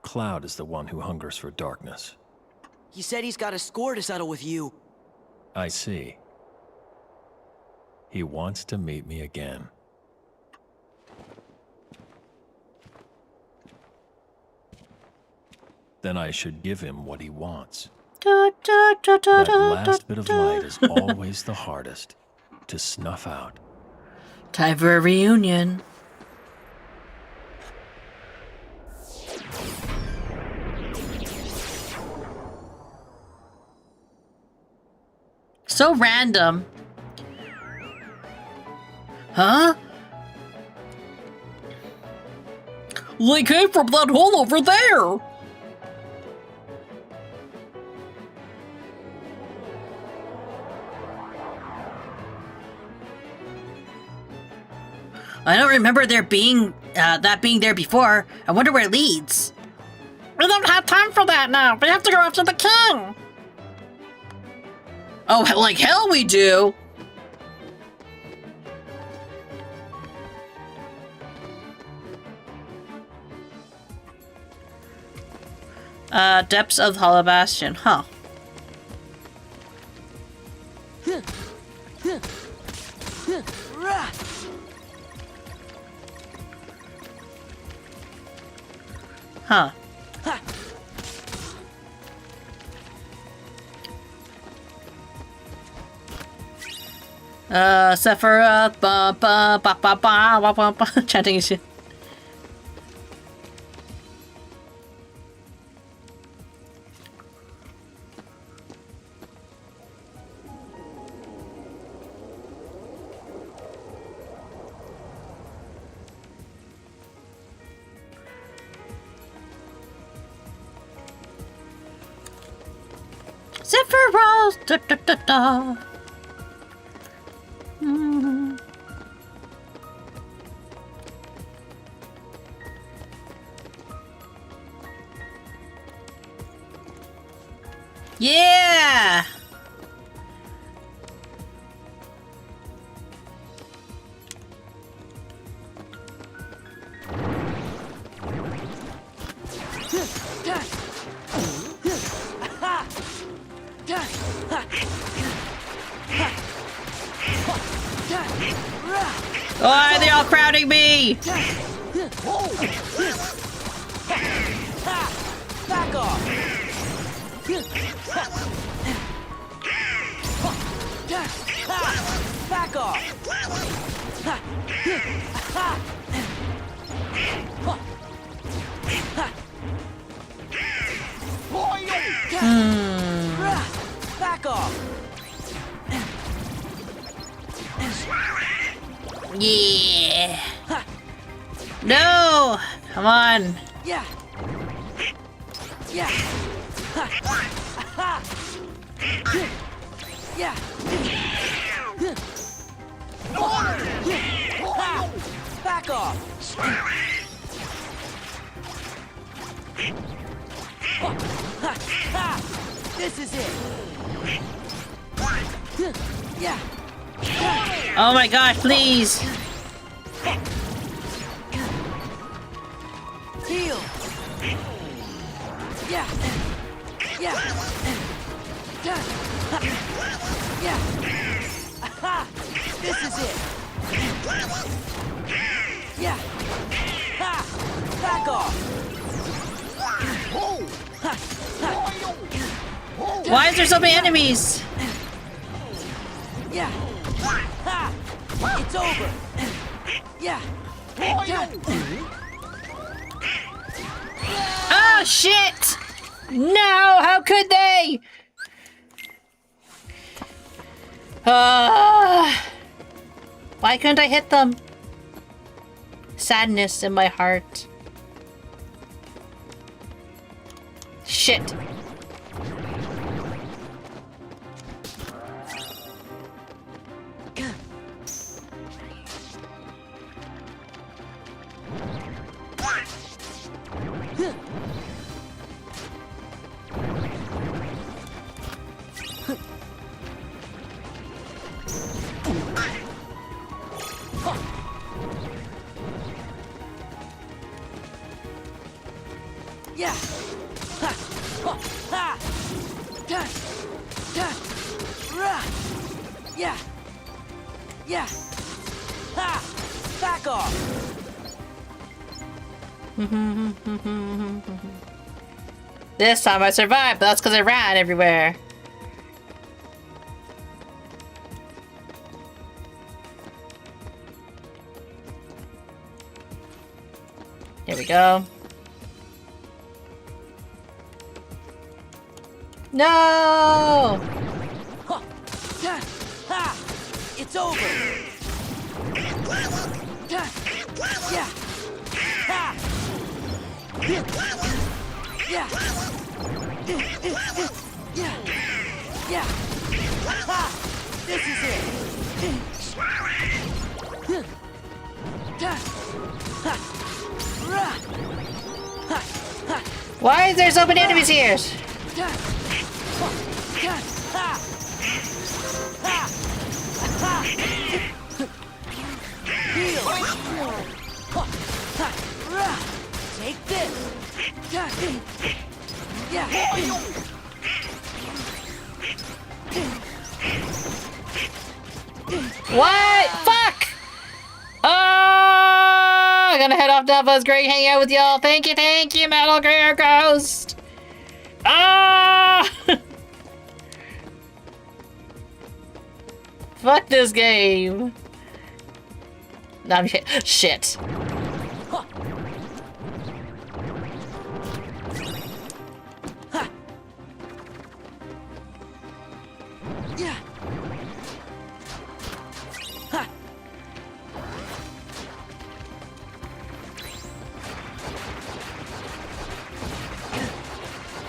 Cloud is the one who hungers for darkness. He said he's got a score to settle with you. I see. He wants to meet me again. Then I should give him what he wants. That last bit of light is always the hardest to snuff out. Time for a reunion. So random. Huh? They came from that hole over there! I don't remember there being, that being there before. I wonder where it leads. We don't have time for that now. We have to go after the king. Oh, like hell we do! Depths of Hollow Bastion, huh. Huh. Sephiroth, ba ba ba ba ba ba ba ba, chanting shit. Sephiroth, da da da da. Yeah! Why are they all crowding me? Back off! Back off! Back off! Yeah. No! Come on. Yeah. Yeah. Yeah. Back off. This is it. Yeah. Oh my gosh, please. Heal. Yeah. Yeah. Yeah. This is it. Yeah. Back off. Why is there so many enemies? Yeah. It's over. Yeah. Oh shit! No, how could they? Why couldn't I hit them? Sadness in my heart. Shit. Yeah. Yeah. Yeah. Back off. This time I survived, but that's because I ran everywhere. Here we go. No! It's over. Yeah. Yeah. Yeah. Yeah. This is it. Why is there so many enemies here? Take this. Yeah. What? Fuck! Oh, I'm gonna head off now, but it's great hanging out with y'all. Thank you, Metal Gear Ghost. Ah! Fuck this game. No, I'm shit. Yeah. Ha.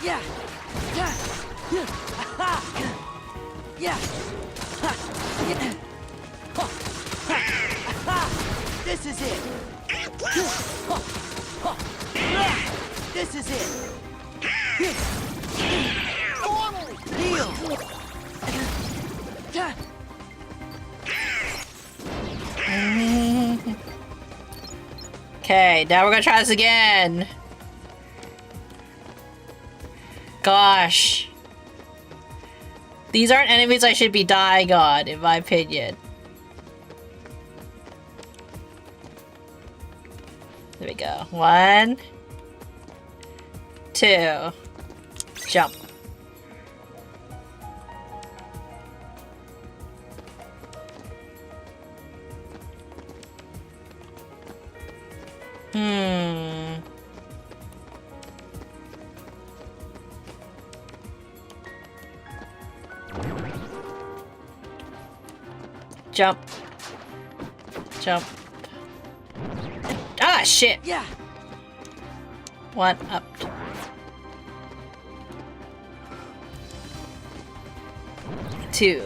Yeah. Yeah. Ha. Yeah. Ha. Yeah. Ha. This is it. This is it. Heal. Okay, now we're gonna try this again. Gosh. These aren't enemies I should be dying on, in my opinion. There we go. 1, 2. Jump. Jump. Jump. Ah, shit. Yeah. 1 up. Two.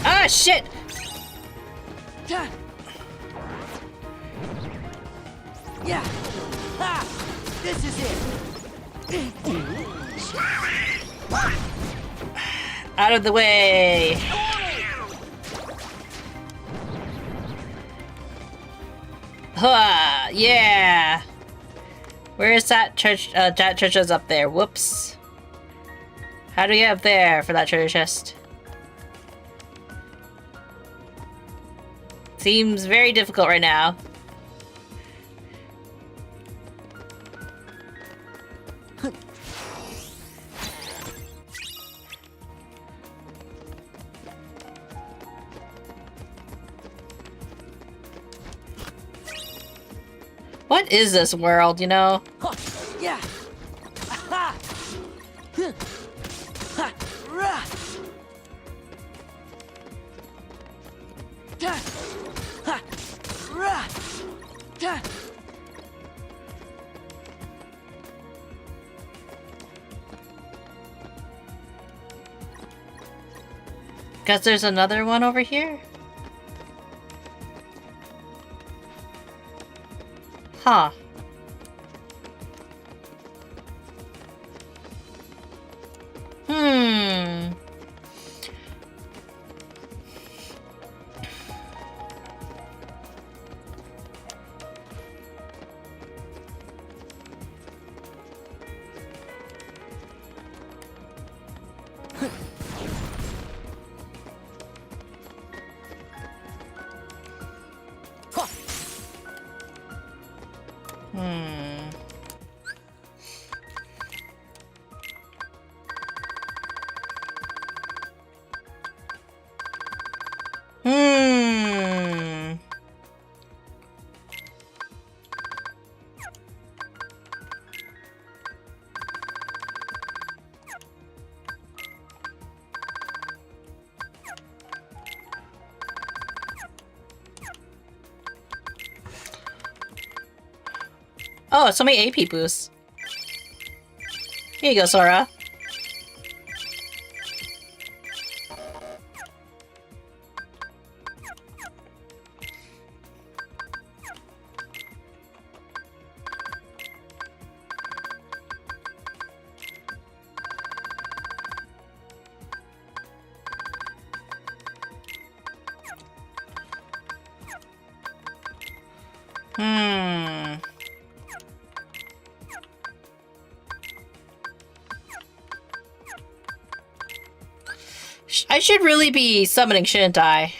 Ah, shit! Yeah. Ha. This is it. Out of the way! Huh, yeah! Where is that church? That church is up there. Whoops. How do we get up there for that treasure chest? Seems very difficult right now. What is this world, you know? Yeah. Ha. Ha. Ra. Ta. Ha. Ra. Ta. Guess there's another one over here? Huh. Oh, so many AP boosts. Here you go, Sora. I should really be summoning, shouldn't I?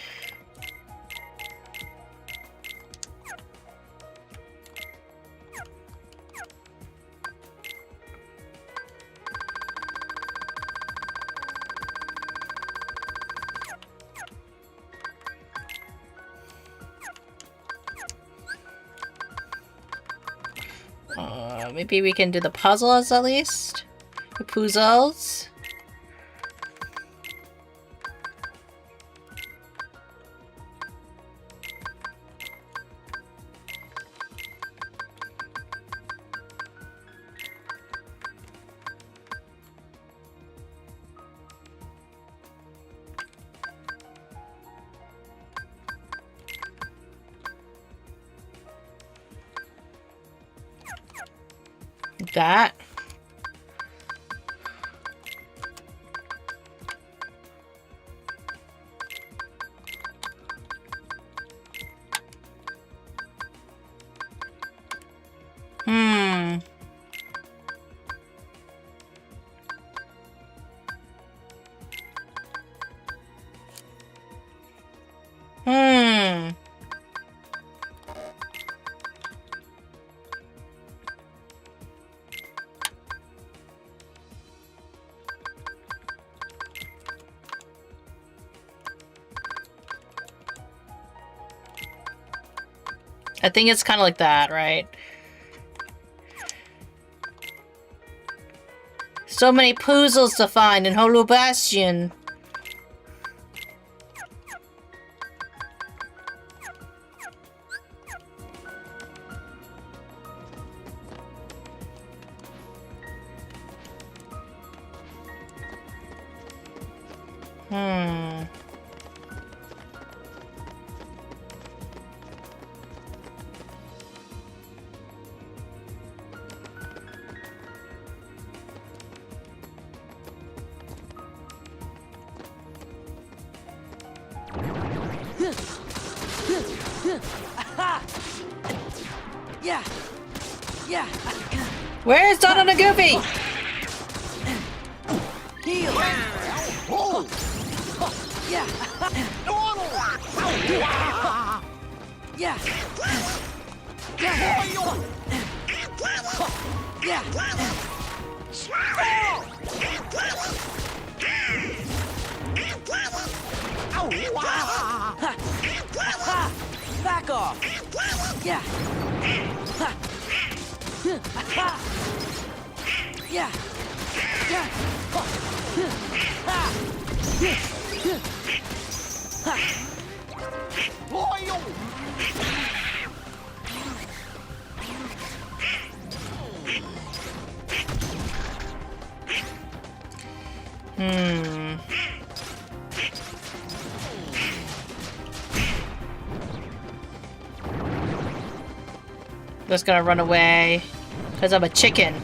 Maybe we can do the puzzles at least? The puzzles? That. I think it's kind of like that, right? So many puzzles to find in Hollow Bastion. Where's Donald and Goofy? Back off! Yeah! Yeah! Just gonna run away because I'm a chicken.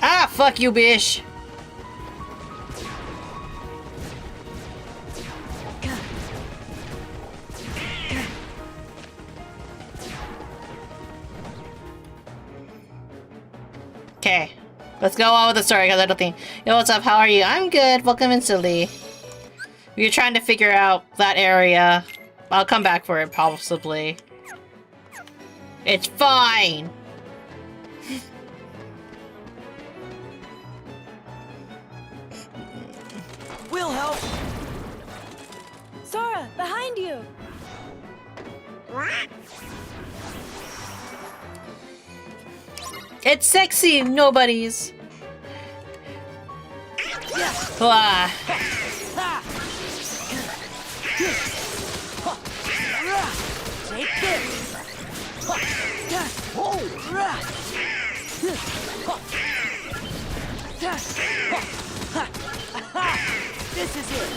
Ah, fuck you, bitch. Okay, let's go on with the story because I don't think. Yo, what's up? How are you? I'm good. Welcome in, Silly. We're trying to figure out that area. I'll come back for it, possibly. It's fine! We'll help! Sora, behind you! It's sexy, nobody's. Ah. Take this! This is it!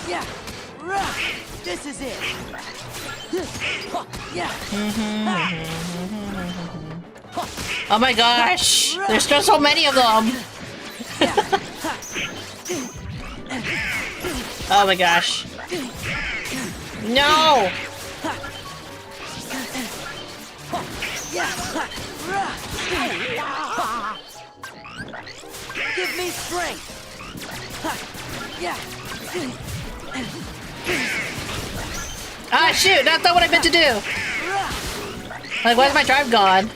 Yeah! This is it! Yeah! Oh my gosh! There's just so many of them! Oh my gosh. No! Give me strength! Ah, shoot! That's not what I meant to do! Like, where's my drive gone?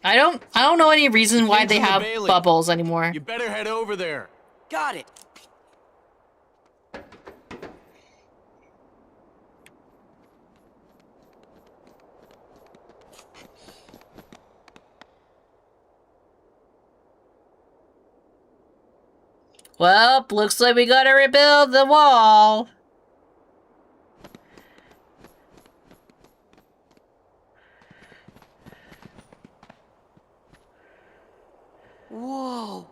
I don't know any reason why they have bubbles anymore. You better head over there. Got it. Well, looks like we gotta rebuild the wall. Whoa.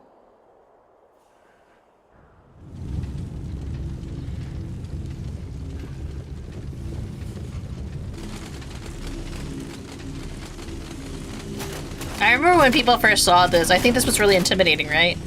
I remember when people first saw this, I think this was really intimidating, right?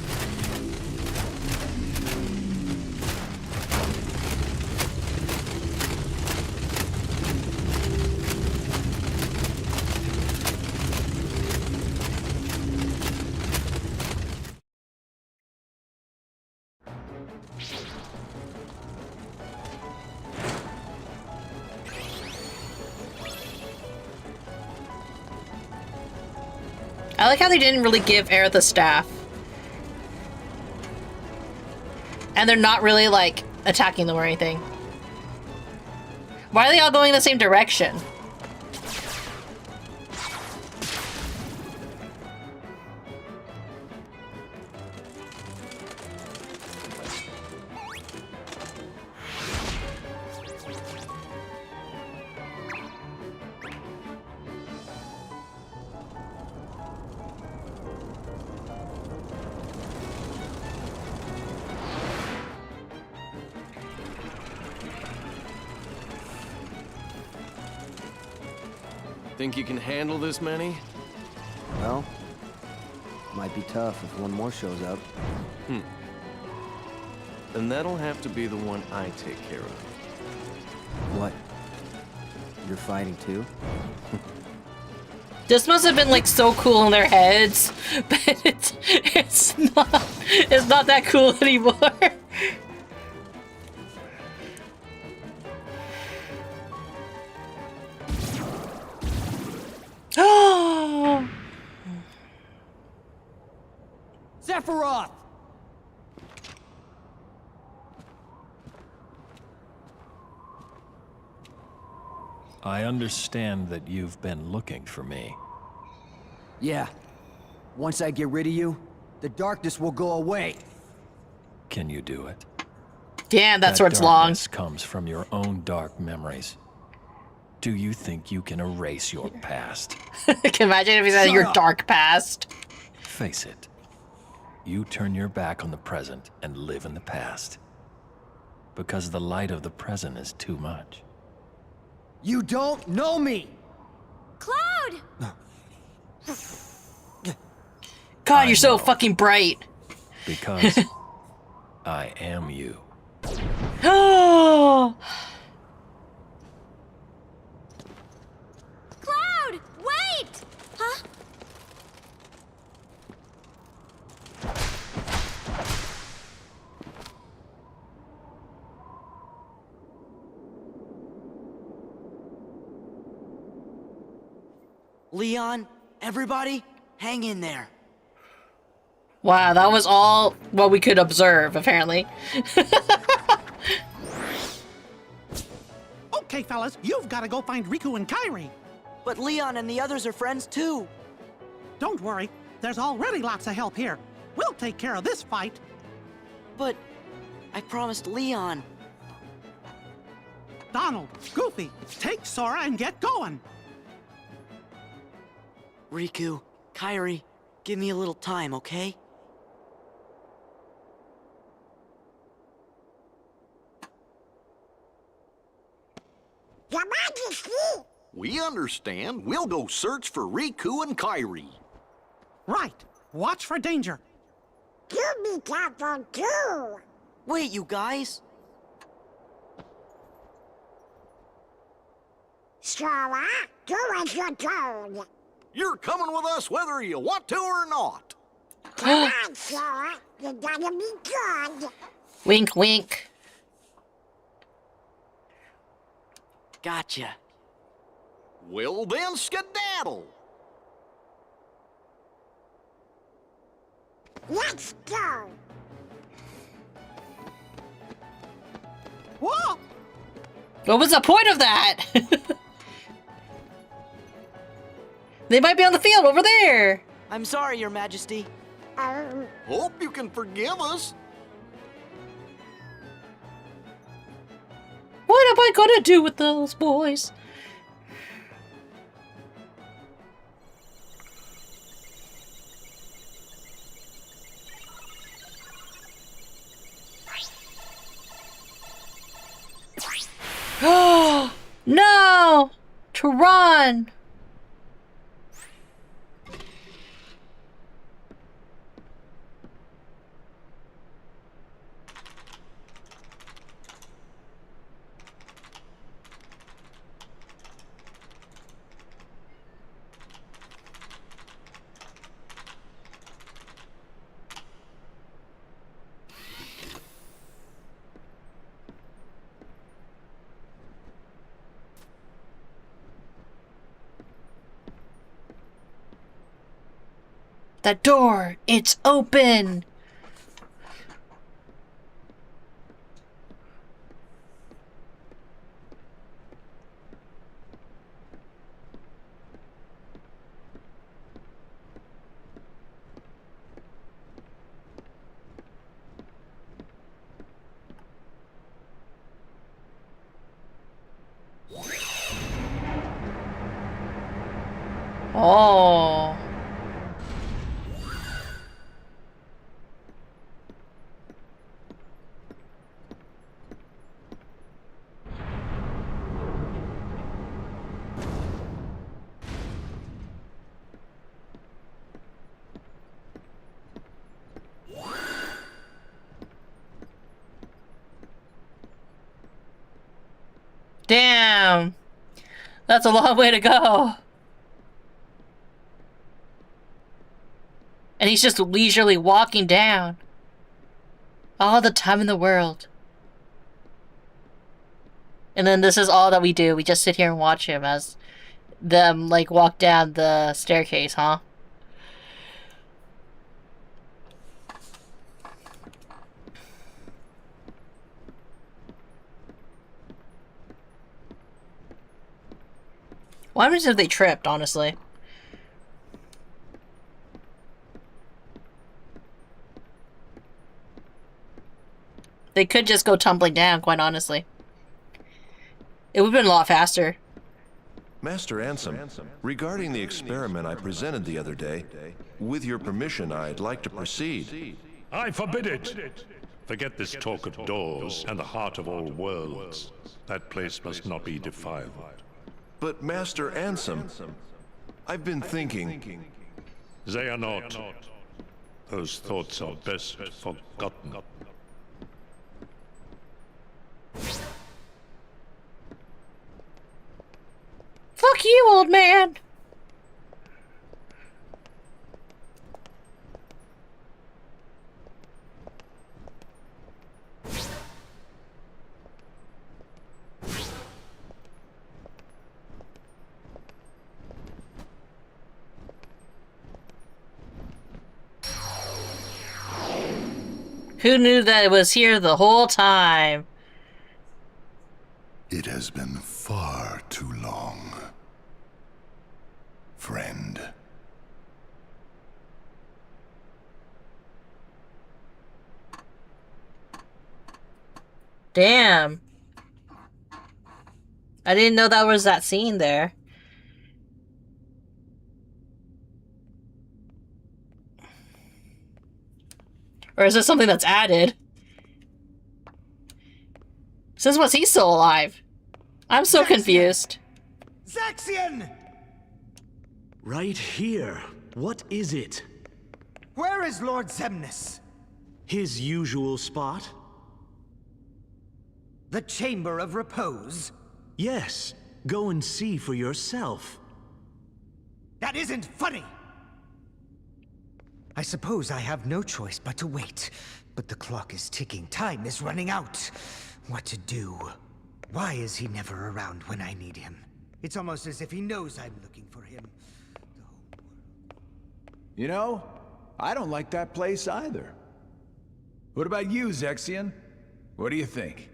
I like how they didn't really give Aerith a staff. And they're not really, like, attacking them or anything. Why are they all going in the same direction? Think you can handle this many? Well, might be tough if one more shows up. Then that'll have to be the one I take care of. What? You're fighting too? This must have been like so cool in their heads, but it's not that cool anymore. Oh! Sephiroth! I understand that you've been looking for me. Yeah. Once I get rid of you, the darkness will go away. Can you do it? Damn, that sword's long. This comes from your own dark memories. Do you think you can erase your past? Can you imagine if he said your dark past? Face it. You turn your back on the present and live in the past. Because the light of the present is too much. You don't know me! Cloud! God, you're so fucking bright. Because I am you. Oh! Cloud! Wait! Huh? Leon, everybody, hang in there. Wow, that was all what we could observe, apparently. Okay, fellas, you've got to go find Riku and Kairi. But Leon and the others are friends too. Don't worry, there's already lots of help here. We'll take care of this fight. But I promised Leon. Donald, Goofy, take Sora and get going. Riku, Kairi, Give me a little time, okay? Your Majesty! We understand. We'll go search for Riku and Kairi. Right. Watch for danger. You be careful too! Wait, you guys! Sora, do as you're told. You're coming with us whether you want to or not. Come on, Sora. You gotta be good. Wink, wink. Gotcha. Well then, skedaddle. Let's go. Whoa! What was the point of that? They might be on the field over there. I'm sorry, Your Majesty. Hope you can forgive us. What am I gonna do with those boys? Oh no! To run! That door, it's open! Oh. Damn. That's a long way to go. And he's just leisurely walking down. All the time in the world. And then this is all that we do. We just sit here and watch him as them, like, walk down the staircase, huh? What happens if they tripped, honestly? They could just go tumbling down, quite honestly. It would have been a lot faster. Master Ansem, regarding the experiment I presented the other day, with your permission, I'd like to proceed. I forbid it! Forget this talk of doors and the heart of all worlds. That place must not be defiled. But Master Ansem, I've been thinking... They are not. Those thoughts are best forgotten. Fuck you, old man! Who knew that it was here the whole time? It has been far too long, friend. Damn. I didn't know that was that scene there. Or is this something that's added? Since was he still alive? I'm so confused. Zaxian! Right here. What is it? Where is Lord Xemnas? His usual spot? The Chamber of Repose? Yes. Go and see for yourself. That isn't funny! I suppose I have no choice but to wait. But the clock is ticking. Time is running out. What to do? Why is he never around when I need him? It's almost as if he knows I'm looking for him. You know, I don't like that place either. What about you, Zexion? What do you think?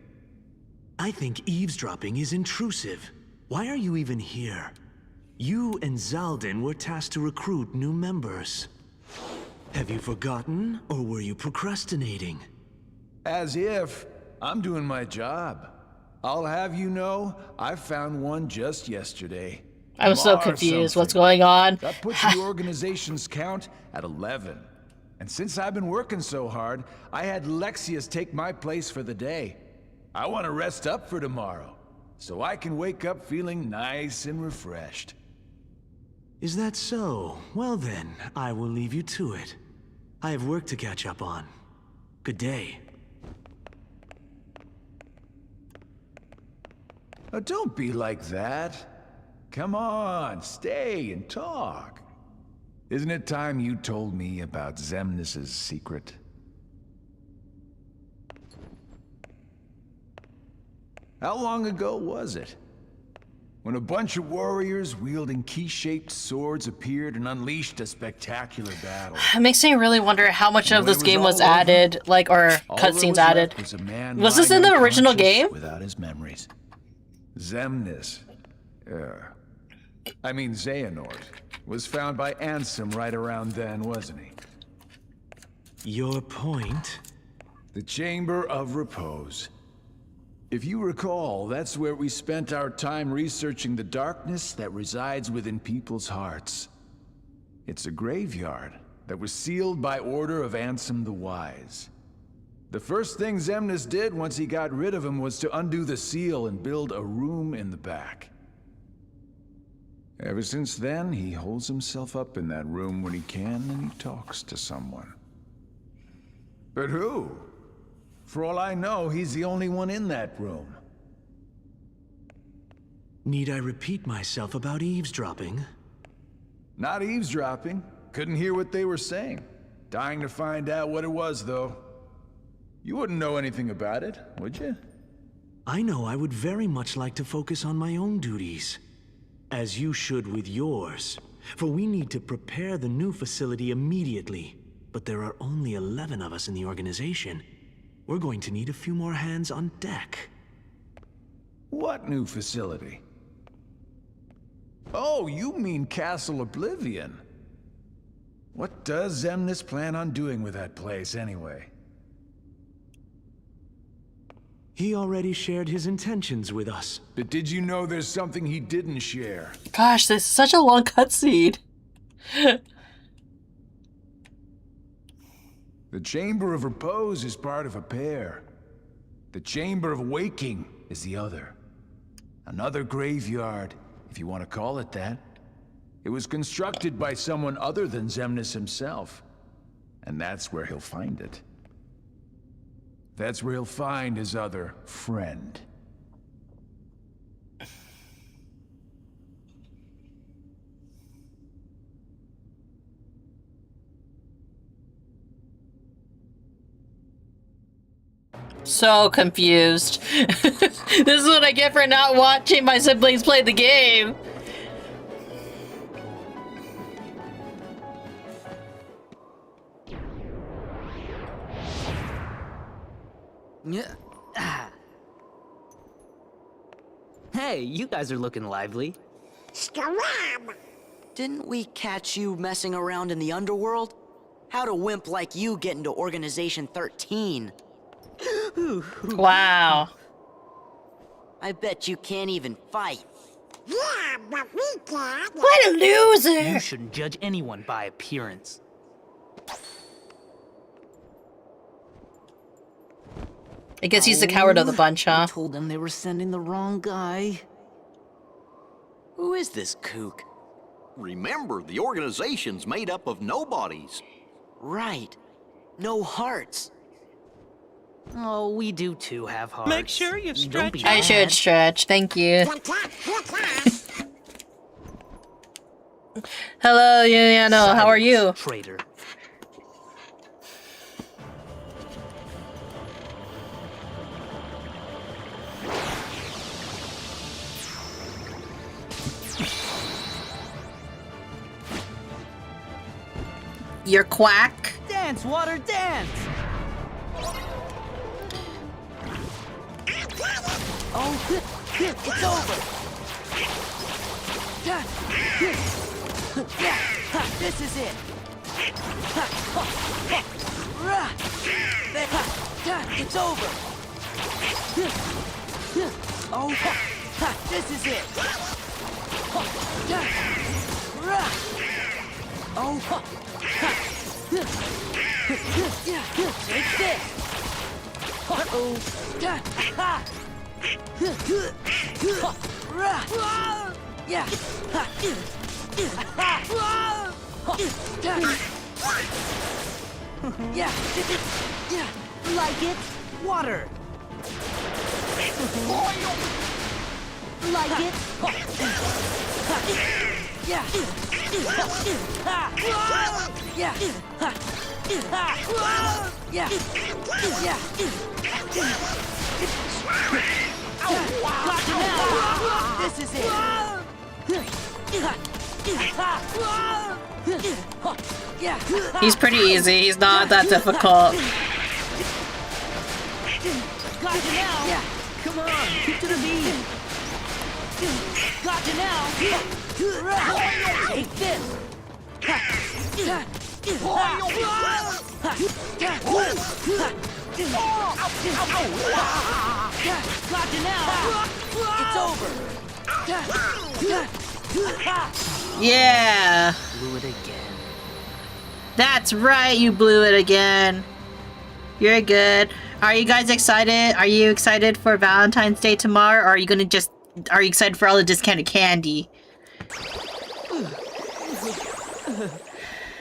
I think eavesdropping is intrusive. Why are you even here? You and Zaldin were tasked to recruit new members. Have you forgotten, or were you procrastinating? As if. I'm doing my job. I'll have you know, I found one just yesterday. I'm so confused. What's going on? That puts the organization's count at 11. And since I've been working so hard, I had Lexius take my place for the day. I want to rest up for tomorrow, so I can wake up feeling nice and refreshed. Is that so? Well then, I will leave you to it. I have work to catch up on. Good day. Oh, don't be like that. Come on, stay and talk. Isn't it time you told me about Xemnas' secret? How long ago was it? When a bunch of warriors wielding key-shaped swords appeared and unleashed a spectacular battle. It makes me really wonder how much of this game was added, like, or cutscenes added. Was this in the original game? Without his memories. Xemnas, I mean Xehanort, was found by Ansem right around then, wasn't he? Your point? The Chamber of Repose. If you recall, that's where we spent our time researching the darkness that resides within people's hearts. It's a graveyard that was sealed by order of Ansem the Wise. The first thing Xemnas did once he got rid of him was to undo the seal and build a room in the back. Ever since then, he holds himself up in that room when he can and he talks to someone. But who? For all I know, he's the only one in that room. Need I repeat myself about eavesdropping? Not eavesdropping. Couldn't hear what they were saying. Dying to find out what it was, though. You wouldn't know anything about it, would you? I know I would very much like to focus on my own duties. As you should with yours. For we need to prepare the new facility immediately. But there are only 11 of us in the organization. We're going to need a few more hands on deck. What new facility? Oh, you mean Castle Oblivion. What does Xemnas plan on doing with that place, anyway? He already shared his intentions with us. But did you know there's something he didn't share? Gosh, this is such a long cutscene. The Chamber of Repose is part of a pair. The Chamber of Waking is the other. Another graveyard, if you want to call it that. It was constructed by someone other than Xemnas himself. And that's where he'll find it. That's where he'll find his other friend. So confused. This is what I get for not watching my siblings play the game. Hey, you guys are looking lively. Didn't we catch you messing around in the underworld? How'd a wimp like you get into Organization 13? Wow. I bet you can't even fight. Yeah, but we can. What a loser! You shouldn't judge anyone by appearance. I guess he's the coward of the bunch, huh? I told them they were sending the wrong guy. Who is this kook? Remember, the organization's made up of nobodies. Right. No hearts. Oh, we do too have hearts. Make sure you stretch. I should stretch. Thank you. Hello, Yuliano. How are you? Traitor. You're quack. Dance, water, dance! Oh, it's over! This is it! It's over! Oh, this is it! Oh, take this! Uh-oh! Yeah! Yeah! Like it? Water! Like it? Yeah! Yeah! Yeah! Yeah! This is it! He's pretty easy. He's not that difficult. Gotcha now! Yeah! Come on! Keep to the beat! Gotcha now! Take this! Gotcha now! It's over! Yeah! Blew it again. That's right, you blew it again. You're good. Are you guys excited? Are you excited for Valentine's Day tomorrow? Or are you gonna just... Are you excited for all the discounted candy?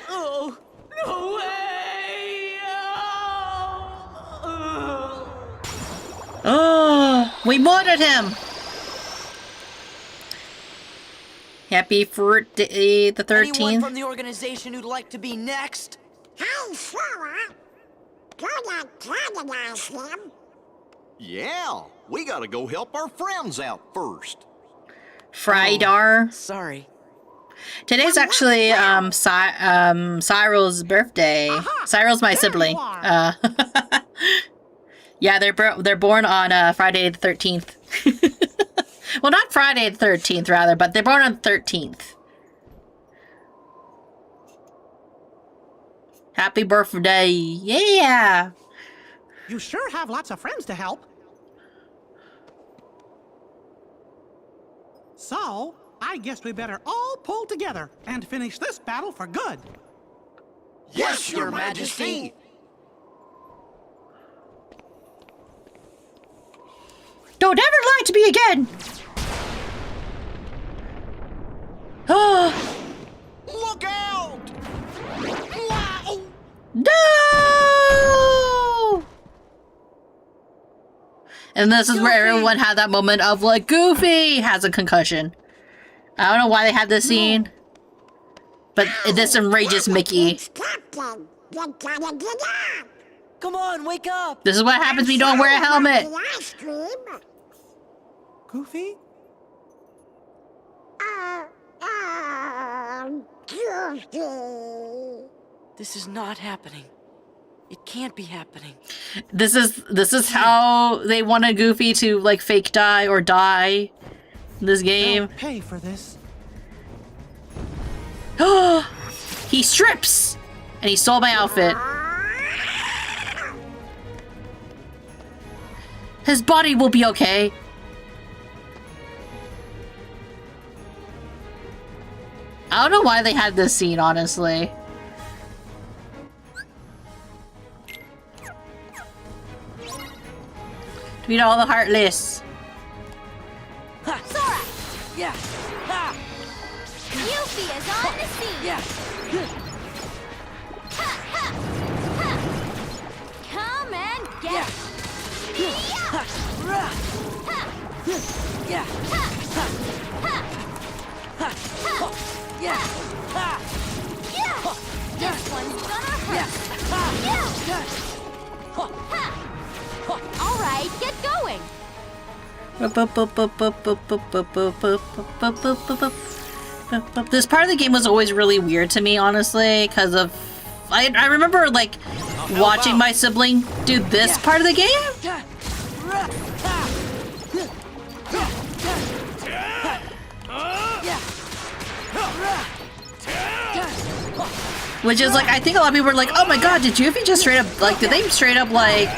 Oh, no way! Oh, we murdered him! Happy Fruit Day the 13th. Anyone from the organization who'd like to be next? Hey, Sarah! Gonna cannibalize him. Yeah, we gotta go help our friends out first. Frydar. Sorry. Today's actually Cyril's birthday. Cyril's my sibling. Yeah, they're born on Friday the 13th. Well, not Friday the 13th, rather, but they're born on the 13th. Happy birthday! Yeah. You sure have lots of friends to help. So, I guess we better all pull together and finish this battle for good. Yes, Your Majesty! Don't ever lie to me again! Oh! Look out! Wow! No! And this is where everyone had that moment of like, Goofy has a concussion. I don't know why they had this scene, but this enrages Mickey. Come on, wake up! This is what happens when you don't wear a helmet. Goofy? Goofy. This is not happening. It can't be happening. This is how they wanted Goofy to like fake die or die in this game. They'll pay for this. He strips! And he stole my outfit. His body will be okay. I don't know why they had this scene, honestly. Defeat all the Heartless. Sora! Yeah! Ha! Yuffie is on the scene! Yeah! Ha! Ha! Ha! Come and get it! Yeah! Ha! Yeah! Ha! Ha! Ha! Yeah! Ha! Yeah! This one's gonna hurt! Yeah! Ha! All right, get going! This part of the game was always really weird to me, honestly, because of... I remember, like, watching my sibling do this part of the game. Which is, like, I think a lot of people were like, oh my god, did Goofy just straight up, like, did they straight up, like,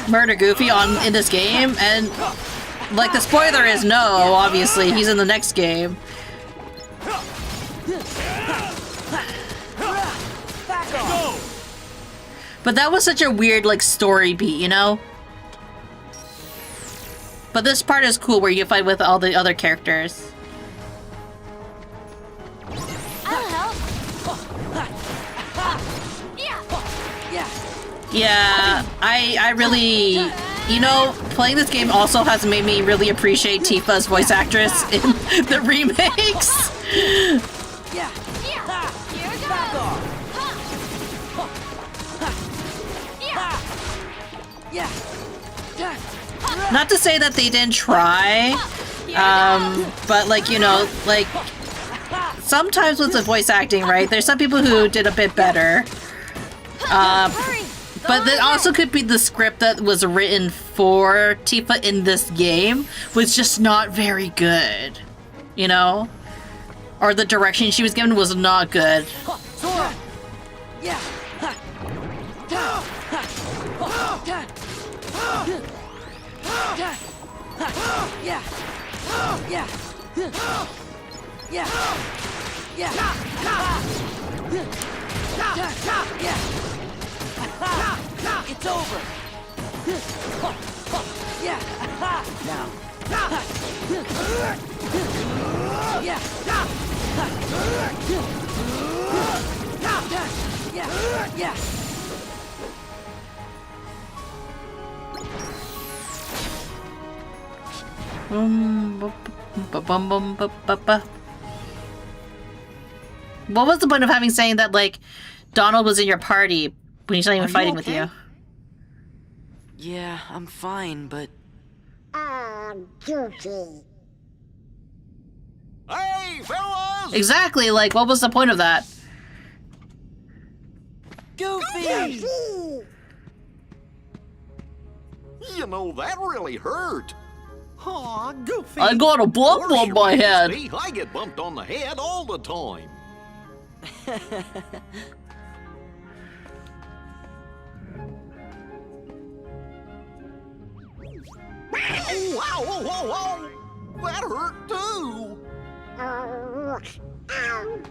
murder Goofy in this game? And, like, the spoiler is no, obviously, he's in the next game. But that was such a weird, like, story beat, you know? But this part is cool where you fight with all the other characters. I'll help. Yeah, I really... You know, playing this game also has made me really appreciate Tifa's voice actress in the remakes. Yeah. Here goes. Not to say that they didn't try, but like, you know, like, sometimes with the voice acting, right, there's some people who did a bit better. But that also could be the script that was written for Tifa in this game was just not very good, you know? Or the direction she was given was not good. It's over. Yeah. Now. Yeah. What was the point of having saying that, like, Donald was in your party when he's not even fighting with you? Yeah, I'm fine, but... Goofy. Hey, fellas! Exactly, like, what was the point of that? Goofy! You know, that really hurt. Aw, Goofy! I got a bump on my head. I get bumped on the head all the time. Oh, wow, whoa, whoa, whoa! That hurt too!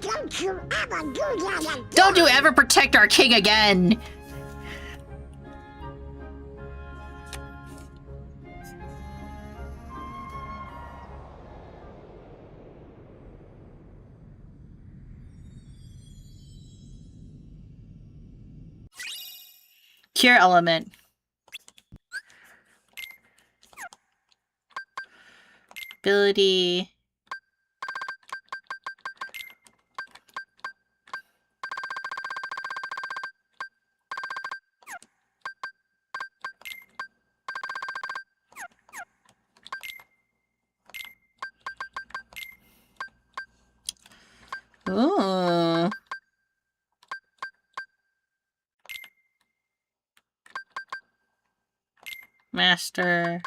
Don't you ever do that again! Don't you ever protect our king again! Cure element. Ability. Ooh. Master.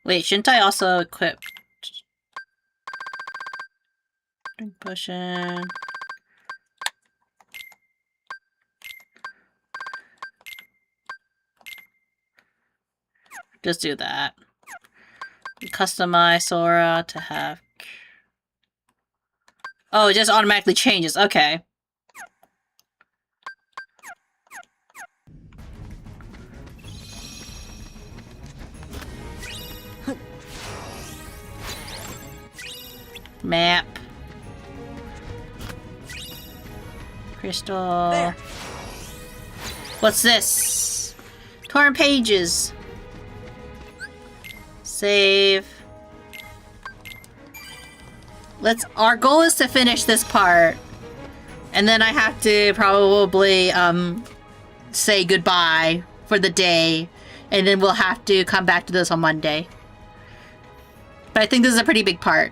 Wait, shouldn't I also equip? Drink potion. Just do that. Customize Sora to have... Oh, it just automatically changes. Okay. Map. Crystal. There. What's this? Torn pages. Save. Our goal is to finish this part. And then I have to probably say goodbye for the day. And then we'll have to come back to this on Monday. But I think this is a pretty big part.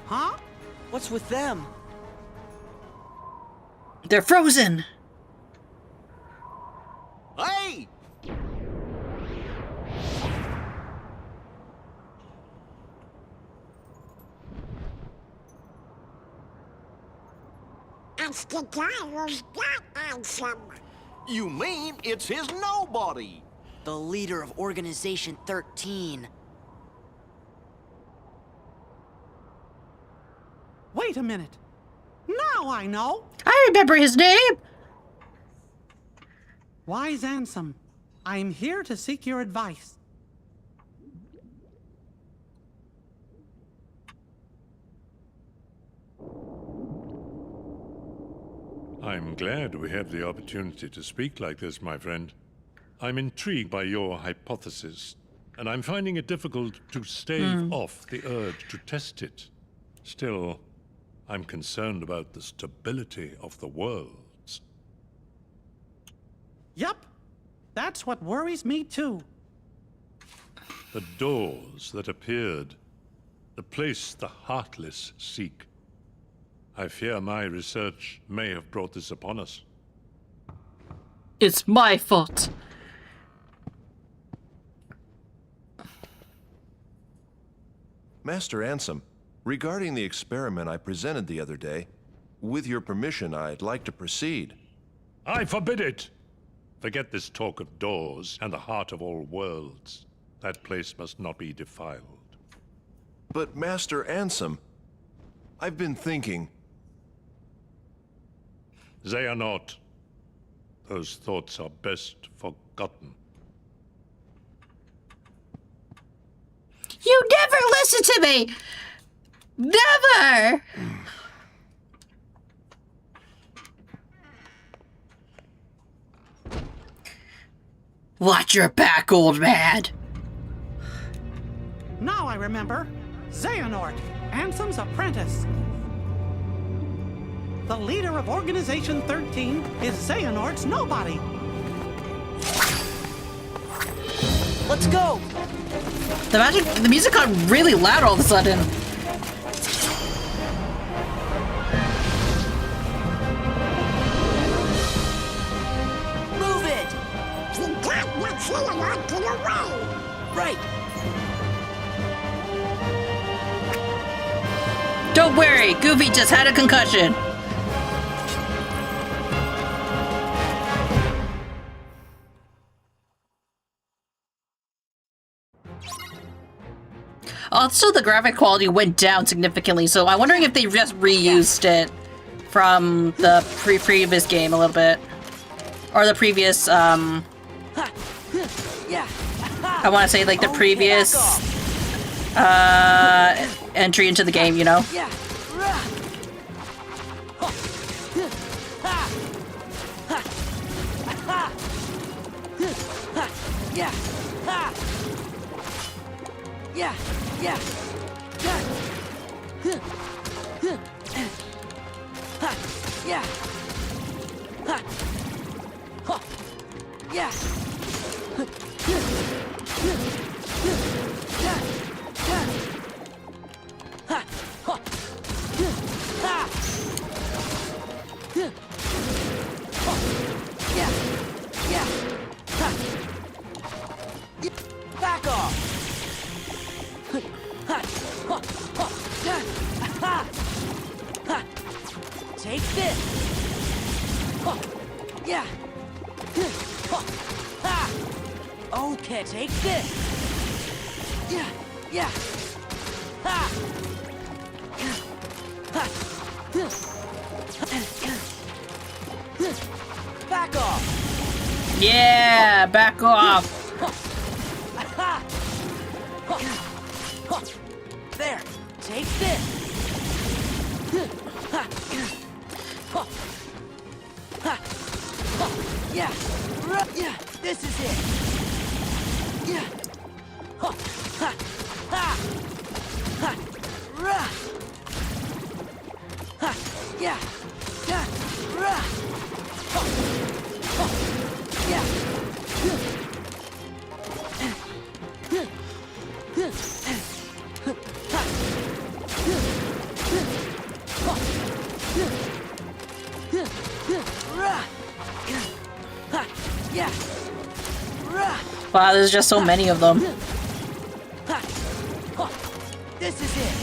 Huh? What's with them? They're frozen! Hey! It's the guy who's got Ansem. You mean it's his nobody? The leader of Organization 13. Wait a minute. Now I know. I remember his name. Wise Ansem, I'm here to seek your advice. I'm glad we have the opportunity to speak like this, my friend. I'm intrigued by your hypothesis, and I'm finding it difficult to stave off the urge to test it. Still, I'm concerned about the stability of the worlds. Yup. That's what worries me too. The doors that appeared, the place the heartless seek. I fear my research may have brought this upon us. It's my fault. Master Ansem, regarding the experiment I presented the other day, with your permission, I'd like to proceed. I forbid it! Forget this talk of doors and the heart of all worlds. That place must not be defiled. But Master Ansem, I've been thinking... Xehanort, those thoughts are best forgotten. You never listen to me! Never! Watch your back, old man! Now I remember. Xehanort, Ansem's apprentice. The leader of Organization 13 is Xehanort's nobody. Let's go! The music got really loud all of a sudden. Move it! You can't let Xehanort get away! Right! Don't worry, Goofy just had a concussion. Also, the graphic quality went down significantly, so I'm wondering if they just reused it from the previous game a little bit. Or the previous, I want to say, like, the previous, entry into the game, you know? Yeah. Back off! Okay, take this. Yeah, yeah. Ha. Back off. Yeah, back off. There, take this. Yeah, yeah, this is it. Yeah. Yeah. Wow, there's just so many of them. This is it.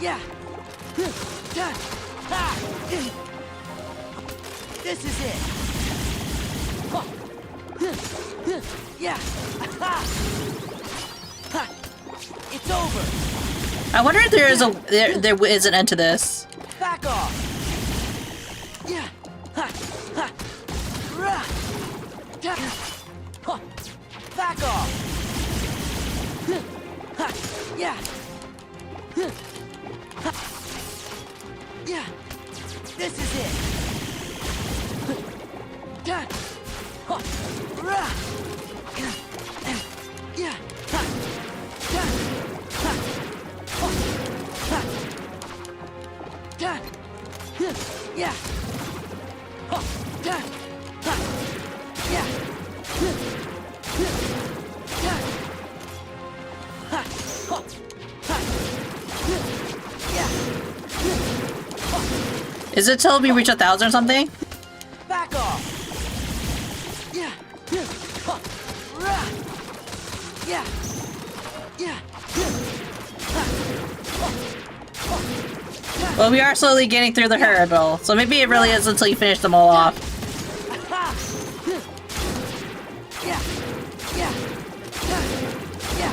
Yeah. This is it. Yeah. It's over. I wonder if there is there is an end to this. Back off. Yeah. Back off. Yeah. Yeah. This is it. Yeah. Is it till we reach 1,000 or something? Back off. Yeah. Yeah. Yeah. Well, we are slowly getting through the hurdle, so maybe it really is until you finish them all off. Yeah. Yeah. Yeah.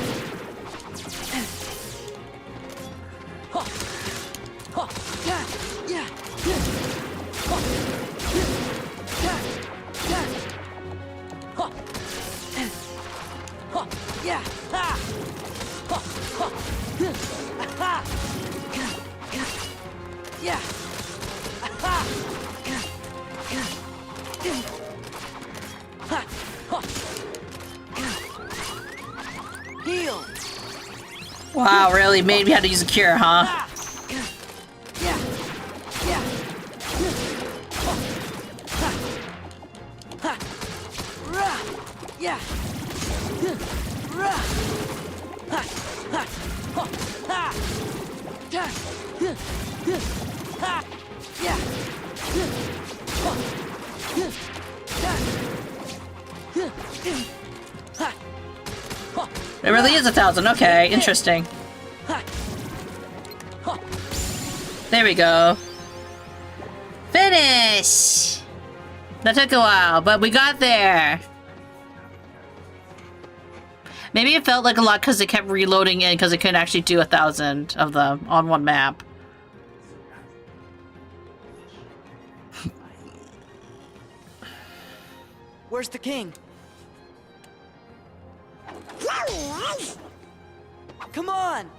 Heal. Wow, really made me have to use a cure, huh? Yeah. Yeah. Yeah. It really is 1,000. Okay, interesting. There we go. Finish! That took a while, but we got there. Maybe it felt like a lot because it kept reloading in because it couldn't actually do 1,000 of them on one map. Where's the king? Come on!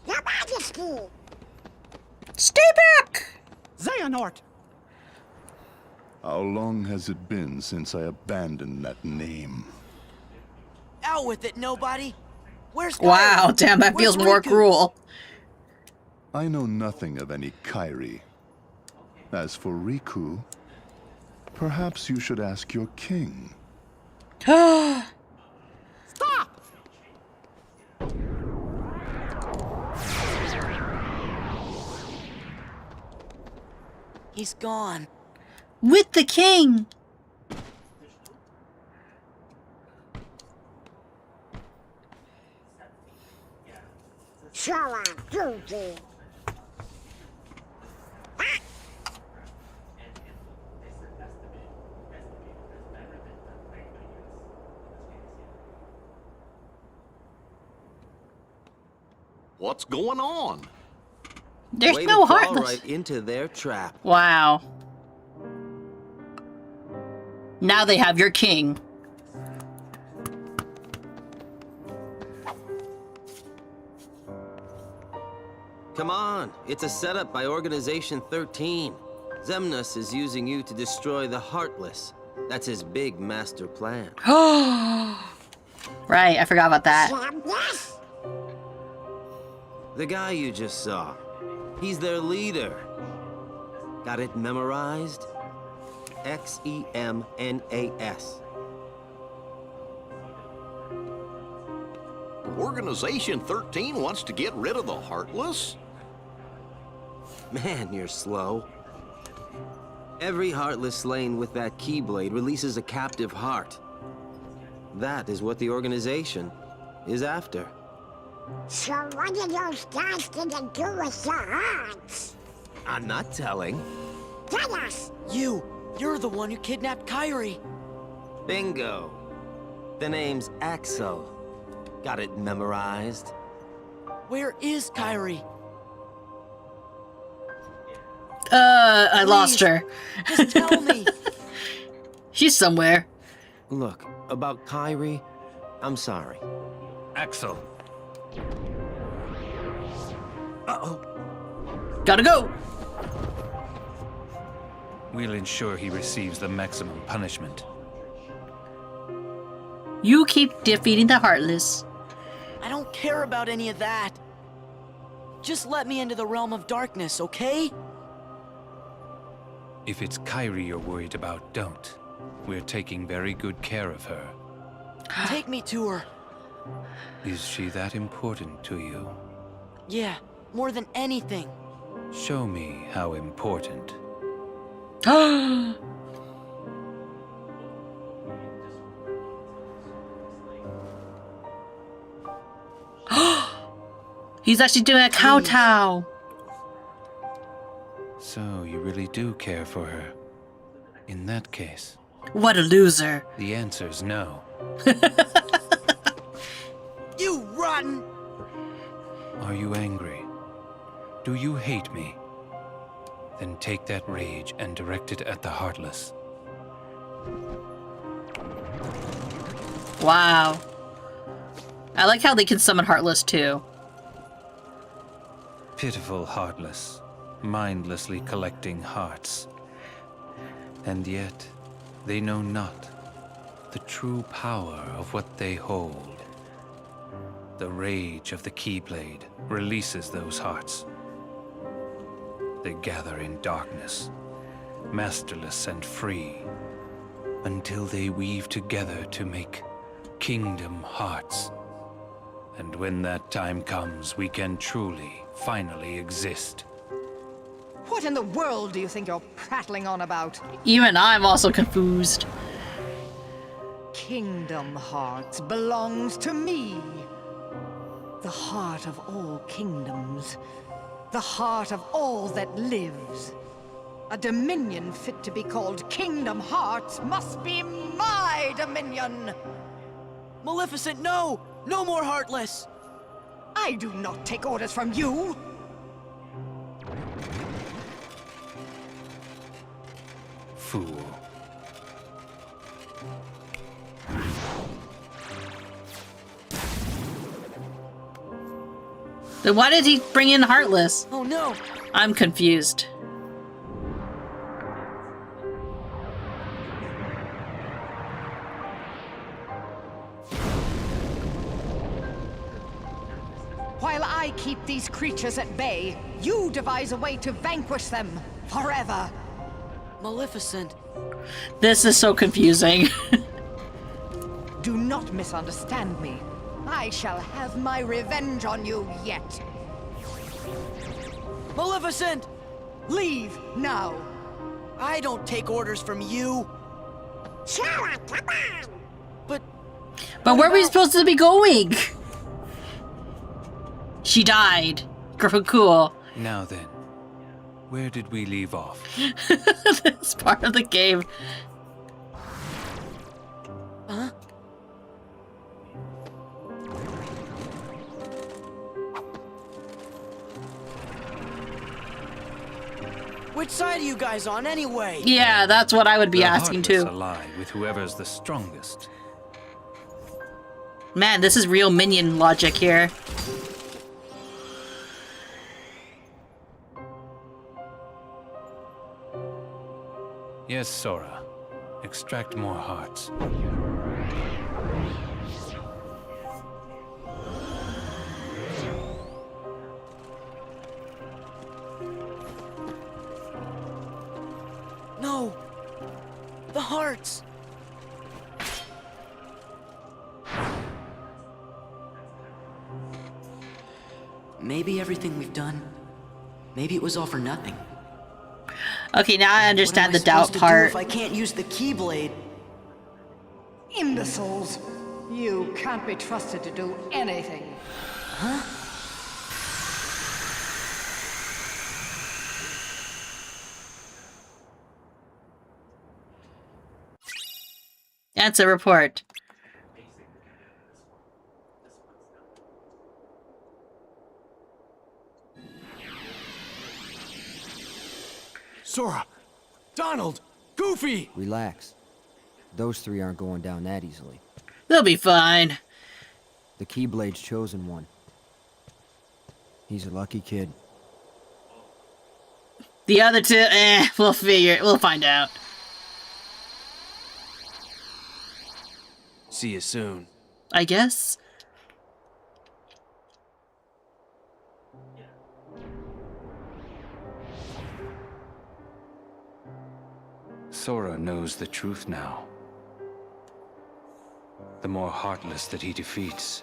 Your Majesty! Stay back! Xehanort! How long has it been since I abandoned that name? Out with it, nobody! Where's Wow, Kyrie? damn, that Where's feels more Riku? cruel. I know nothing of any Kyrie. As for Riku, perhaps you should ask your king. Stop! He's gone. With the king! Sora, Doogie. What's going on? There's Way no to fall Heartless. right into their trap. Wow. Now they have your king. Come on, it's a setup by Organization 13. Xemnas is using you to destroy the Heartless. That's his big master plan. Right, I forgot about that. The guy you just saw, he's their leader. Got it memorized? Xemnas. Organization 13 wants to get rid of the Heartless? Man, you're slow. Every Heartless slain with that Keyblade releases a captive heart. That is what the organization is after. So what are those guys gonna do with your hearts? I'm not telling. Tell us! You're the one who kidnapped Kyrie. Bingo. The name's Axel. Got it memorized? Where is Kyrie? I lost her. Just tell me. She's somewhere. Look, about Kyrie, I'm sorry. Axel. Uh-oh. Gotta go. We'll ensure he receives the maximum punishment. You keep defeating the Heartless. I don't care about any of that. Just let me into the realm of darkness, okay? If it's Kyrie you're worried about, don't. We're taking very good care of her. Take me to her. Is she that important to you? Yeah, more than anything. Show me how important. He's actually doing a kowtow. So you really do care for her. In that case, What a loser. the answer's no. You rotten! Are you angry? Do you hate me? Then take that rage and direct it at the Heartless. Wow. I like how they can summon Heartless too. Pitiful Heartless, mindlessly collecting hearts. And yet, they know not the true power of what they hold. The rage of the Keyblade releases those hearts. They gather in darkness, masterless and free, until they weave together to make Kingdom Hearts. And when that time comes, we can truly, finally exist. What in the world do you think you're prattling on about? Even I'm also confused. Kingdom Hearts belongs to me. The heart of all kingdoms. The heart of all that lives. A dominion fit to be called Kingdom Hearts must be my dominion! Maleficent, no! No more Heartless! I do not take orders from you! Fool. Then why did he bring in Heartless? Oh no! I'm confused. While I keep these creatures at bay, you devise a way to vanquish them forever. Maleficent. This is so confusing. Do not misunderstand me. I shall have my revenge on you yet. Maleficent! Leave now. I don't take orders from you. Sora, come on! But where are we supposed to be going? She died. Cool. Now then, where did we leave off? This part of the game. Huh? Which side are you guys on anyway? Yeah, that's what I would be asking too. Ally with whoever's the strongest. Man, this is real minion logic here. Yes, Sora. Extract more hearts. No! The hearts! Maybe everything we've done, maybe it was all for nothing. Okay, now I understand the doubt What part. if I can't use the Keyblade? Imbeciles! You can't be trusted to do anything. Huh? Answer report. Sora! Donald! Goofy! Relax. Those three aren't going down that easily. They'll be fine. The Keyblade's chosen one. He's a lucky kid. The other two, we'll find out. See you soon. I guess. Sora knows the truth now. The more heartless that he defeats,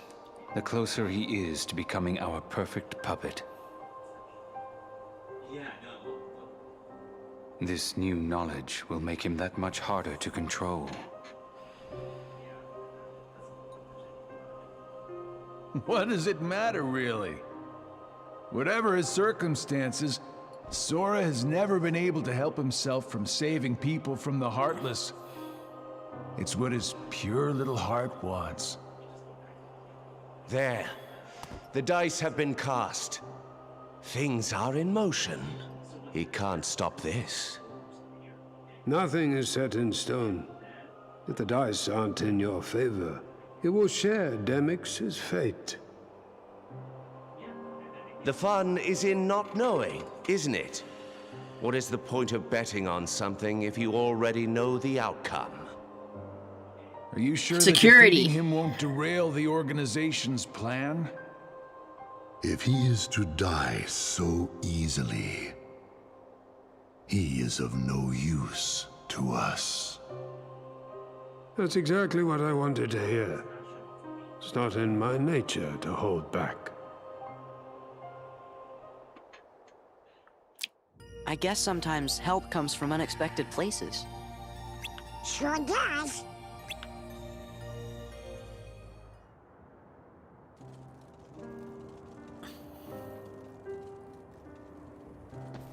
the closer he is to becoming our perfect puppet. This new knowledge will make him that much harder to control. What does it matter, really? Whatever his circumstances, Sora has never been able to help himself from saving people from the Heartless. It's what his pure little heart wants. There. The dice have been cast. Things are in motion. He can't stop this. Nothing is set in stone. If the dice aren't in your favor, it will share Demyx's fate. The fun is in not knowing, isn't it? What is the point of betting on something if you already know the outcome? Are you sure Security. that defeating him won't derail the organization's plan? If he is to die so easily, he is of no use to us. That's exactly what I wanted to hear. It's not in my nature to hold back. I guess sometimes help comes from unexpected places. Sure does.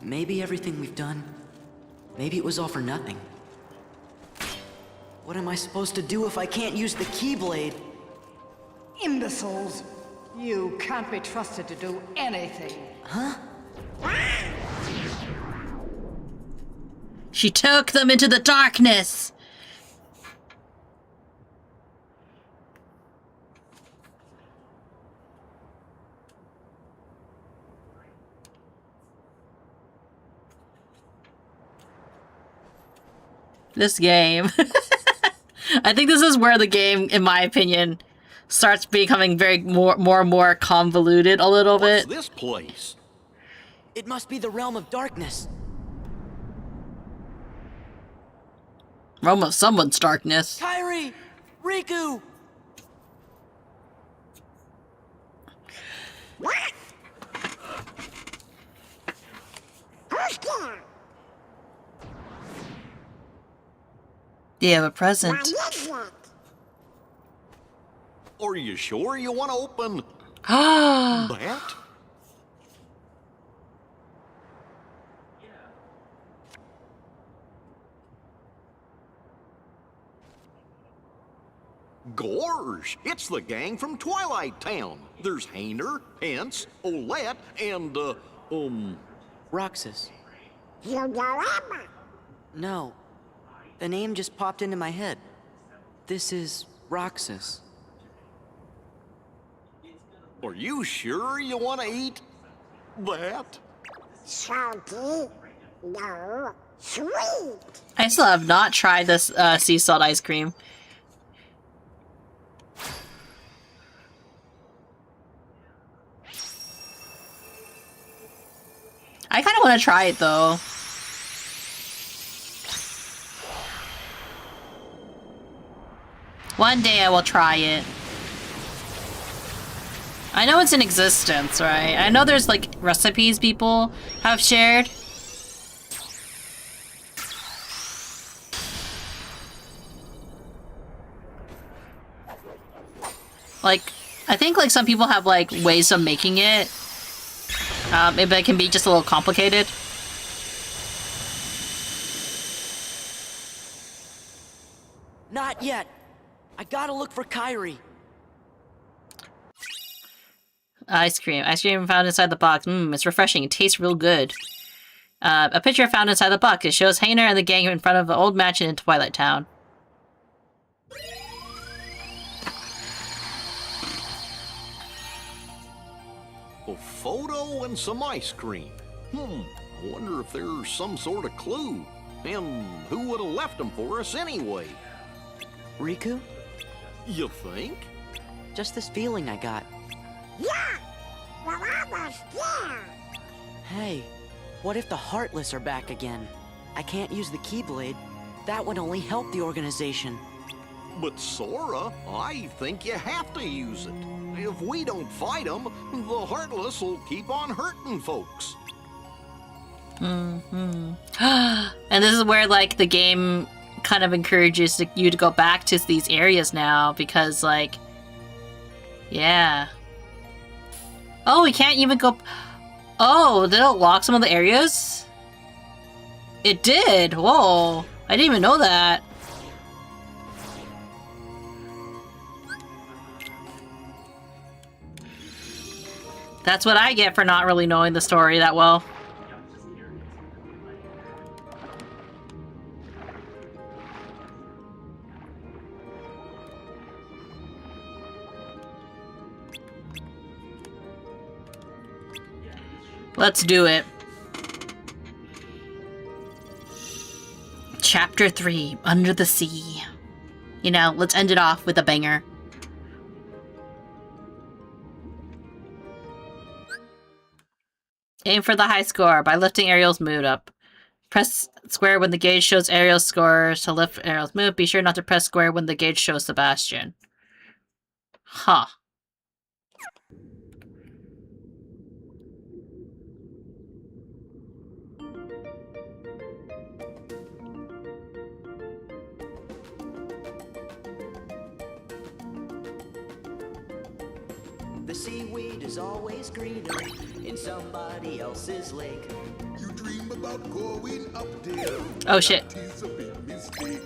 Maybe everything we've done, maybe it was all for nothing. What am I supposed to do if I can't use the Keyblade? Imbeciles! You can't be trusted to do anything. Huh? She took them into the darkness. This game. I think this is where the game, in my opinion, starts becoming more and more convoluted a little bit. What's this place? It must be the realm of darkness. Realm of someone's darkness. Kairi! Riku! What? Who's there? Do you have a present? What is that? Are you sure you want to open that? course. It's the gang from Twilight Town. There's Hayner, Pence, Olette, and, Roxas. No. The name just popped into my head. This is Roxas. Are you sure you want to eat that? Salty? No. Sweet! I still have not tried this sea salt ice cream. I kind of want to try it though. One day I will try it. I know it's in existence, right? I know there's like recipes people have shared. Like, I think like some people have like ways of making it. Maybe it can be just a little complicated. Not yet. I gotta look for Kyrie. Ice cream. Ice cream found inside the box. It's refreshing. It tastes real good. A picture found inside the box. It shows Hayner and the gang in front of an old mansion in Twilight Town. A photo and some ice cream. I wonder if there's some sort of clue. And who would have left them for us anyway? Riku? You think? Just this feeling I got. Yeah! We're almost there! Hey, what if the Heartless are back again? I can't use the Keyblade. That would only help the organization. But Sora, I think you have to use it. If we don't fight them, the Heartless will keep on hurting folks. And this is where like the game kind of encourages you to go back to these areas now because like, yeah. Oh, we can't even go. Oh, did it lock some of the areas? It did. Whoa, I didn't even know that. That's what I get for not really knowing the story that well. Let's do it. Chapter 3, Under the Sea. You know, let's end it off with a banger. Aim for the high score by lifting Ariel's mood up. Press square when the gauge shows Ariel's score to lift Ariel's mood. Be sure not to press square when the gauge shows Sebastian. Huh. The seaweed is always greener in somebody else's lake. You dream about going up there. Oh shit. It's a big mistake.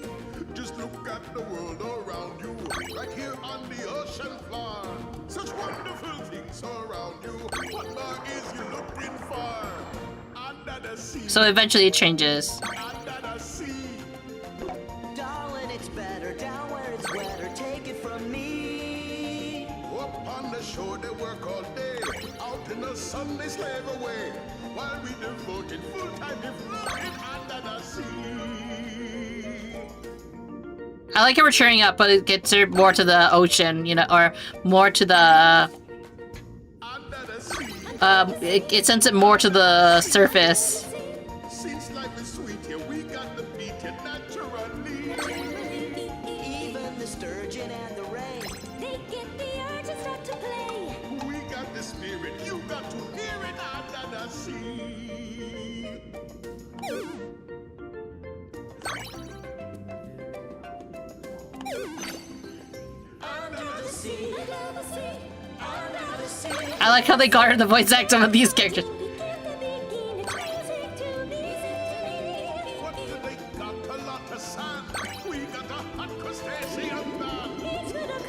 Just look at the world around you, right here on the ocean floor. Such wonderful things around you. What more is you looking for? Under the sea. So eventually it changes. Under the sea. Darling, it's better down where it's wetter. Take it from me. Up on the shore they work all day. Out in the sun they slave away. While we devoted full time to floating under the sea. I like how we're cheering up, but it gets her more to the ocean, you know, or more to the... it sends it more to the surface. Since life is sweet here, we got to beat it naturally. Even the sturgeon and the ray, they get the urge and start to play. We got the spirit, you got to hear it under the sea. Under the sea, under the sea. I like how they garner the voice acts of these characters. We got a hot crustacean man. It's gonna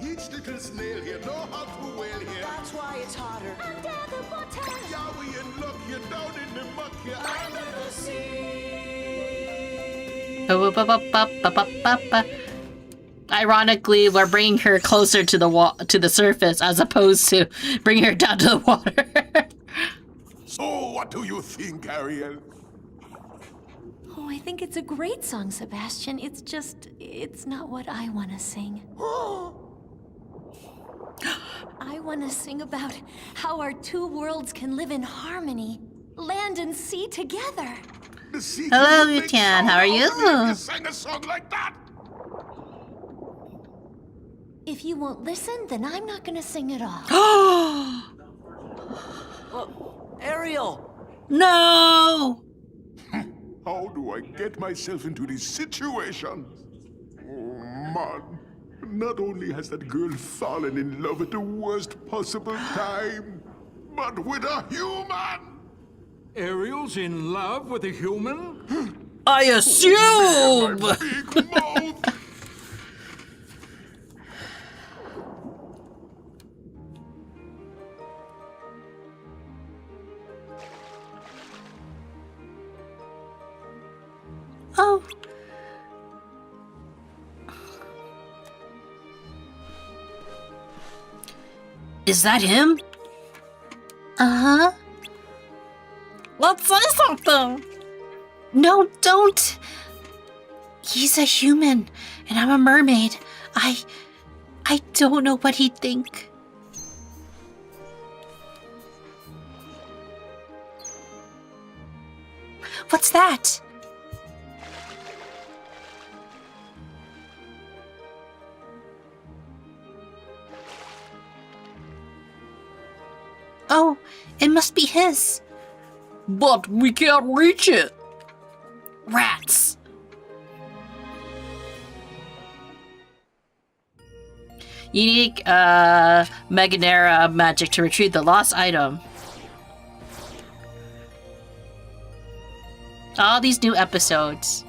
Each little snail here know how to wail here. That's why it's hotter. Under the water. Yeah, we in luck, you're down in the muck here. Under the sea. Ironically, we're bringing her closer to the surface as opposed to bringing her down to the water. So, what do you think, Ariel? Oh, I think it's a great song, Sebastian. It's not what I want to sing. I want to sing about how our two worlds can live in harmony, land and sea together. Hello, Lucian. How are you? Sing a song like that. If you won't listen, then I'm not gonna sing at all. Ariel! No! How do I get myself into this situation? Oh, man. Not only has that girl fallen in love at the worst possible time, but with a human! Ariel's in love with a human? I assume! Big mouth! Oh. Is that him? Uh-huh. Let's say something. No, don't. He's a human, and I'm a mermaid. I don't know what he'd think. What's that? Oh, it must be his. But we can't reach it. Rats. Unique Meganera magic to retrieve the lost item. All these new episodes.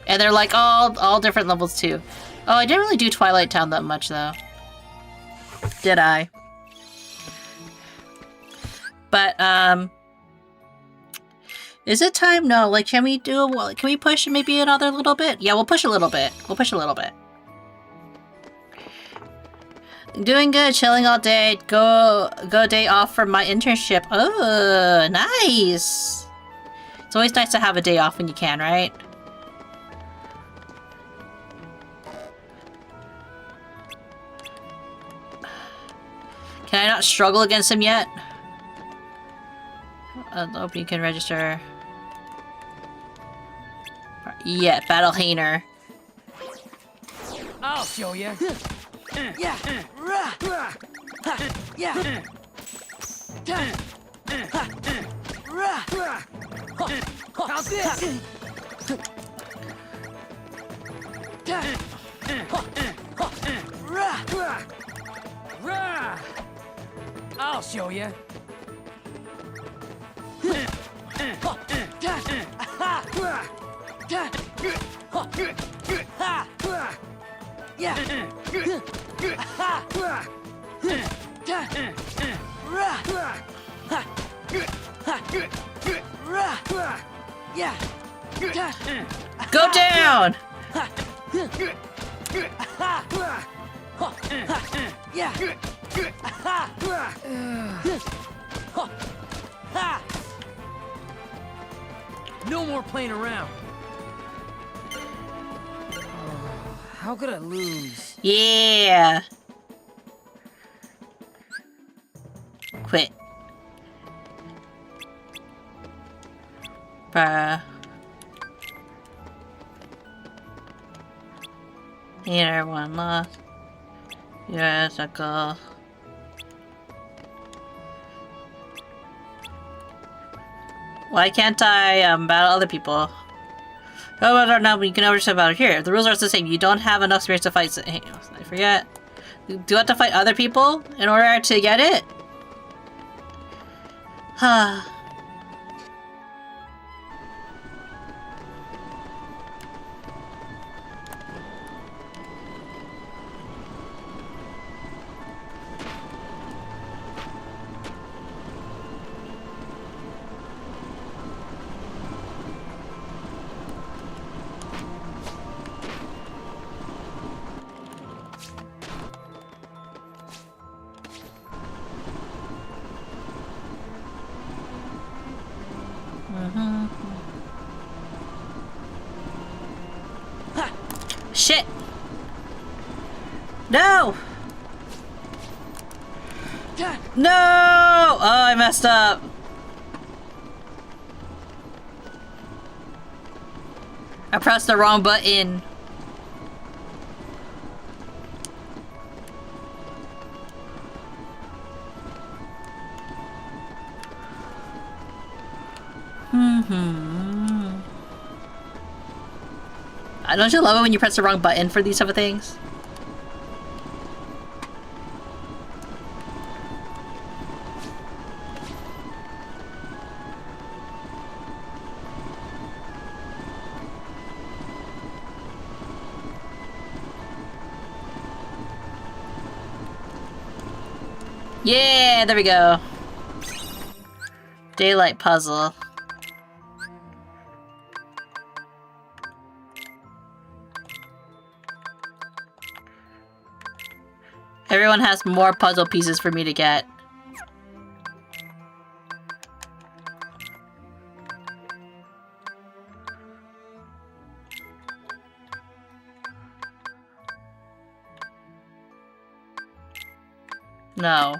And they're like all different levels too. Oh, I didn't really do Twilight Town that much though. Did I? But is it time? No, like can we push maybe another little bit? Yeah, we'll push a little bit. We'll push a little bit. Doing good, chilling all day. Go day off for my internship. Oh, nice. It's always nice to have a day off when you can, right? Can I not struggle against him yet? Hope you can register. Yeah, Battle Hainer. I'll show you. Yeah. Yeah. How's this? I'll show you. Go down! No more playing around. How could I lose? Yeah. Quit. Bruh. Here, one lost. Here's a goal. Why can't I battle other people? Oh, I don't know, but you can always about it here. The rules are the same. You don't have enough experience to fight. Hey, I forget. Do I have to fight other people in order to get it? Shit! No! No! Oh, I messed up. I pressed the wrong button. Don't you love it when you press the wrong button for these type of things? Yeah, there we go. Daylight puzzle. Everyone has more puzzle pieces for me to get. No.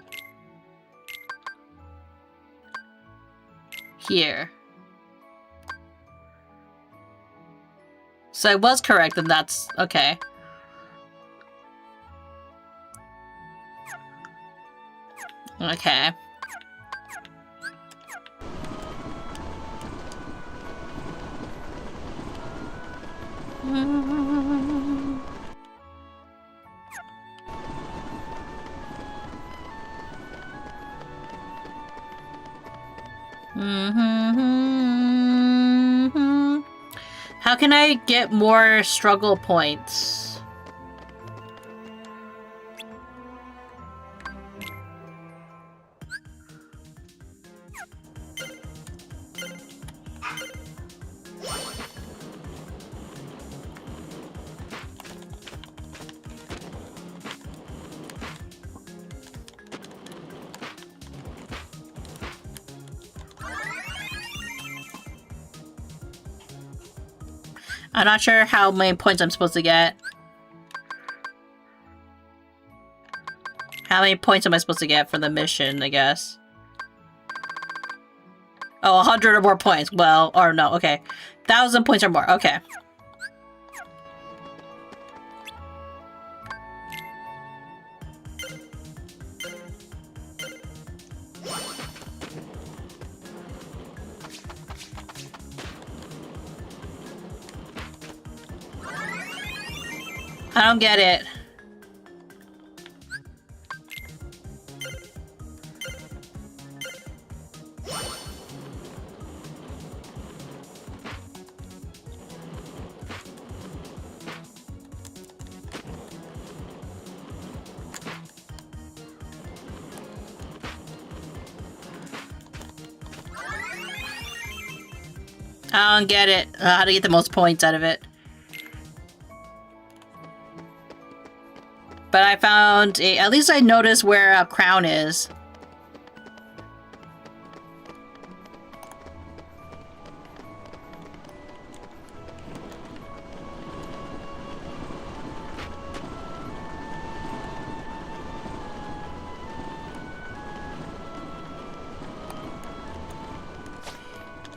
Here. So I was correct, and that's okay. Okay. How can I get more struggle points? I'm not sure how many points I'm supposed to get. How many points am I supposed to get for the mission, I guess? Oh, 100 or more points. Well, or no, okay. 1,000 points or more, okay. I don't get it. I don't get it. How to get the most points out of it. But I found a... At least I noticed where a crown is.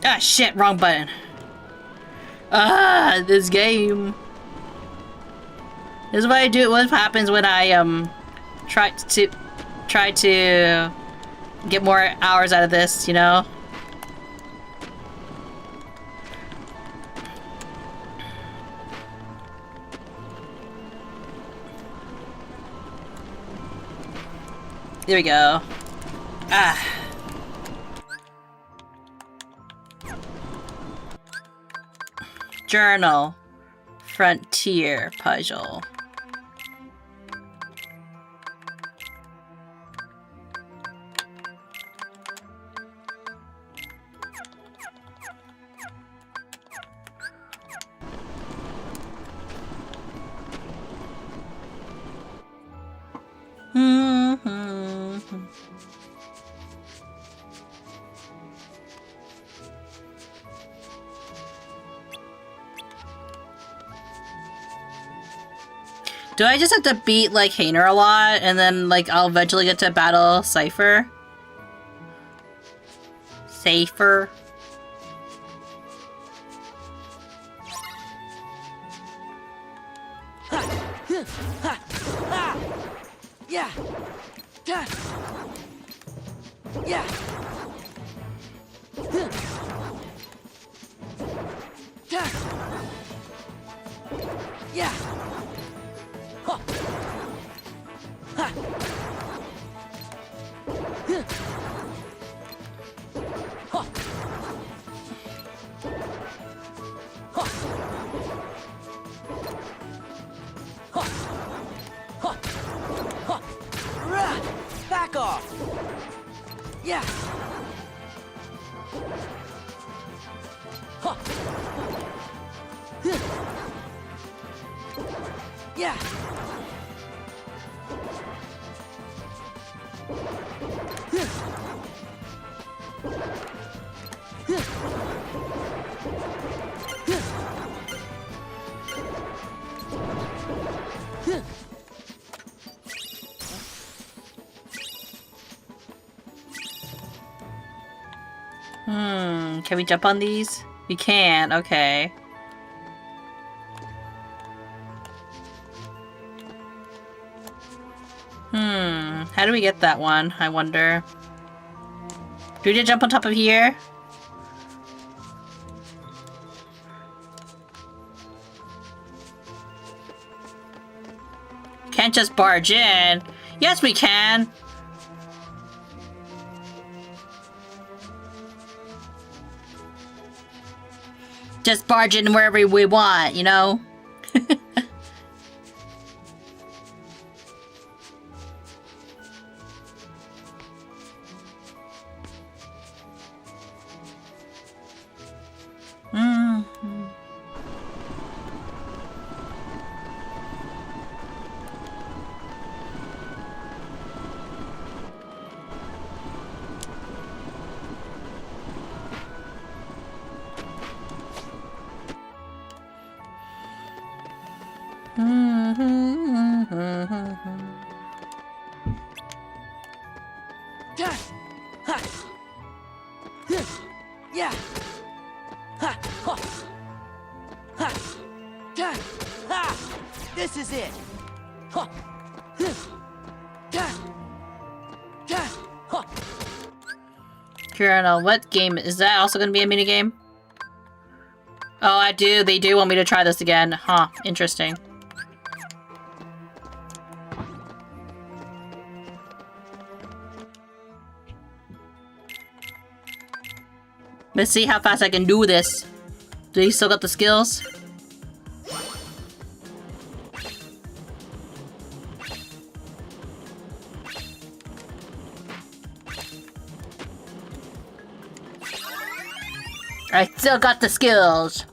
Ah, shit, wrong button. Ah, this game. This is what I do. What happens when I try to get more hours out of this, you know? There we go. Ah. Journal. Frontier puzzle. Do I just have to beat, like, Hainer a lot, and then, like, I'll eventually get to battle Cypher? Safer? Yeah. Yeah. Yeah. Yeah. Huh. Ha. Huh. Huh. Huh. Huh. Huh. Huh. Rah! Back off. Yeah. Huh. Huh. Yeah. Can we jump on these? We can, okay. How do we get that one, I wonder? Do we need to jump on top of here? Can't just barge in. Yes, we can! Just barge in wherever we want, you know? Yeah. This is it. Colonel, what game is that? Also going to be a mini game? Oh, I do. They do want me to try this again. Huh. Interesting. Let's see how fast I can do this. Do you still got the skills? I still got the skills.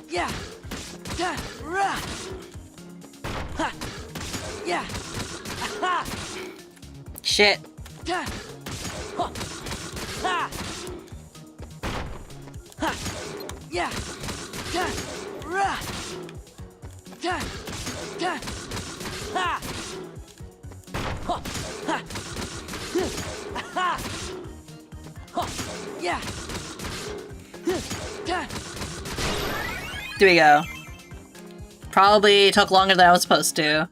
Yeah. Yeah. Shit. Yeah. Yeah. There we go. Probably took longer than I was supposed to.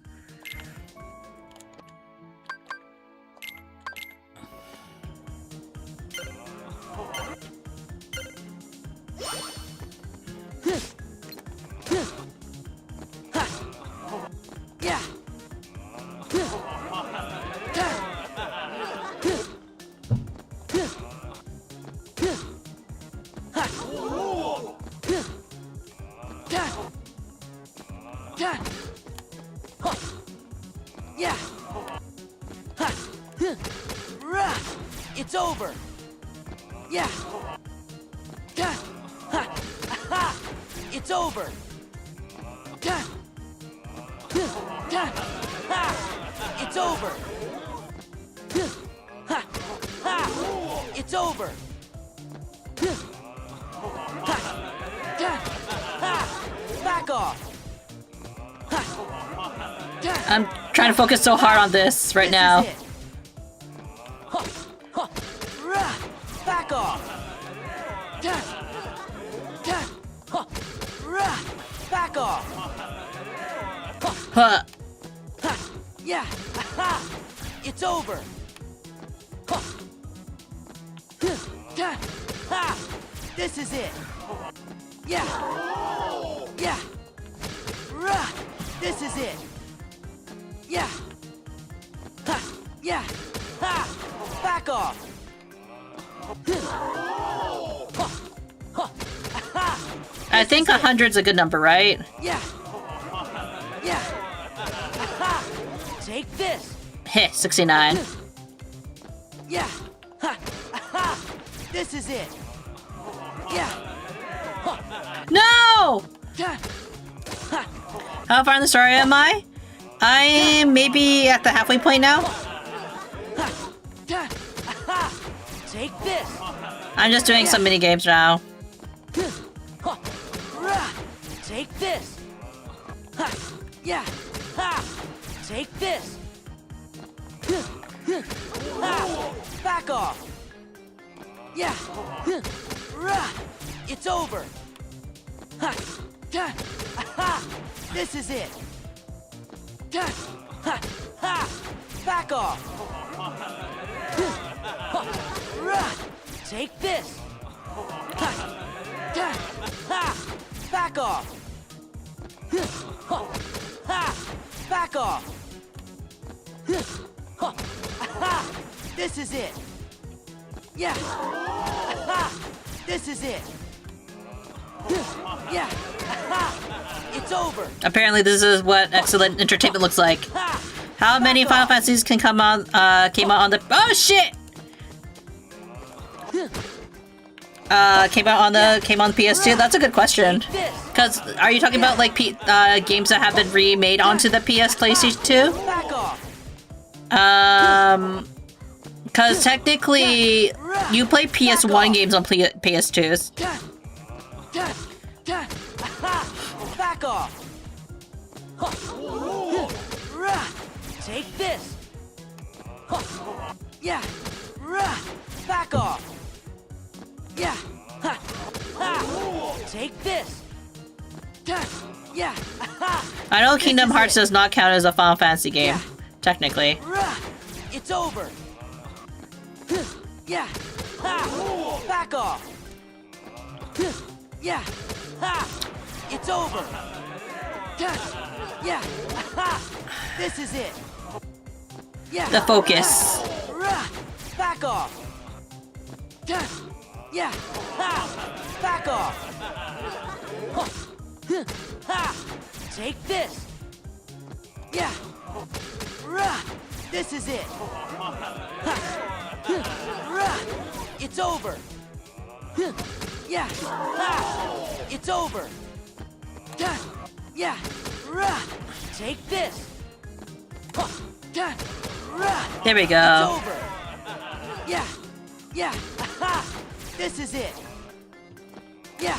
It's over. Yeah. It's over. It's over. It's over. Back off. I'm trying to focus so hard on this right now. Back off. Back off. Huh. Yeah. It's over. This is it. Yeah. Yeah. This is it. Yeah. Yeah. Back off. I think 100's a good number, right? Yeah. Yeah. Take this. Heh, 69. Yeah. This is it. Yeah. No! How far in the story am I? I'm maybe at the halfway point now. Take this. I'm just doing some mini games now. Take this. Yeah. Take this. Back off. Yeah. It's over. This is it. Back off. Take this. Back off. Back off. This is it. Yeah. This is it. Yeah. It's over. Apparently this is what excellent entertainment looks like. How many Final Fantasies can come on came out on the oh shit! Came on the PS2? That's a good question. Cause are you talking about like games that have been remade onto the PlayStation 2? Cause technically you play PS1 games on PS2s. Back off. Take this. Yeah. Back off. Yeah. Take this. Yeah. I know Kingdom Hearts does not count as a Final Fantasy game, technically. It's over. Yeah. Back off. Yeah. It's over. Yeah. This is it. Yeah. The focus. Back off. Yeah. Back off. Take this. Yeah. This is it. It's over. Yeah. It's over. Yeah. Take this. There we go. It's over. Yeah. Yeah. This is it. Yeah.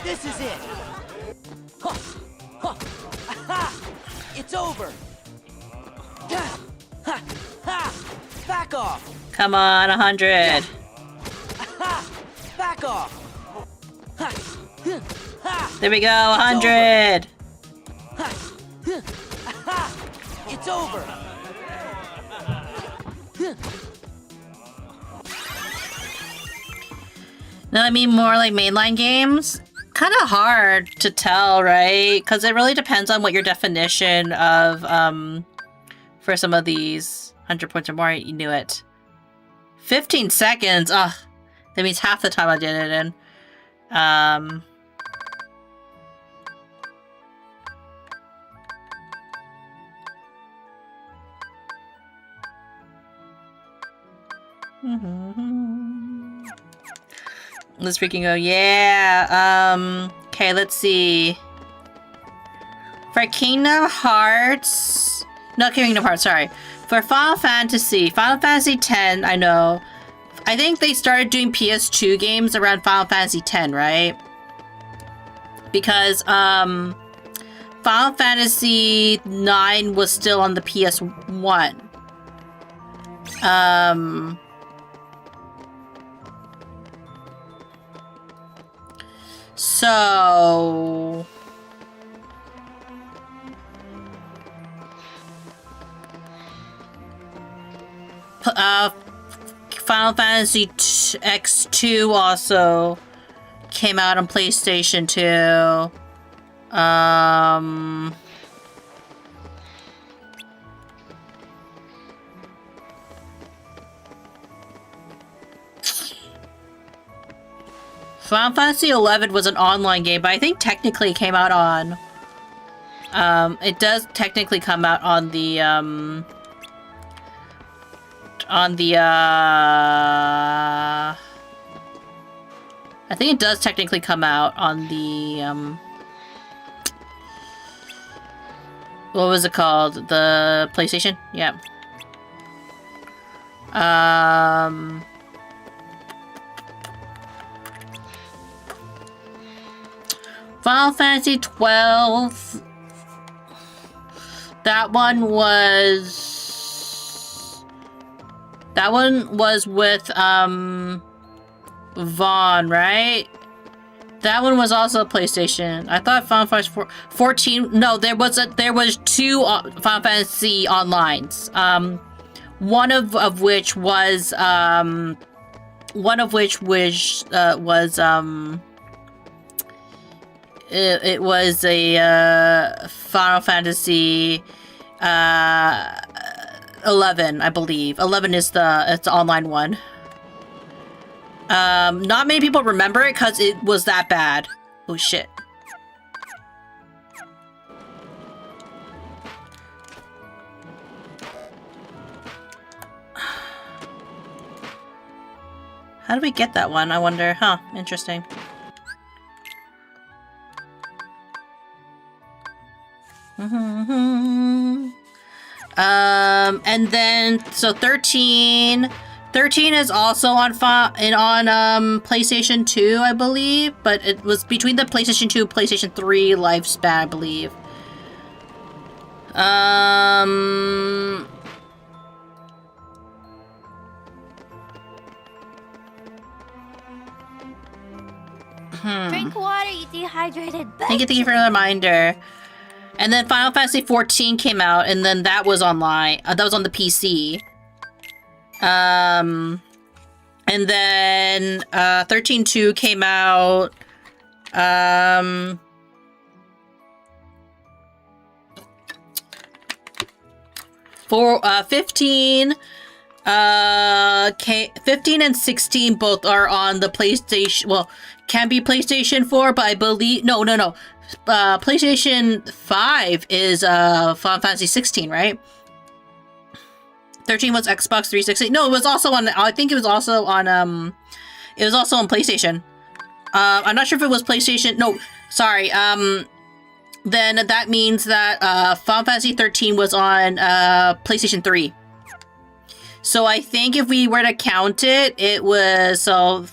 This is it. It's over. Back off. Come on, 100. Back off. There we go, 100. It's over. No, I mean more like mainline games. Kind of hard to tell, right? Because it really depends on what your definition of for some of these 100 points or more. You knew it. 15 seconds. Ugh, that means half the time I did it in. Let's freaking go. Yeah. Okay, let's see. For Kingdom Hearts... Not Kingdom Hearts, sorry. For Final Fantasy X, I know. I think they started doing PS2 games around Final Fantasy X, right? Because, Final Fantasy IX was still on the PS1. So... Final Fantasy X2 also came out on PlayStation 2. Final Fantasy 11 was an online game, but I think technically it came out on... it does technically come out on the, I think it does technically come out on the, what was it called? The PlayStation? Yeah. Final Fantasy 12. That one was with, Vaughn, right? That one was also a PlayStation. I thought Final Fantasy 14... No, there was two Final Fantasy Onlines. One of which was, it was a Final Fantasy 11, I believe. 11 is it's the online one. Not many people remember it because it was that bad. Oh shit. How do we get that one? I wonder. Huh, interesting. And then, so 13 is also on PlayStation 2, I believe, but it was between the PlayStation 2 and PlayStation 3 lifespan, I believe. Drink water, you dehydrated. Thank you for the reminder. And then Final Fantasy 14 came out, and then that was online. That was on the PC. And then 13.2 came out. 15 and 16 both are on the PlayStation. Well, can be PlayStation 4, but I believe no. PlayStation 5 is Final Fantasy 16, right? 13 was Xbox 360. No, it was also on. I think it was also on. It was also on PlayStation. I'm not sure if it was PlayStation. No, sorry. Then that means that Final Fantasy 13 was on PlayStation 3. So I think if we were to count it, it was so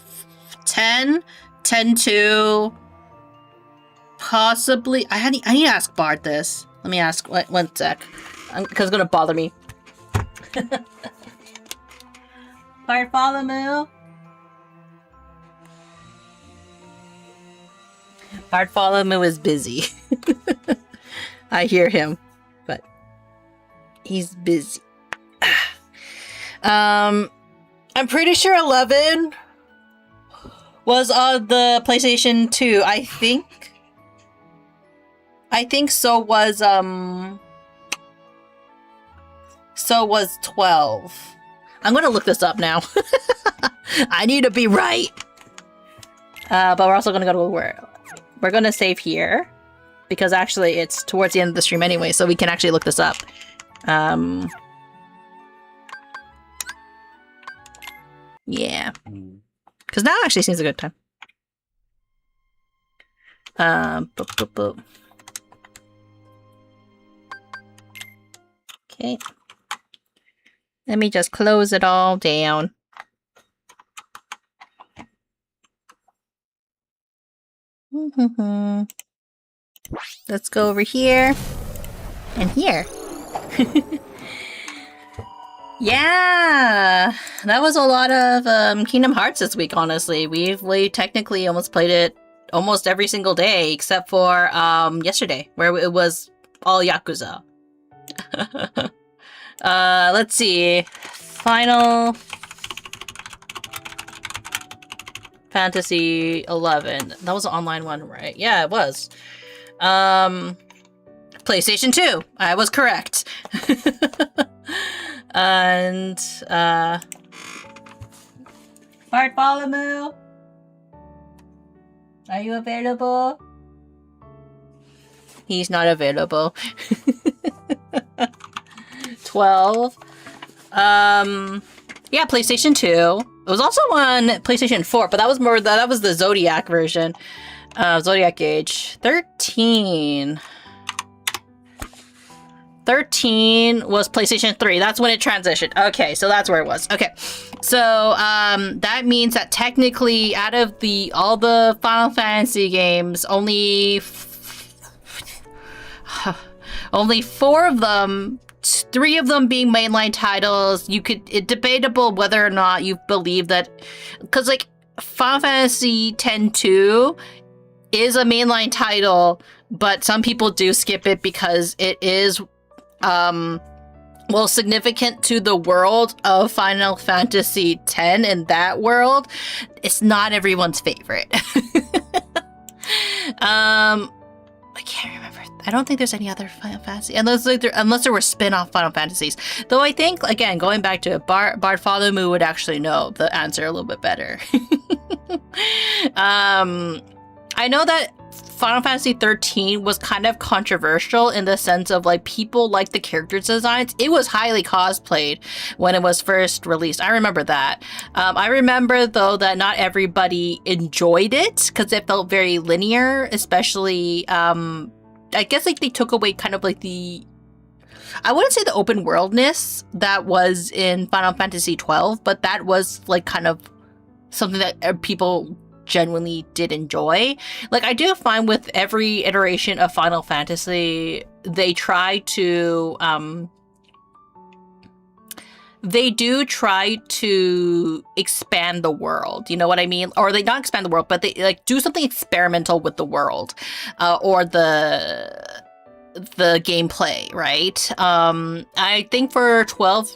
10, 10-2. Possibly, I need to ask Bard this. Let me ask. One sec, because it's gonna bother me. Bard, follow me. Bard, follow me is busy. I hear him, but he's busy. I'm pretty sure 11 was on the PlayStation 2. I think so was 12. I'm gonna look this up now. I need to be right. But we're also gonna go to we're gonna save here because actually it's towards the end of the stream anyway, so we can actually look this up. Yeah, because now actually seems a good time. Okay. Let me just close it all down. Let's go over here and here. Yeah, that was a lot of Kingdom Hearts this week, honestly. We technically almost played it almost every single day except for yesterday, where it was all Yakuza. Let's see. Final Fantasy 11. That was an online one, right? Yeah, it was. PlayStation 2. I was correct. And Bartholomew, are you available? He's not available. 12. Yeah, PlayStation 2. It was also on PlayStation 4, but that was more that was the Zodiac version. Zodiac Age. 13. 13 was PlayStation 3. That's when it transitioned. Okay, so that's where it was. Okay. So, that means that technically out of all the Final Fantasy games, only 4 of them, 3 of them being mainline titles, it's debatable whether or not you believe that, because like Final Fantasy X-2 is a mainline title, but some people do skip it because it is well, significant to the world of Final Fantasy X and that world. It's not everyone's favorite. I can't remember. I don't think there's any other Final Fantasy unless there were spin-off Final Fantasies. Though I think, again, going back to it, Bartholomew would actually know the answer a little bit better. I know that Final Fantasy 13 was kind of controversial in the sense of like people liked the character designs. It was highly cosplayed when it was first released. I remember that. I remember though that not everybody enjoyed it because it felt very linear, especially I guess like they took away kind of like I wouldn't say the open worldness that was in Final Fantasy 12, but that was like kind of something that people genuinely did enjoy. Like I do find with every iteration of Final Fantasy, they try to expand the world, you know what I mean? Or they not expand the world, but they like do something experimental with the world, or the gameplay, right? I think for 12,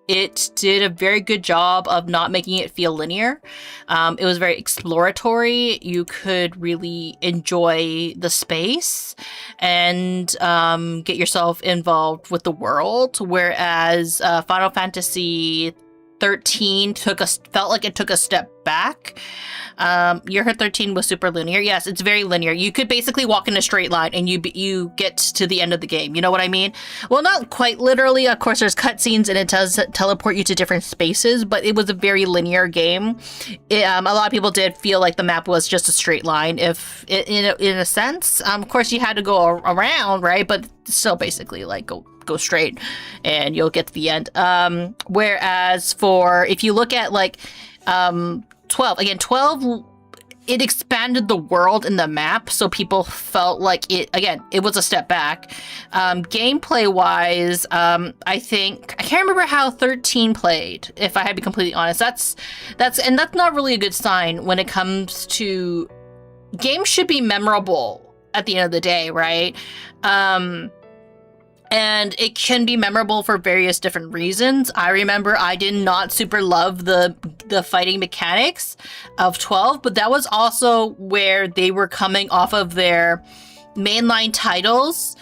it did a very good job of not making it feel linear. It was very exploratory. You could really enjoy the space and get yourself involved with the world. Whereas Final Fantasy 13 felt like it took a step back. Your 13 was super linear. Yes, it's very linear. You could basically walk in a straight line and you get to the end of the game. You know what I mean? Well, not quite literally. Of course, there's cutscenes and it does teleport you to different spaces, but it was a very linear game. A lot of people did feel like the map was just a straight line, if in a sense. Of course, you had to go around, right? But still, basically, like go straight and you'll get to the end. Whereas for if you look at like 12, again, 12, it expanded the world in the map, so people felt like it was a step back. Gameplay wise, I can't remember how 13 played, if I had to be completely honest. That's not really a good sign when it comes to games should be memorable at the end of the day, right? And it can be memorable for various different reasons. I remember I did not super love the fighting mechanics of 12, but that was also where they were coming off of their mainline titles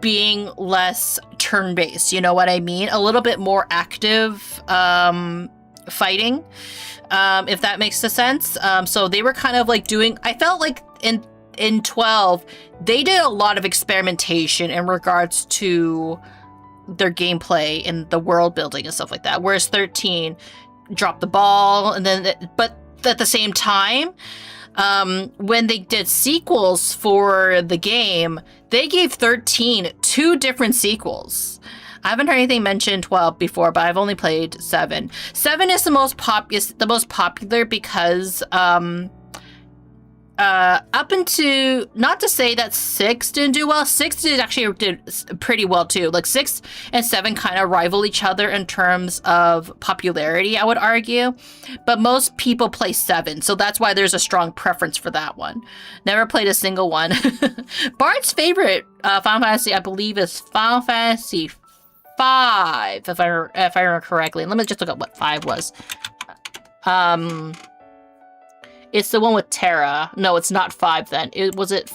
being less turn-based, you know what I mean? A little bit more active fighting, if that makes sense. So they were kind of like I felt like in 12, they did a lot of experimentation in regards to their gameplay and the world building and stuff like that. Whereas 13 dropped the ball, but at the same time, when they did sequels for the game, they gave 13 2 different sequels. I haven't heard anything mention 12 before, but I've only played 7. 7 is the most popular because up into, not to say that 6 didn't do well, 6 did pretty well too. Like 6 and 7 kind of rival each other in terms of popularity, I would argue, but most people play 7, so that's why there's a strong preference for that one. Never played a single one. Bart's favorite Final Fantasy, I believe, is Final Fantasy 5, if I remember correctly. Let me just look up what 5 was. It's the one with Terra. No, it's not 5 then. Was it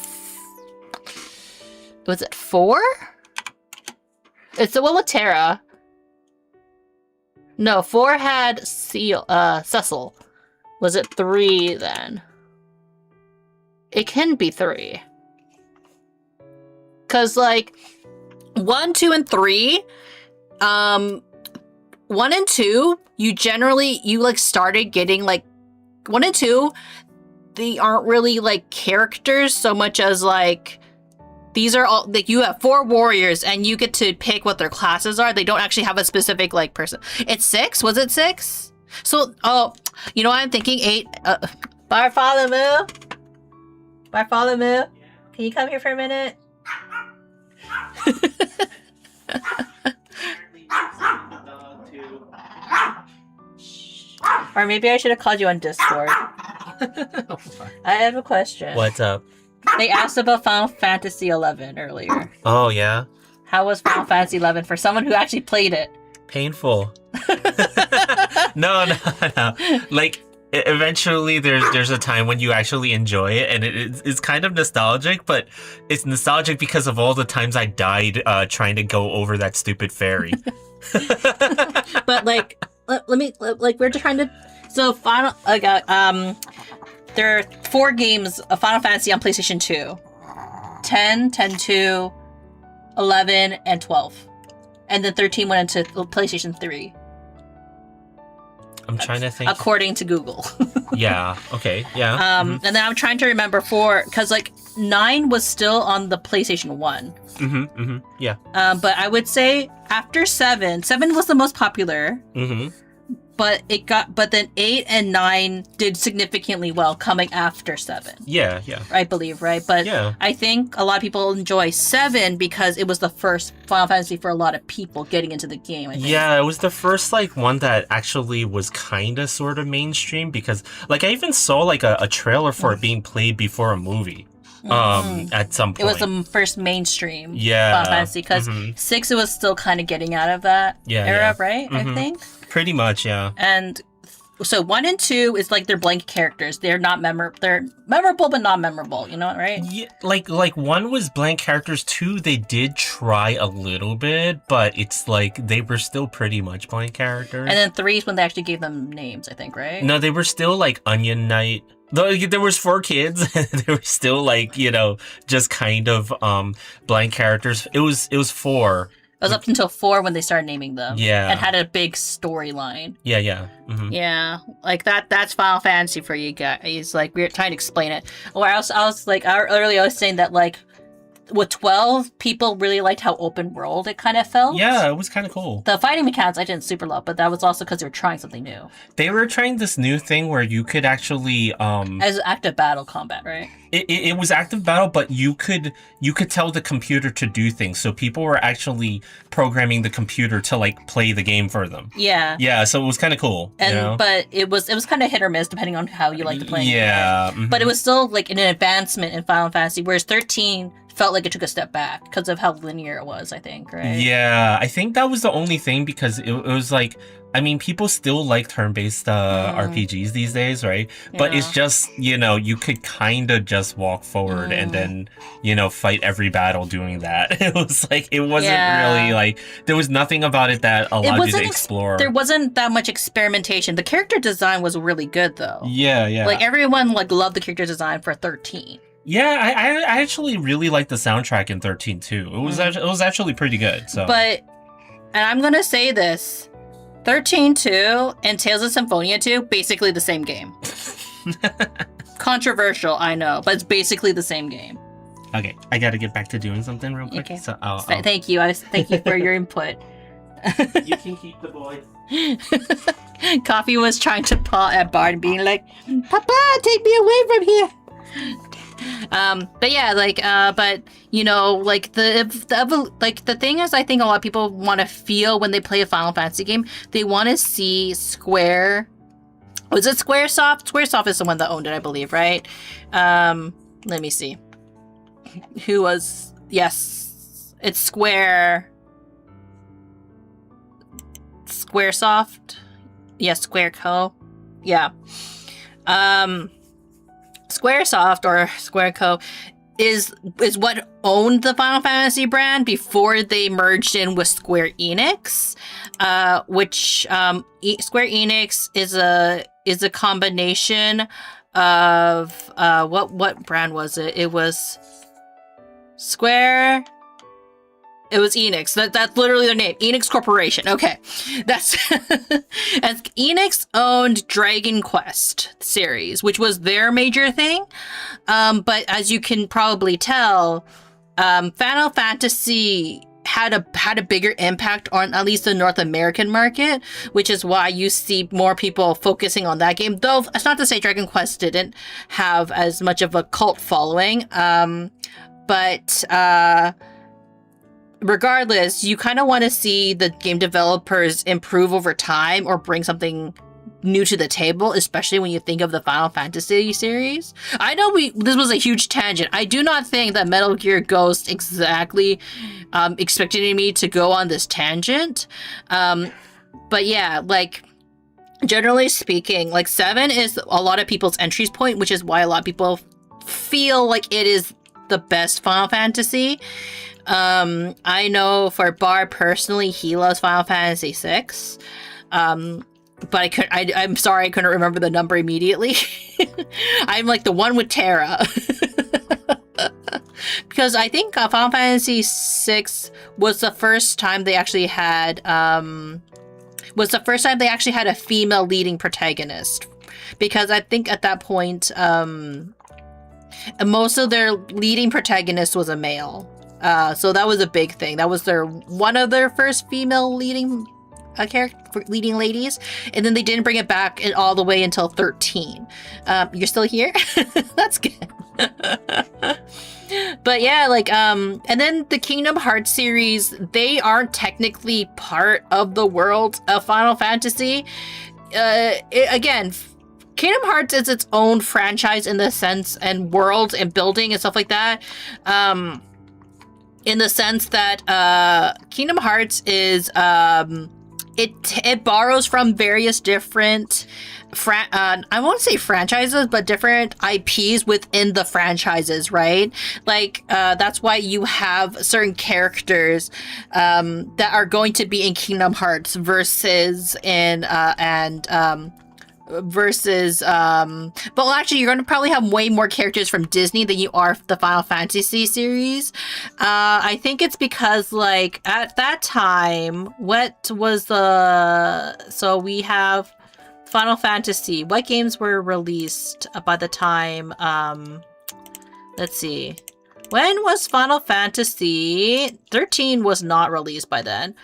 4? It's the one with Terra. No, 4 had Cecil. Was it 3 then? It can be 3. Cause like 1, 2, and 3, 1 and 2, you like started getting like 1 and 2, they aren't really like characters so much as like these are all like you have 4 warriors and you get to pick what their classes are. They don't actually have a specific like person. It's 6. Was it 6? So you know what I'm thinking? 8. Bartholomew. Bartholomew, can you come here for a minute? Or maybe I should have called you on Discord. I have a question. What's up? They asked about Final Fantasy 11 earlier. Oh, yeah? How was Final Fantasy 11 for someone who actually played it? Painful. No. Like, eventually there's a time when you actually enjoy it, and it's kind of nostalgic, but it's nostalgic because of all the times I died trying to go over that stupid ferry. But like... we're just trying to. So there are 4 games of Final Fantasy on PlayStation 2: 10, 10-2, 11, and 12, and then 13 went into PlayStation 3. I'm trying to think. According to Google. Yeah. Okay. Yeah. And then I'm trying to remember 4 because like 9 was still on the PlayStation 1. Yeah. But I would say after 7 was the most popular. But then 8 and 9 did significantly well coming after 7. Yeah. I believe, right? But yeah. I think a lot of people enjoy 7 because it was the first Final Fantasy for a lot of people getting into the game, I think. Yeah, it was the first like one that actually was kind of sort of mainstream because like I even saw like a trailer for it being played before a movie. At some point. It was the first mainstream Final Fantasy because 6 it was still kind of getting out of that era, right? I think. Pretty much, yeah. And so 1 and 2 is like they're blank characters. They're not they're memorable but not memorable, you know, right? Yeah, like 1 was blank characters, 2 they did try a little bit, but it's like they were still pretty much blank characters. And then 3 is when they actually gave them names, I think, right? No, they were still like Onion Knight. Though there was 4 kids, they were still like, you know, just kind of blank characters. It was 4. It was up until 4 when they started naming them. Yeah. And had a big storyline. Yeah. Yeah. Like that's Final Fantasy for you guys. Like we were trying to explain it. Or else I was like earlier I was saying that like with 12, people really liked how open world it kind of felt. Yeah, it was kind of cool. The fighting mechanics I didn't super love, but that was also because they were trying something new. They were trying this new thing where you could actually as active battle combat, right? It was active battle, but you could tell the computer to do things. So people were actually programming the computer to like play the game for them. Yeah. Yeah, so it was kind of cool. And you know? But it was kind of hit or miss depending on how you like to play. Yeah. But it was still like an advancement in Final Fantasy, whereas 13 felt like it took a step back because of how linear it was, I think, right? Yeah, I think that was the only thing because it was like, I mean, people still like turn-based RPGs these days, right? Yeah. But it's just, you know, you could kind of just walk forward and then, you know, fight every battle doing that. It was like, it wasn't really like, there was nothing about it that allowed you to explore. There wasn't that much experimentation. The character design was really good, though. Yeah. Like, everyone, like, loved the character design for 13. Yeah, I actually really liked the soundtrack in 13 too. It was actually pretty good. So, but, and I'm gonna say this, 13-2 and Tales of Symphonia 2, basically the same game. Controversial, I know, but it's basically the same game. Okay, I gotta get back to doing something real quick. Okay. So thank you. Thank you for your input. You can keep the boy. Coffee was trying to paw at Bard, being like, "Papa, take me away from here." But yeah, like, but you know, like the thing is, I think a lot of people want to feel when they play a Final Fantasy game, they want to see Square. Was it Squaresoft? Squaresoft is the one that owned it, I believe, right? Let me see. Who was? Yes, it's Squaresoft. Yes, Squareco. Yeah. Squaresoft or Squareco is what owned the Final Fantasy brand before they merged in with Square Enix, which Square Enix is a combination of what brand was it? It was Square. It was Enix. That's literally their name. Enix Corporation. Okay. That's as Enix owned Dragon Quest series, which was their major thing. But as you can probably tell, Final Fantasy had a bigger impact on at least the North American market, which is why you see more people focusing on that game. Though it's not to say Dragon Quest didn't have as much of a cult following. Regardless, you kind of want to see the game developers improve over time or bring something new to the table, especially when you think of the Final Fantasy series. I know this was a huge tangent. I do not think that Metal Gear Ghost exactly expected me to go on this tangent. But yeah, like, generally speaking, like 7 is a lot of people's entry point, which is why a lot of people feel like it is the best Final Fantasy. I know for Bar personally, he loves Final Fantasy VI. But I'm sorry I couldn't remember the number immediately. I'm like the one with Terra. Because I think Final Fantasy VI was the first time they actually had a female leading protagonist. Because I think at that point, most of their leading protagonist was a male. So that was a big thing. That was one of their first female leading leading ladies, and then they didn't bring it back all the way until 13. You're still here? That's good. But yeah, like, and then the Kingdom Hearts series, they aren't technically part of the world of Final Fantasy. Again, Kingdom Hearts is its own franchise in the sense, and world and building and stuff like that. In the sense that Kingdom Hearts is it borrows from various different I won't say franchises, but different IPs within the franchises, right? Like that's why you have certain characters that are going to be in Kingdom Hearts versus but actually you're going to probably have way more characters from Disney than you are the Final Fantasy series. I think it's because, like, at that time, so we have Final Fantasy. What games were released by the time, let's see. When was Final Fantasy? 13 was not released by then.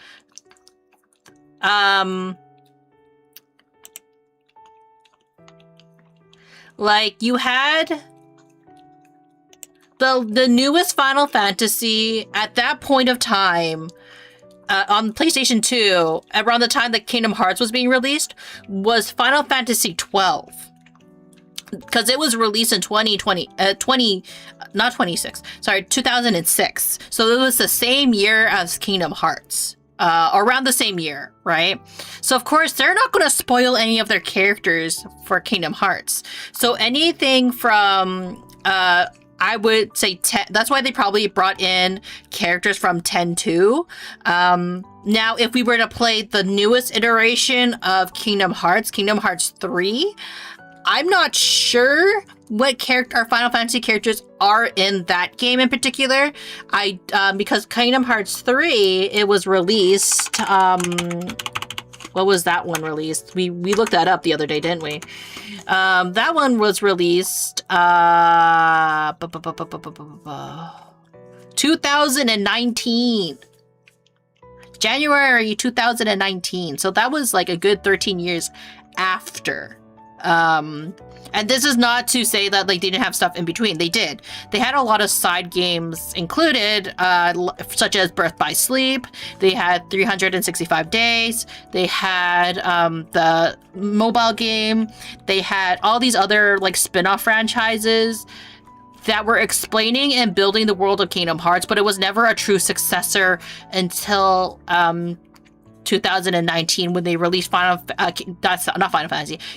Like, you had the newest Final Fantasy at that point of time on PlayStation 2, around the time that Kingdom Hearts was being released, was Final Fantasy 12. Because it was released in 2006. So it was the same year as Kingdom Hearts. Around the same year, right? So of course they're not going to spoil any of their characters for Kingdom Hearts. So anything from I would say 10, that's why they probably brought in characters from 10-2. Now if we were to play the newest iteration of Kingdom Hearts 3, I'm not sure what Final Fantasy characters are in that game in particular. Because Kingdom Hearts 3, it was released, what was that one released? We looked that up the other day, didn't we? That one was released, 2019. January 2019. So that was like a good 13 years after. And this is not to say that like they didn't have stuff in between. They did. They had a lot of side games included, such as Birth by Sleep. They had 365 Days. They had the mobile game. They had all these other like spin-off franchises that were explaining and building the world of Kingdom Hearts, but it was never a true successor until 2019 when they released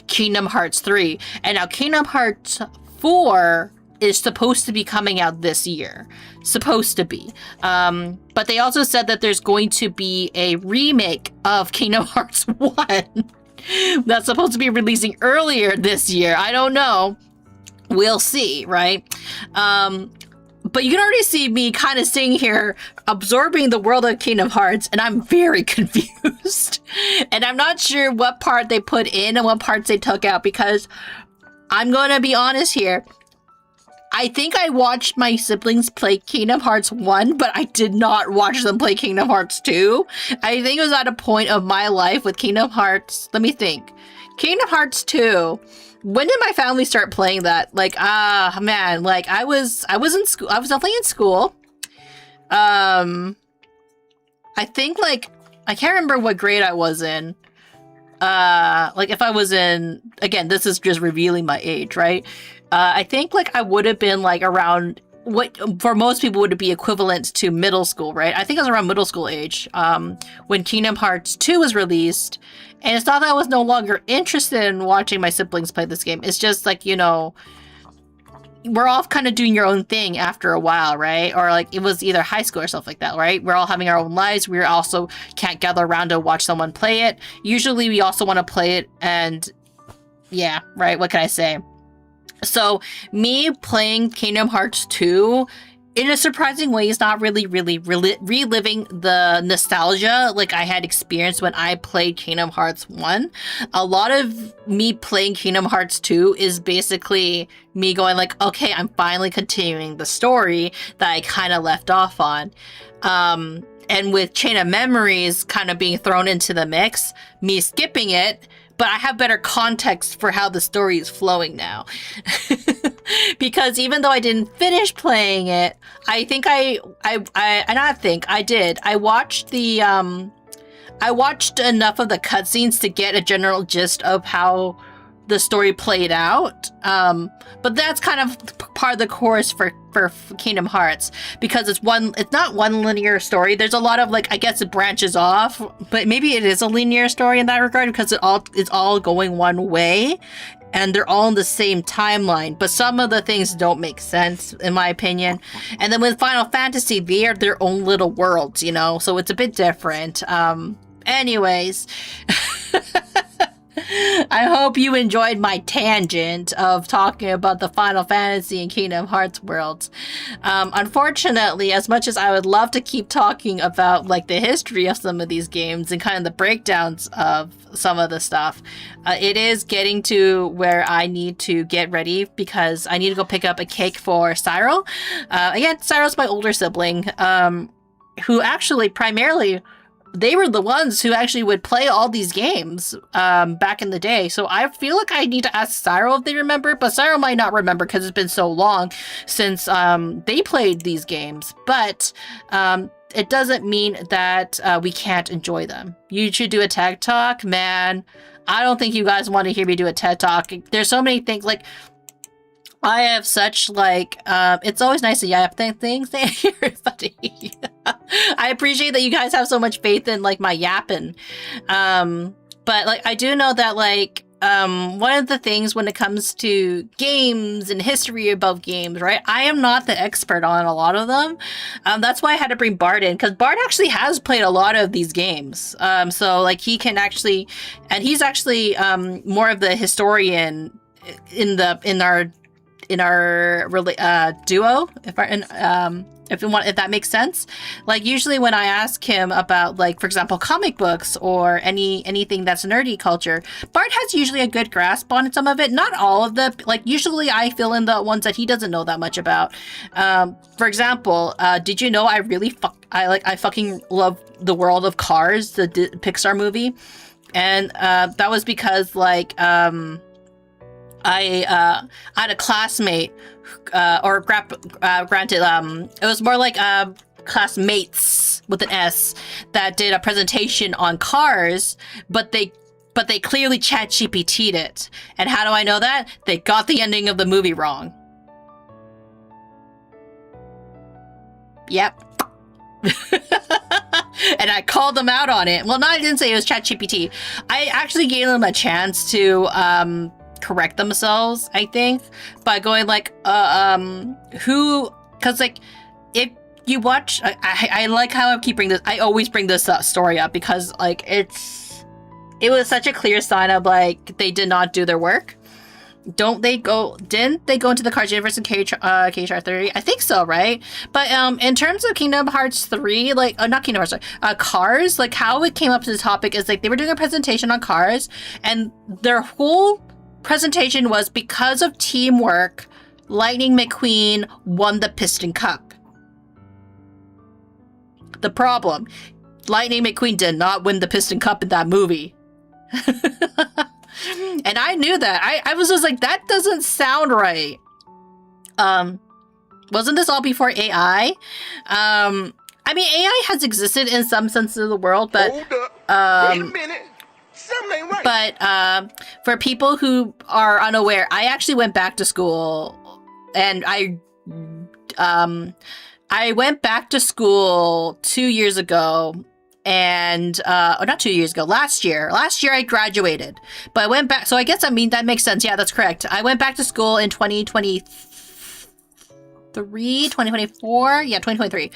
Kingdom Hearts 3. And now Kingdom Hearts 4 is supposed to be coming out this year. Supposed to be. But they also said that there's going to be a remake of Kingdom Hearts 1 that's supposed to be releasing earlier this year. I don't know. We'll see, right? But you can already see me kind of sitting here absorbing the world of Kingdom Hearts, and I'm very confused. And I'm not sure what part they put in and what parts they took out, because I'm going to be honest here. I think I watched my siblings play Kingdom Hearts 1, but I did not watch them play Kingdom Hearts 2. I think it was at a point of my life with Kingdom Hearts. Let me think. Kingdom Hearts 2. When did my family start playing that? Like, man, like I was in school. I was definitely in school. I think like, I can't remember what grade I was in. Like if I was in, again, this is just revealing my age, right? I think like I would have been like around what for most people would be equivalent to middle school, right? I think I was around middle school age, when Kingdom Hearts 2 was released. And it's not that I was no longer interested in watching my siblings play this game. It's just like, you know, we're all kind of doing your own thing after a while, right? Or like it was either high school or stuff like that, right? We're all having our own lives. We also can't gather around to watch someone play it. Usually we also want to play it, and yeah, right? What can I say? So me playing Kingdom Hearts 2 in a surprising way is not really reliving the nostalgia like I had experienced when I played Kingdom Hearts 1. A lot of me playing Kingdom Hearts 2 is basically me going like, okay, I'm finally continuing the story that I kind of left off on. And with Chain of Memories kind of being thrown into the mix, me skipping it, but I have better context for how the story is flowing now. Because even though I didn't finish playing it, I think I did. I watched enough of the cutscenes to get a general gist of how the story played out. But that's kind of part of the course for Kingdom Hearts, because it's not one linear story. There's a lot of like, I guess it branches off, but maybe it is a linear story in that regard, because it's all going one way and they're all in the same timeline, but some of the things don't make sense in my opinion. And then with Final Fantasy, they are their own little worlds, you know, so it's a bit different. Anyways, I hope you enjoyed my tangent of talking about the Final Fantasy and Kingdom Hearts worlds. Unfortunately, as much as I would love to keep talking about like the history of some of these games and kind of the breakdowns of some of the stuff, it is getting to where I need to get ready because I need to go pick up a cake for Cyril. Again, Cyril's my older sibling, who actually primarily, they were the ones who actually would play all these games back in the day. So I feel like I need to ask Cyril if they remember, but Cyril might not remember because it's been so long since they played these games. But it doesn't mean that we can't enjoy them. You should do a TED Talk, man. I don't think you guys want to hear me do a TED Talk. There's so many things, like, I have such, like, it's always nice to yap things to everybody. I appreciate that you guys have so much faith in, like, my yapping. But, like, I do know that, like, one of the things when it comes to games and history about games, right? I am not the expert on a lot of them. That's why I had to bring Bart in, because Bart actually has played a lot of these games. So, like, he can actually, and he's actually more of the historian in our duo, if if that makes sense. Like usually when I ask him about, like, for example, comic books or anything that's nerdy culture, Bart has usually a good grasp on some of it. Not all of the, like, usually I fill in the ones that he doesn't know that much about. For example, did you know I fucking love the world of Cars, the Pixar movie, and that was because like I had a classmate, granted, it was more like classmates with an S that did a presentation on Cars, but they clearly ChatGPT'd it. And how do I know that? They got the ending of the movie wrong. Yep. And I called them out on it. Well, no, I didn't say it was ChatGPT. I actually gave them a chance to correct themselves, I think, by going like, because like, if you watch, I like how I keep bringing this, I always bring this story up because like it was such a clear sign of like, they did not do their work. Didn't they go into the Cars universe in KHR 30? I think so, right? But in terms of Kingdom Hearts 3, like, not Kingdom Hearts, Cars, like how it came up to the topic is like they were doing a presentation on Cars, and their whole presentation was because of teamwork, Lightning McQueen won the Piston Cup. The problem, Lightning McQueen did not win the Piston Cup in that movie. And I knew that. I was just like, that doesn't sound right. Wasn't this all before AI? I mean, AI has existed in some sense of the world, but hold up. Wait a minute. Something ain't right. But for people who are unaware, I actually went back to school, and I went back to school 2 years ago. And not 2 years ago, last year I graduated, but I went back, so I guess, I mean, that makes sense. Yeah, that's correct. I went back to school in 2023, yeah, 2023.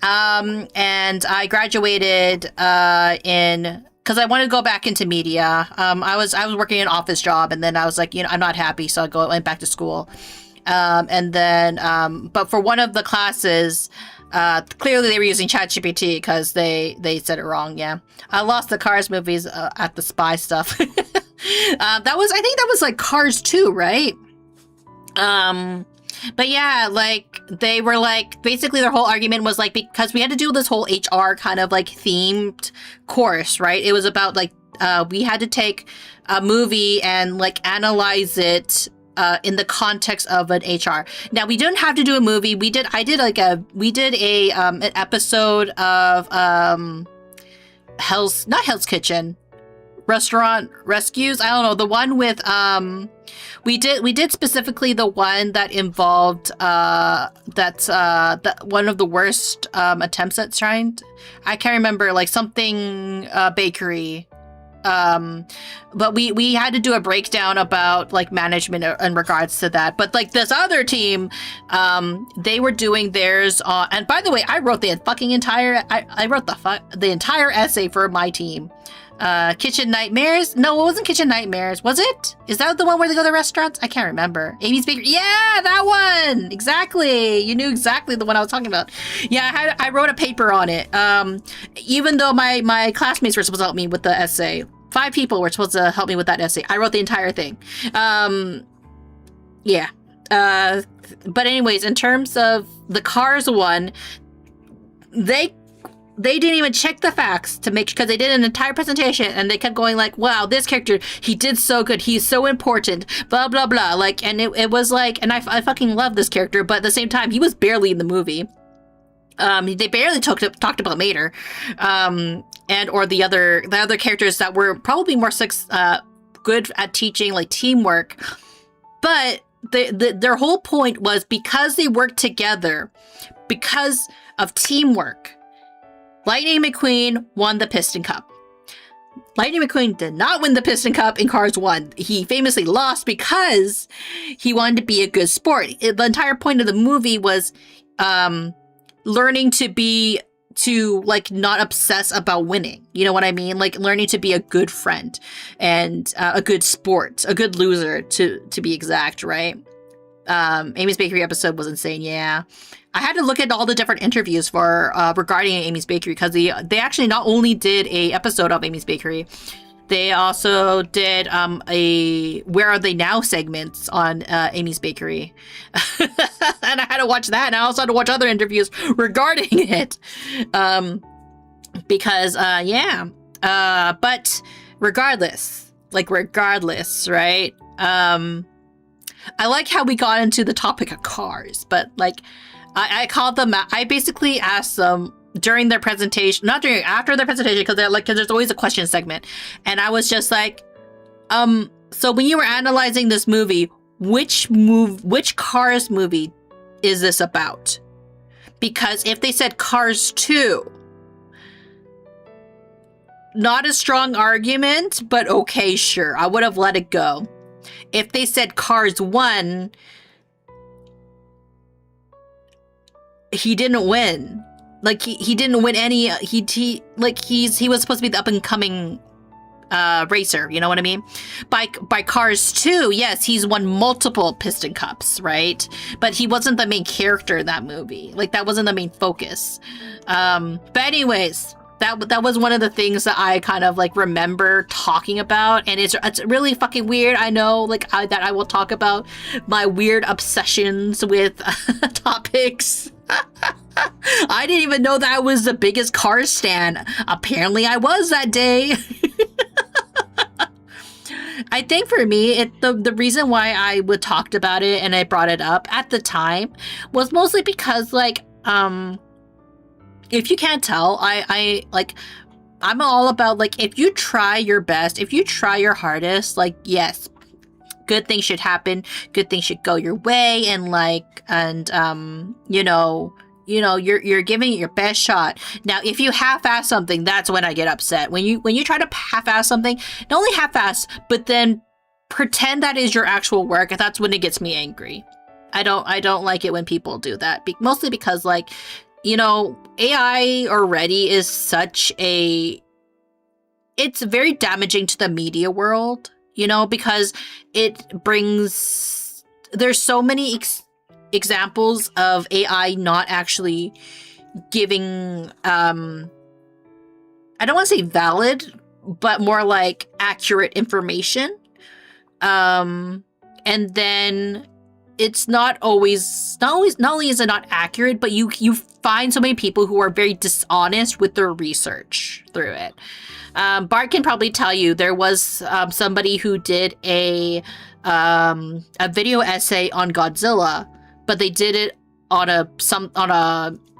And I graduated because I wanted to go back into media. I was working an office job, and then I was like, you know, I'm not happy, so I went back to school. And then, but for one of the classes, clearly they were using ChatGPT because they said it wrong. Yeah, I lost the Cars movies at the spy stuff. I think that was like Cars 2, right? But yeah, like they were like, basically their whole argument was like, because we had to do this whole HR kind of like themed course, right? It was about like we had to take a movie and like analyze it in the context of an HR. Now, we didn't have to do a movie. We did an episode of not Hell's Kitchen, Restaurant Rescues. I don't know, the one with we did specifically the one that involved one of the worst attempts at trying. I can't remember, like something bakery. But we had to do a breakdown about like management in regards to that. But like this other team, they were doing theirs on, and by the way, I wrote the fucking entire, I wrote the entire essay for my team. Kitchen Nightmares? No, it wasn't Kitchen Nightmares. Was it? Is that the one where they go to the restaurants? I can't remember. Amy's Bakery. Yeah, that one! Exactly. You knew exactly the one I was talking about. Yeah, I wrote a paper on it. Even though my classmates were supposed to help me with the essay. 5 people were supposed to help me with that essay. I wrote the entire thing. Yeah. But anyways, in terms of the Cars one, they didn't even check the facts to make, because they did an entire presentation and they kept going like, wow, this character, he did so good, he's so important, blah blah blah, like, and it was like, and I fucking love this character, but at the same time, he was barely in the movie. They barely talked about Mater, and or the other characters that were probably more good at teaching like teamwork, but their whole point was because they worked together, because of teamwork, Lightning McQueen won the Piston Cup. Lightning McQueen did not win the Piston Cup in Cars 1. He famously lost because he wanted to be a good sport. The entire point of the movie was learning to like not obsess about winning. You know what I mean? Like learning to be a good friend and a good sport, a good loser to be exact, right? Amy's Bakery episode was insane. Yeah, I had to look at all the different interviews for regarding Amy's Bakery, because they actually not only did a episode of Amy's Bakery, they also did a Where Are They Now segments on Amy's Bakery. And I had to watch that, and I also had to watch other interviews regarding it. Because, but regardless, right? I like how we got into the topic of cars, but like, I called them, I basically asked them during their presentation, after their presentation, because there's always a question segment. And I was just like, so when you were analyzing this movie, which Cars movie is this about? Because if they said Cars 2, not a strong argument, but okay, sure, I would have let it go. If they said Cars 1, he didn't win. Like he didn't win any. He was supposed to be the up and coming racer. You know what I mean? By Cars 2, yes, he's won multiple Piston Cups, right? But he wasn't the main character in that movie. Like that wasn't the main focus. But anyways, that was one of the things that I kind of like remember talking about, and it's really fucking weird. I know, that I will talk about my weird obsessions with topics. I didn't even know that I was the biggest Cars stan. Apparently I was that day. I think for me, the reason why I would talked about it and I brought it up at the time was mostly because if you can't tell, I'm all about if you try your best, if you try your hardest, yes, good things should happen, good things should go your way, and you're giving it your best shot. Now, if you half-ass something, that's when I get upset. When you try to half-ass something, not only half-ass, but then pretend that is your actual work, that's when it gets me angry. I don't like it when people do that, mostly because AI already is it's very damaging to the media world, because it brings, there's so many examples of AI not actually giving, I don't want to say valid, but more like accurate information. And then it's not only is it not accurate, but you find so many people who are very dishonest with their research through it. Bart can probably tell you there was somebody who did a video essay on Godzilla, but they did it on a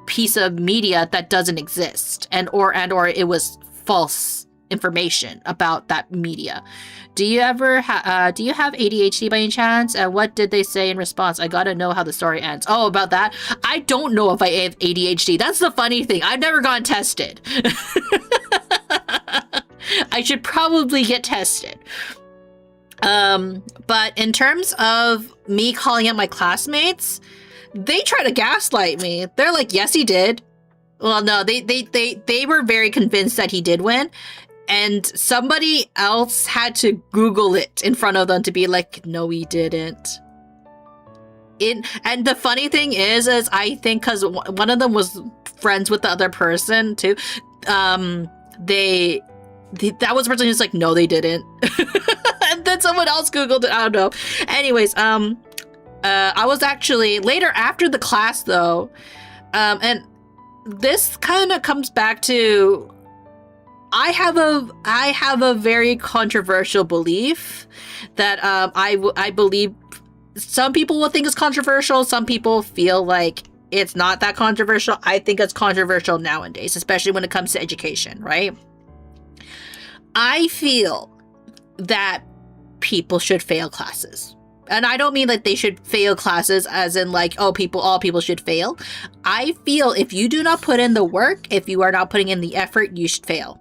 piece of media that doesn't exist, or it was false information about that media. Do you have ADHD by any chance? And what did they say in response? I gotta know how the story ends. Oh, about that? I don't know if I have ADHD. That's the funny thing. I've never gotten tested. I should probably get tested. But in terms of me calling out my classmates, they try to gaslight me. They're like, yes, he did. Well, no, they were very convinced that he did win. And somebody else had to Google it in front of them to be like, no, he didn't. And the funny thing is I think because one of them was friends with the other person too, that was the person who's like, no, they didn't. And then someone else Googled it. I don't know. Anyways, I was actually later after the class though, and this kind of comes back to, I have a very controversial belief that I believe some people will think it's controversial. Some people feel like it's not that controversial. I think it's controversial nowadays, especially when it comes to education, right? I feel that people should fail classes. And I don't mean that they should fail classes as in all people should fail. I feel if you do not put in the work, if you are not putting in the effort, you should fail.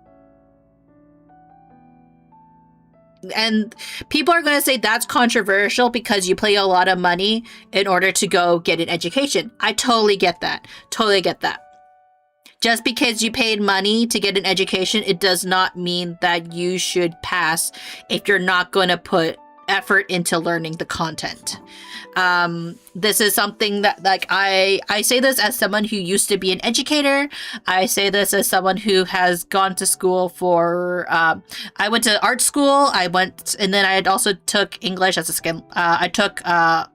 And people are going to say that's controversial because you pay a lot of money in order to go get an education. I totally get that. Totally get that. Just because you paid money to get an education, it does not mean that you should pass if you're not going to put effort into learning the content. This is something that, like, I say this as someone who used to be an educator. I say this as someone who has gone to school for, I went to art school, and then I had also took English as a second, I took a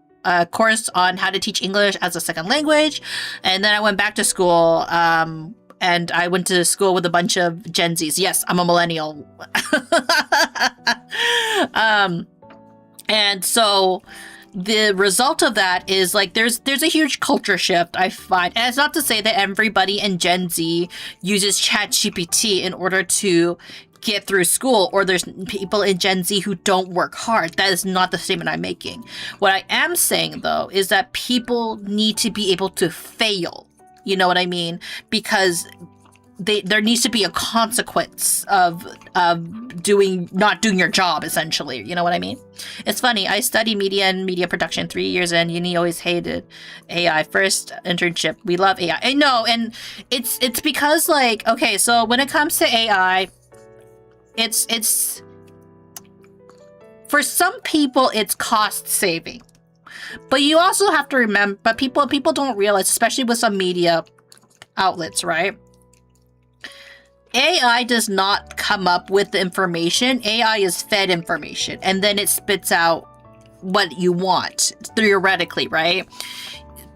course on how to teach English as a second language, and then I went back to school, and I went to school with a bunch of Gen Zs. Yes, I'm a millennial. And so the result of that is, like, there's a huge culture shift, I find. And it's not to say that everybody in Gen Z uses ChatGPT in order to get through school, or there's people in Gen Z who don't work hard. That is not the statement I'm making. What I am saying, though, is that people need to be able to fail. You know what I mean? Because there needs to be a consequence of not doing your job, essentially. You know what I mean? It's funny. I studied media and media production 3 years, and uni always hated AI. First internship, we love AI. I know, and it's because, like, okay, so when it comes to AI, it's for some people it's cost saving, but you also have to remember. But people don't realize, especially with some media outlets, right? AI does not come up with the information. AI is fed information, and then it spits out what you want, theoretically, right?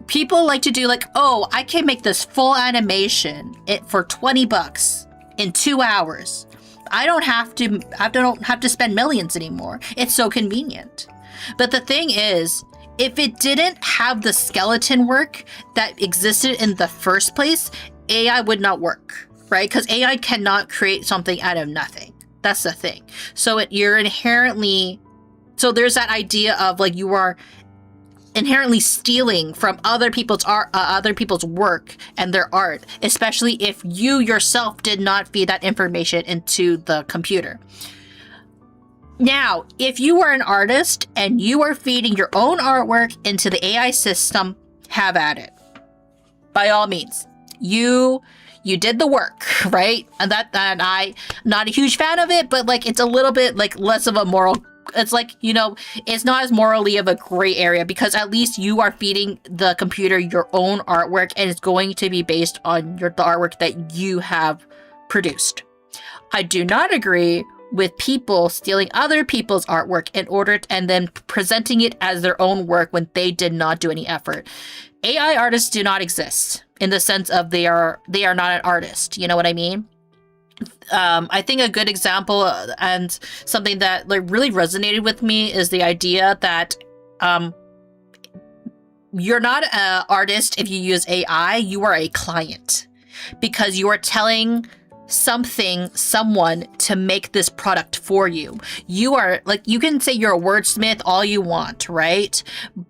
People like to do, like, oh, I can make this full animation for $20 in 2 hours. I don't have to spend millions anymore. It's so convenient. But the thing is, if it didn't have the skeleton work that existed in the first place, AI would not work. Right? Because AI cannot create something out of nothing. That's the thing. So you're inherently... So there's that idea of, like, you are inherently stealing from other people's art, other people's work and their art, especially if you yourself did not feed that information into the computer. Now, if you are an artist and you are feeding your own artwork into the AI system, have at it. By all means. You did the work, right? And I'm not a huge fan of it, but, like, it's a little bit, like, less of a moral. It's like, you know, it's not as morally of a gray area, because at least you are feeding the computer your own artwork, and it's going to be based on the artwork that you have produced. I do not agree with people stealing other people's artwork and then presenting it as their own work when they did not do any effort. AI artists do not exist in the sense of they are not an artist. You know what I mean? I think a good example and something that, like, really resonated with me is the idea that you're not an artist if you use AI. You are a client, because you are telling someone to make this product for you. You are, like, you can say you're a wordsmith all you want, right?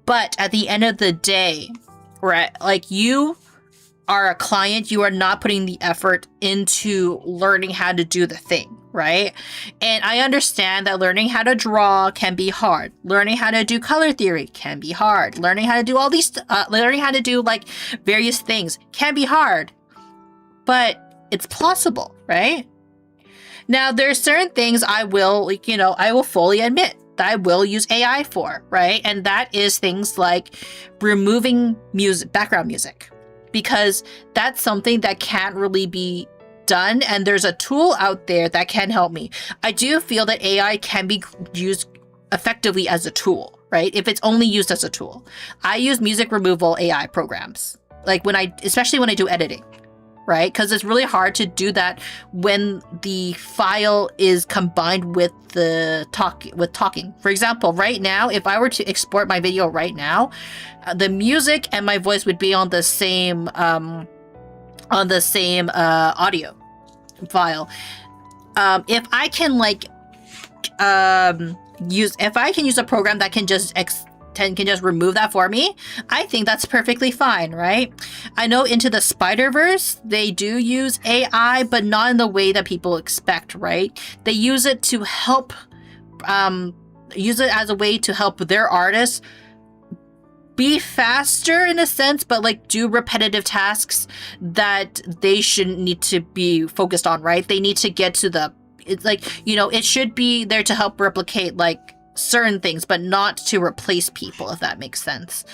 But at the end of the day, right, like, you are a client. You are not putting the effort into learning how to do the thing, right? And I understand that learning how to draw can be hard. Learning how to do color theory can be hard. Learning how to do all these, learning how to do, like, various things can be hard, but it's possible, right? Now, there's certain things I will, like, you know, I will fully admit that I will use AI for, right? And that is things like removing music, background music, because that's something that can't really be done, and there's a tool out there that can help me. I do feel that AI can be used effectively as a tool, right? If it's only used as a tool. I use music removal AI programs, like especially when I do editing, right? Because it's really hard to do that when the file is combined with talking. For example, right now, if I were to export my video right now, the music and my voice would be on the same audio file. If I can, like, use a program that can just can just remove that for me, I think that's perfectly fine, right? I know Into the Spider-Verse, they do use AI, but not in the way that people expect, right? They use it to help, use it as a way to help their artists be faster in a sense, but, like, do repetitive tasks that they shouldn't need to be focused on, right? They need to get to it's like, you know, it should be there to help replicate, like, certain things, but not to replace people, if that makes sense.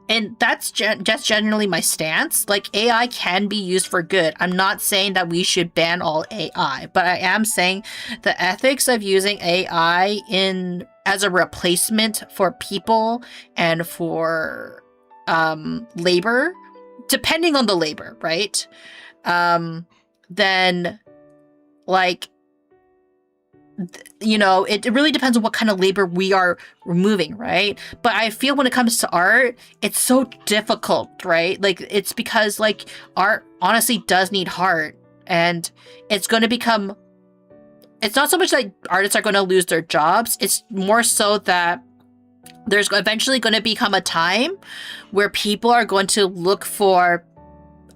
And that's just generally my stance. Like, AI can be used for good. I'm not saying that we should ban all AI, but I am saying the ethics of using AI as a replacement for people and for labor, depending on the labor, right? Then, like, you know, it really depends on what kind of labor we are removing, right? But I feel when it comes to art, it's so difficult, right? Like, it's because, like, art honestly does need heart, and it's going to become, it's not so much that artists are going to lose their jobs, it's more so that there's eventually going to become a time where people are going to look for,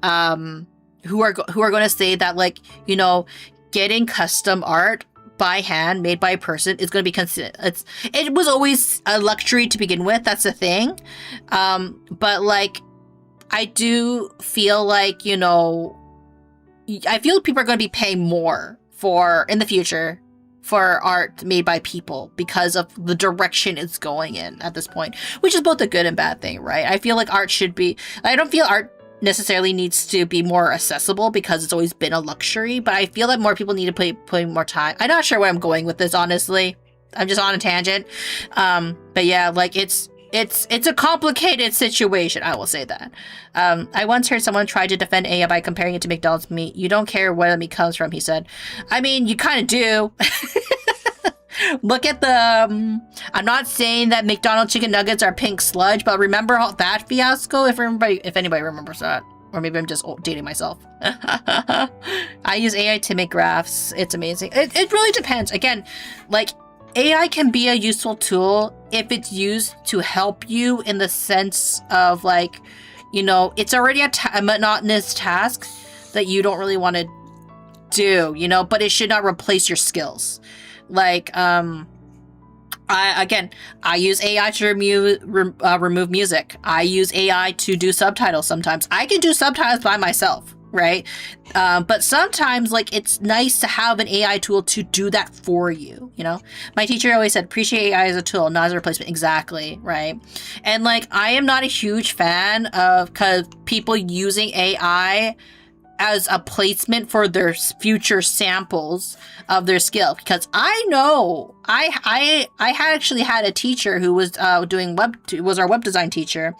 who are going to say that, like, you know, getting custom art by hand, made by a person, is going to be considered. It was always a luxury to begin with. That's the thing. But, like, I do feel like, you know, I feel people are going to be paying more in the future for art made by people because of the direction it's going in at this point, which is both a good and bad thing, right? I feel like art should be. I don't feel art necessarily needs to be more accessible because it's always been a luxury, but I feel that more people need to put more time. I'm not sure where I'm going with this, honestly. I'm just on a tangent. But yeah, like, it's a complicated situation, I will say that. I once heard someone try to defend AI by comparing it to McDonald's meat. You don't care where the meat comes from, he said. I mean, you kind of do. Look at the, I'm not saying that McDonald's chicken nuggets are pink sludge, but remember that fiasco? If anybody remembers that. Or maybe I'm just dating myself. I use AI to make graphs. It's amazing. It really depends. Again, like, AI can be a useful tool if it's used to help you in the sense of, like, you know, it's already a monotonous task that you don't really want to do, you know, but it should not replace your skills. Like, I use AI to remove music. I use AI to do subtitles sometimes. I can do subtitles by myself, right? But sometimes, like, it's nice to have an AI tool to do that for you, you know? My teacher always said, appreciate AI as a tool, not as a replacement. Exactly, right? And, like, I am not a huge fan of people using AI as a placement for their future samples of their skill, because I know I actually had a teacher who was was our web design teacher,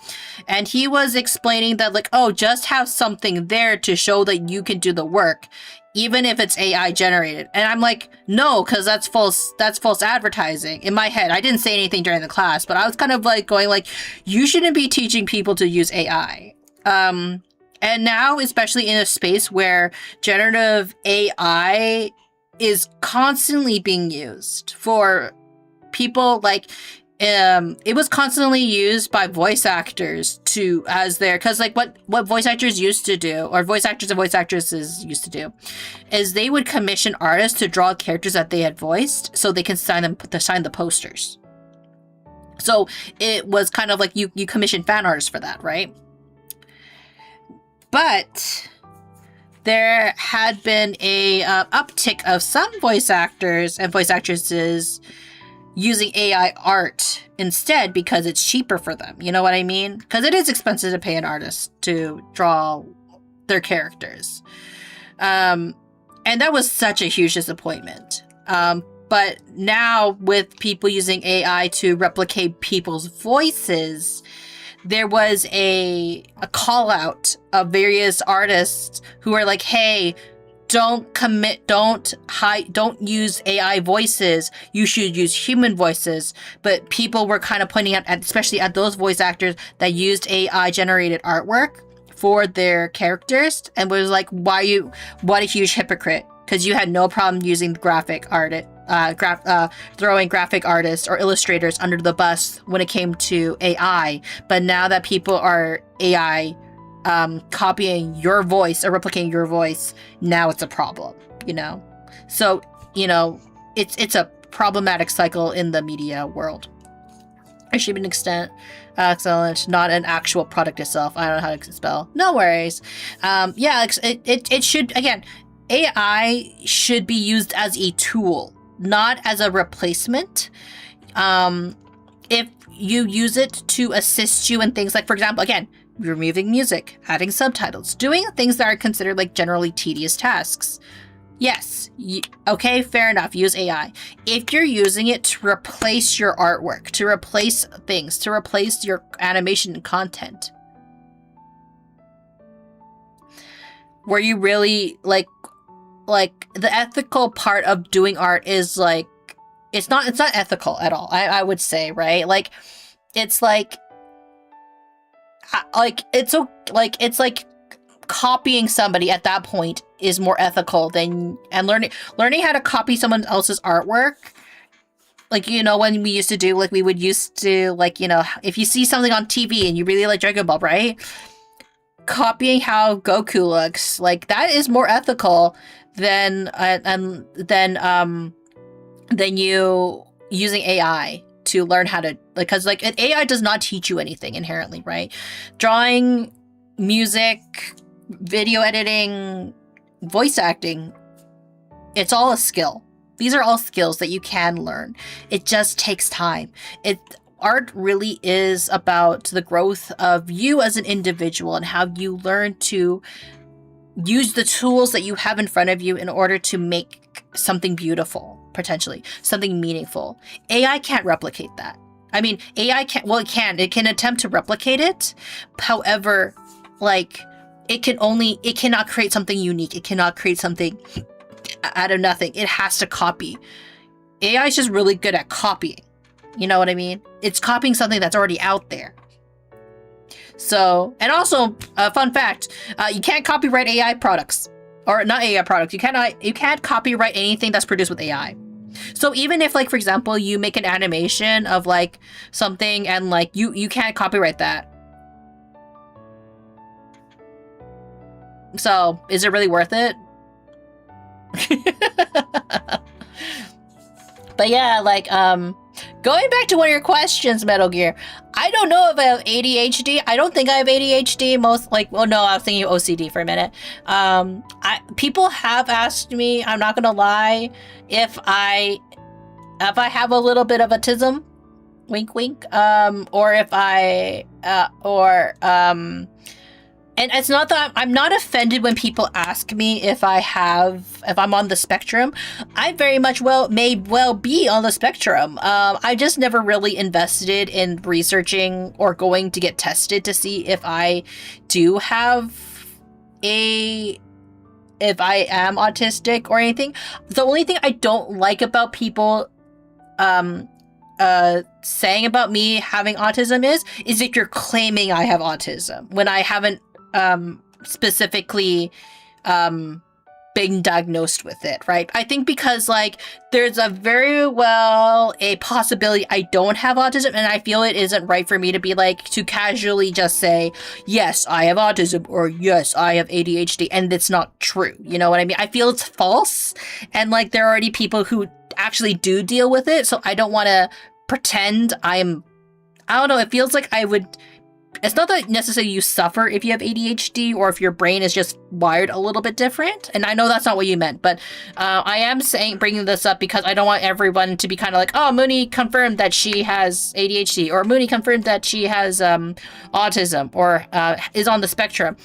and he was explaining that, like, oh, just have something there to show that you can do the work, even if it's AI generated. And I'm like, no, because that's false advertising. In my head, I didn't say anything during the class, but I was kind of like going like, you shouldn't be teaching people to use AI. And now, especially in a space where generative AI is constantly being used for people, like, it was constantly used by voice actors because, like, what voice actors used to do, or voice actors and voice actresses used to do, is they would commission artists to draw characters that they had voiced so they can sign the posters. So it was kind of like you commission fan artists for that, right? But there had been a uptick of some voice actors and voice actresses using AI art instead because it's cheaper for them. You know what I mean? Because it is expensive to pay an artist to draw their characters. And that was such a huge disappointment. But now, with people using AI to replicate people's voices, there was a call out of various artists who are like, hey, don't use AI voices. You should use human voices. But people were kind of pointing out, especially at those voice actors that used AI generated artwork for their characters, and was like, what a huge hypocrite. Because you had no problem using graphic art, throwing graphic artists or illustrators under the bus when it came to AI. But now that people are AI copying your voice or replicating your voice, now it's a problem, you know? So, you know, it's a problematic cycle in the media world. It should be an extent. Excellent. Not an actual product itself. I don't know how to spell. No worries. Yeah, it should, again, AI should be used as a tool, not as a replacement. If you use it to assist you in things like, for example, again, removing music, adding subtitles, doing things that are considered like generally tedious tasks. Yes, okay, fair enough, use AI. If you're using it to replace your artwork, to replace things, to replace your animation and content, where you really, like the ethical part of doing art is like, it's not ethical at all, I would say, right? Like, it's like copying somebody at that point is more ethical than, and learning how to copy someone else's artwork. Like, you know, when we used to do, like, we would used to, like, you know, if you see something on TV and you really like Dragon Ball, right? Copying how Goku looks, like, that is more ethical than you using AI to learn how to, like, because like an AI does not teach you anything inherently, right? Drawing, music, video editing, voice acting, it's all a skill. These are all skills that you can learn. It just takes time. Art really is about the growth of you as an individual and how you learn to use the tools that you have in front of you in order to make something beautiful, potentially, something meaningful. AI can't replicate that. I mean, AI can't, well, it can attempt to replicate it. However, like, it cannot create something unique. It cannot create something out of nothing. It has to copy. AI is just really good at copying. You know what I mean? It's copying something that's already out there. So, and also, fun fact, you can't copyright AI products. Or not AI products. You can't copyright anything that's produced with AI. So even if, like, for example, you make an animation of, like, something and, like, you can't copyright that. So, is it really worth it? But yeah, like, going back to one of your questions, Metal Gear, I don't know if I have ADHD. I don't think I have ADHD. Well, no, I was thinking of OCD for a minute. People have asked me, I'm not gonna lie, if I have a little bit of autism, wink, wink, or if and it's not that I'm not offended when people ask me if I'm on the spectrum. I very much may well be on the spectrum. I just never really invested in researching or going to get tested to see if I am autistic or anything. The only thing I don't like about people saying about me having autism is if you're claiming I have autism when I haven't specifically being diagnosed with it, right? I think because, like, there's a very well a possibility I don't have autism, and I feel it isn't right for me to be like, to casually just say, yes, I have autism, or yes, I have ADHD, and it's not true. You know what I mean? I feel it's false, and, like, there are already people who actually do deal with it, so I don't want to pretend I don't know, it feels like I would. It's not that necessarily you suffer if you have ADHD or if your brain is just wired a little bit different. And I know that's not what you meant, but I am bringing this up because I don't want everyone to be kind of like, oh, Munii confirmed that she has ADHD, or Munii confirmed that she has autism, or is on the spectrum.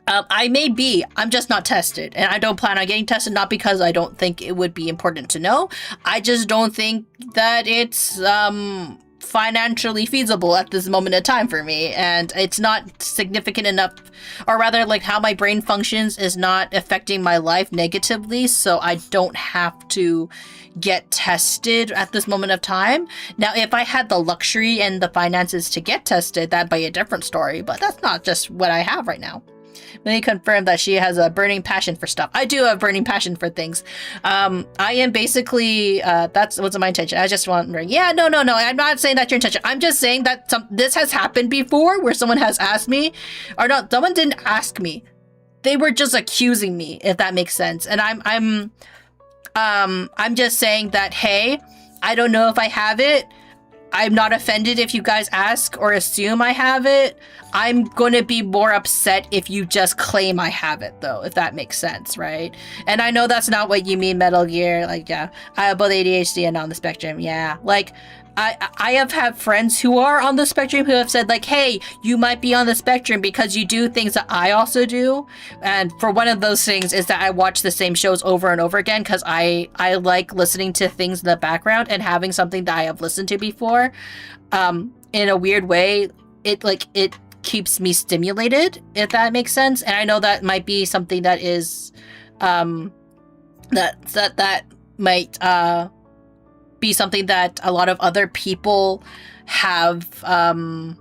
I may be, I'm just not tested, and I don't plan on getting tested, not because I don't think it would be important to know. I just don't think that it's financially feasible at this moment in time for me, and it's not significant enough, or rather, like, how my brain functions is not affecting my life negatively, so I don't have to get tested at this moment of time. Now, if I had the luxury and the finances to get tested, that'd be a different story, but that's not just what I have right now. Munii confirmed that she has a burning passion for stuff. I do have burning passion for things. I am basically, that's what's my intention. I just want, yeah, no. I'm not saying that's your intention. I'm just saying that this has happened before where someone has asked me, or no, someone didn't ask me. They were just accusing me, if that makes sense. And I'm just saying that, hey, I don't know if I have it. I'm not offended if you guys ask or assume I have it. I'm gonna be more upset if you just claim I have it, though, if that makes sense, right? And I know that's not what you mean, Metal Gear. Like, yeah, I have both ADHD and on the spectrum. Yeah, like, I have had friends who are on the spectrum who have said, like, hey, you might be on the spectrum because you do things that I also do. And for one of those things is that I watch the same shows over and over again because I like listening to things in the background and having something that I have listened to before. In a weird way, it keeps me stimulated, if that makes sense. And I know that might be something that is, that might, be something that a lot of other people have can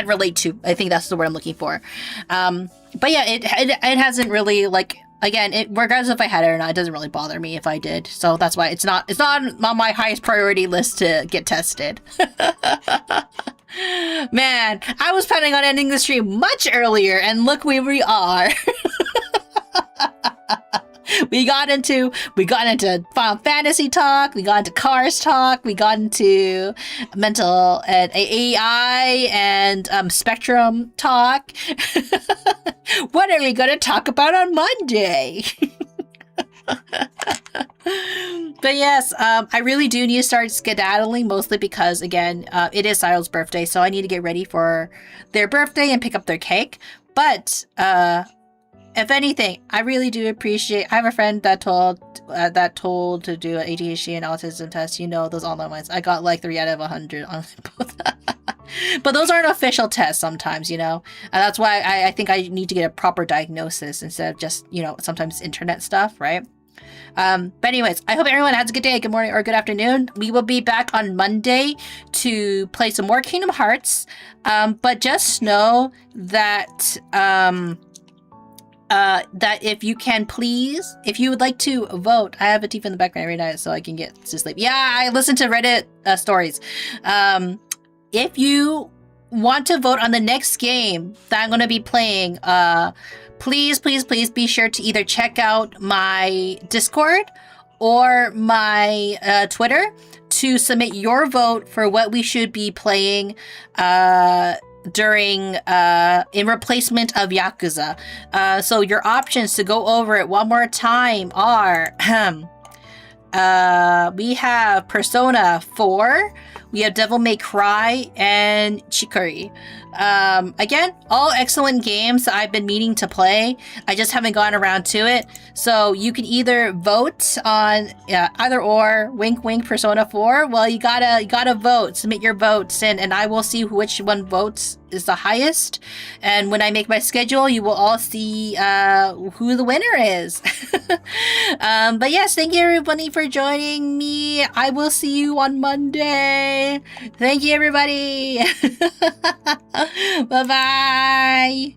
relate to. I think that's the word I'm looking for. But yeah, it hasn't really, like, again, regardless if I had it or not, it doesn't really bother me if I did. So that's why it's not on my highest priority list to get tested. Man, I was planning on ending the stream much earlier, and look where we are. We got into Final Fantasy talk, we got into Cars talk, we got into mental and AI and Spectrum talk. What are we going to talk about on Monday? But yes, I really do need to start skedaddling, mostly because, again, it is Cyril's birthday, so I need to get ready for their birthday and pick up their cake. But, if anything, I really do appreciate. I have a friend that told to do an ADHD and autism test. You know, those online ones. I got like 3 out of 100 on both. But those aren't official tests sometimes, you know. And that's why I think I need to get a proper diagnosis instead of just, you know, sometimes internet stuff, right? But anyways, I hope everyone has a good day, good morning, or good afternoon. We will be back on Monday to play some more Kingdom Hearts. But just know that that if you can please, if you would like to vote, I have a TV in the background every night so I can get to sleep. Yeah, I listen to Reddit stories. If you want to vote on the next game that I'm going to be playing, please be sure to either check out my Discord or my Twitter to submit your vote for what we should be playing during in replacement of Yakuza. So your options to go over it one more time are we have Persona 4, we have Devil May Cry, and Chicory. Again, all excellent games that I've been meaning to play. I just haven't gotten around to it. So you can either vote on either or, wink wink, Persona 4. Well, you gotta vote, submit your votes, and I will see which one votes is the highest. And when I make my schedule, you will all see who the winner is. But yes, thank you everybody for joining me. I will see you on Monday. Thank you everybody. Bye-bye.